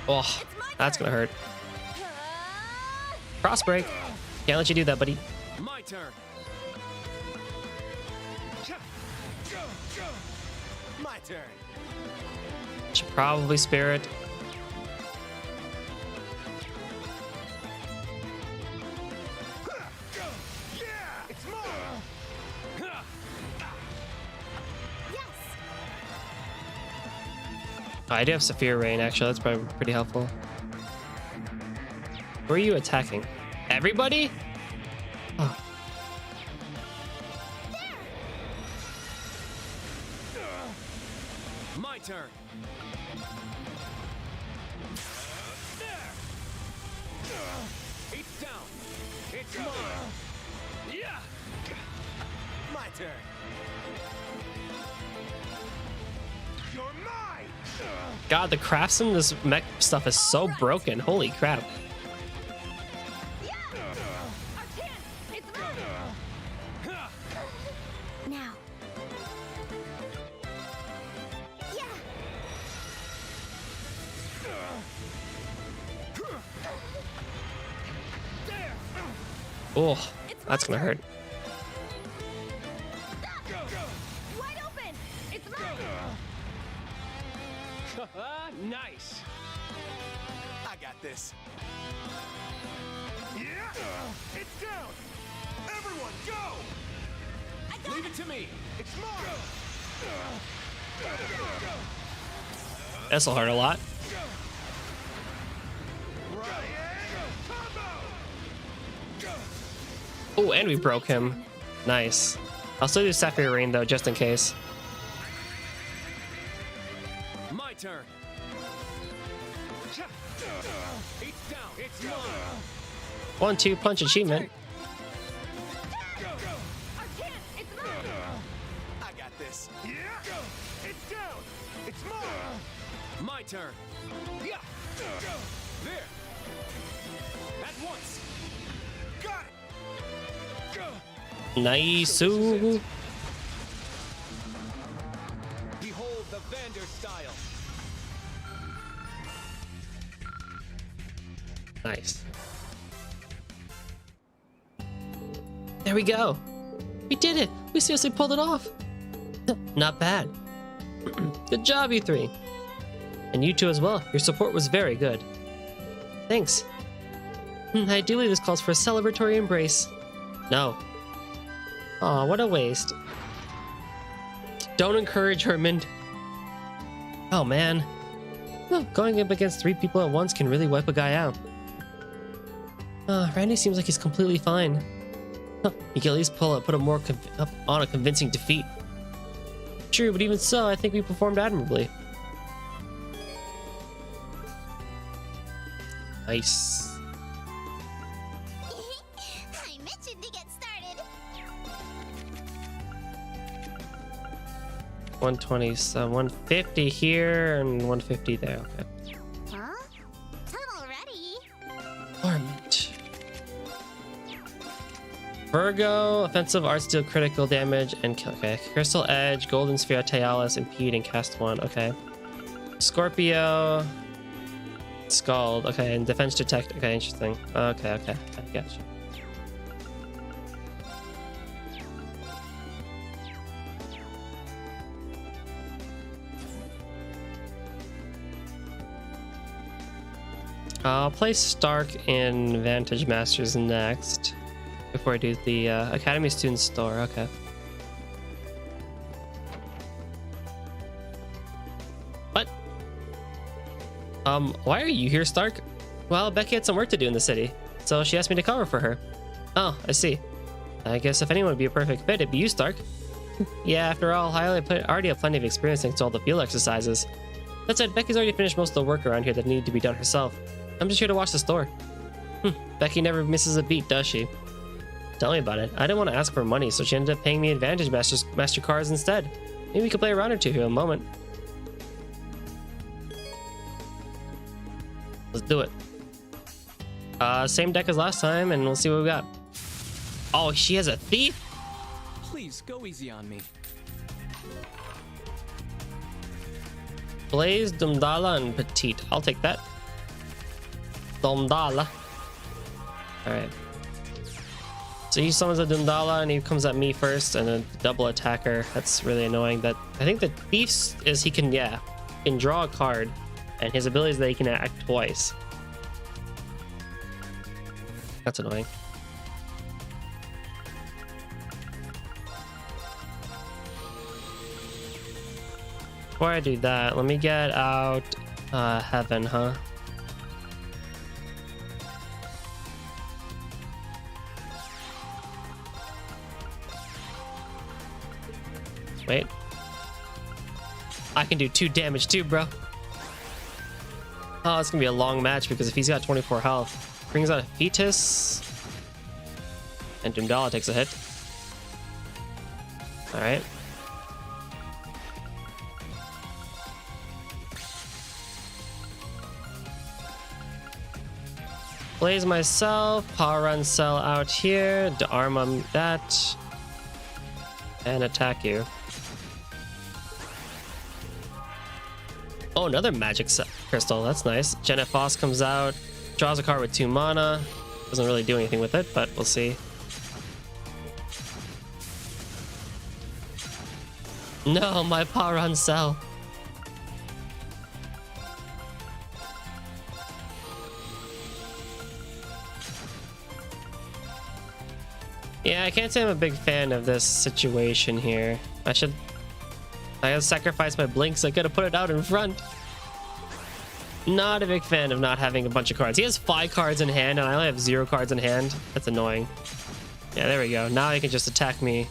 Oh, that's gonna hurt. Cross break. Can't let you do that, buddy. My turn. My turn. Should probably spare it. Oh, I do have Saphir Rain, actually. That's probably pretty helpful. Who are you attacking? Everybody? Oh. My turn. It's down. It's mine. Yeah. My turn. You're mine. God, the crafts in this mech stuff is so broken. Holy crap. Now. Yeah. Oh, that's gonna hurt. Wide open! It's mine! Nice. I got this. Yeah. It's down. Everyone, go. Leave it to me. It's mine. This'll hurt a lot. Oh, and we broke him. Nice. I'll still do Sapphire Rain though, just in case. My turn. It's down. It's mine. 1-2 punch achievement. I got this. Yeah. It's down. It's mine. My turn. Yeah. There. At once. Got it. Nice. Behold the Vander style. Nice. There we go. We did it. We seriously pulled it off. Not bad. Good job, you three. And you two as well. Your support was very good. Thanks. I do believe this calls for a celebratory embrace. No. Aw, what a waste. Don't encourage Herman. Oh, man. Well, going up against 3 people at once can really wipe a guy out. Randy seems like he's completely fine. Huh, you can at least put up on a convincing defeat. True, but even so, I think we performed admirably. Nice. I'm itching to get started. 120, so 150 here and 150 there. Okay. Huh? Done already? Armament. Virgo, offensive, art steel, critical damage, and kill. Okay. Crystal Edge, Golden Sphere, Tayalis, impede, and cast 1. Okay. Scorpio, Scald. Okay, and defense detect. Okay, interesting. Okay, gotcha. I'll play Stark in Vantage Masters next. Before I do the Academy Student Store, okay. What? Why are you here, Stark? Well, Becky had some work to do in the city, so she asked me to cover for her. Oh, I see. I guess if anyone would be a perfect fit, it'd be you, Stark. Yeah, after all, I already have plenty of experience thanks to all the field exercises. That said, Becky's already finished most of the work around here that needed to be done herself. I'm just here to watch the store. Becky never misses a beat, does she? Tell me about it. I didn't want to ask for money, so she ended up paying me Advantage Master cards instead. Maybe we could play a round or two here in a moment. Let's do it. Same deck as last time, and we'll see what we got. Oh, she has a thief? Please, go easy on me. Blaze, Dumdala, and Petite. I'll take that. Dumdala. Alright. So he summons a Dumdala, and he comes at me first, and a double attacker. That's really annoying. That I think the thief is he can draw a card, and his ability is that he can act twice. That's annoying. Before I do that, let me get out Heaven, huh? Wait. I can do 2 damage too, bro. Oh, it's gonna be a long match because if he's got 24 health, brings out a Fetus, and Dumdala takes a hit. Alright. Blaze myself, Power Run Cell out here, Arm that, and attack you. Oh, another magic crystal. That's nice. Janet Foss comes out, draws a card with 2 mana. Doesn't really do anything with it, but we'll see. No, my Power on Cell. Yeah, I can't say I'm a big fan of this situation here. I gotta sacrifice my blinks. I gotta put it out in front. Not a big fan of not having a bunch of cards. He has 5 cards in hand, and I only have 0 cards in hand. That's annoying. Yeah, there we go. Now he can just attack me.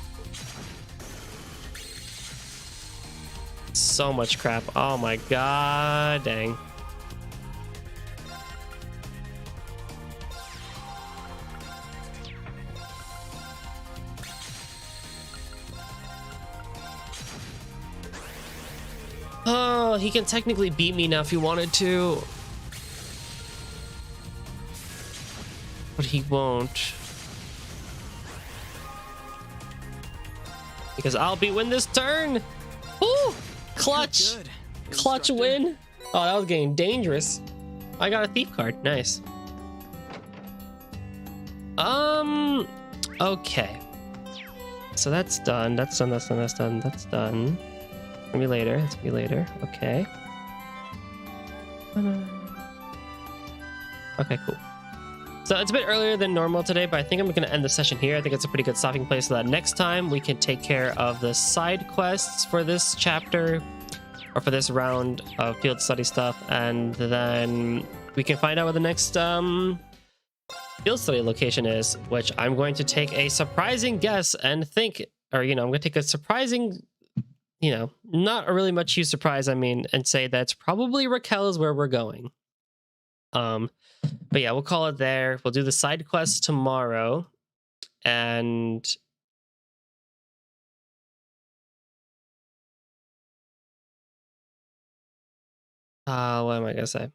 So much crap. Oh my god, dang. Oh, he can technically beat me now if he wanted to. But he won't. Because I'll win this turn. Ooh, clutch. Good. Clutch win. Oh, that was getting dangerous. I got a thief card. Nice. Okay. So that's done. That's done. That's done. That's done. That's done. It's gonna be later. It's gonna be later. Okay. Okay, cool. So it's a bit earlier than normal today, but I think I'm going to end the session here. I think it's a pretty good stopping place so that next time we can take care of the side quests for this chapter or for this round of field study stuff, and then we can find out where the next field study location is, which I'm going to take a surprising guess and think, or, I'm going to take a surprising, not a really much huge surprise, and say that's probably Raquel is where we're going. But yeah, we'll call it there. We'll do the side quest tomorrow. And what am I gonna say?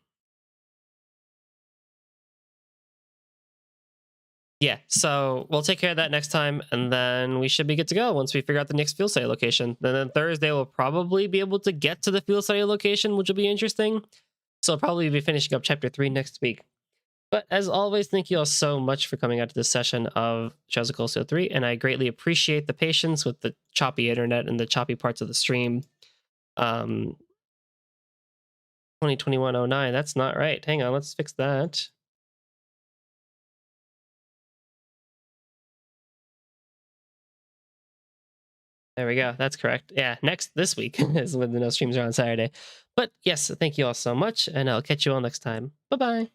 Yeah, so we'll take care of that next time, and then we should be good to go once we figure out the next field study location. And then Thursday we'll probably be able to get to the field study location, which will be interesting. So I'll probably be finishing up chapter 3 next week. But as always, thank you all so much for coming out to this session of Shadows of Colossus 3, and I greatly appreciate the patience with the choppy internet and the choppy parts of the stream. 2021-09, that's not right. Hang on, let's fix that. There we go, that's correct. Yeah, this week is when the no streams are on Saturday. But yes, thank you all so much, and I'll catch you all next time. Bye-bye.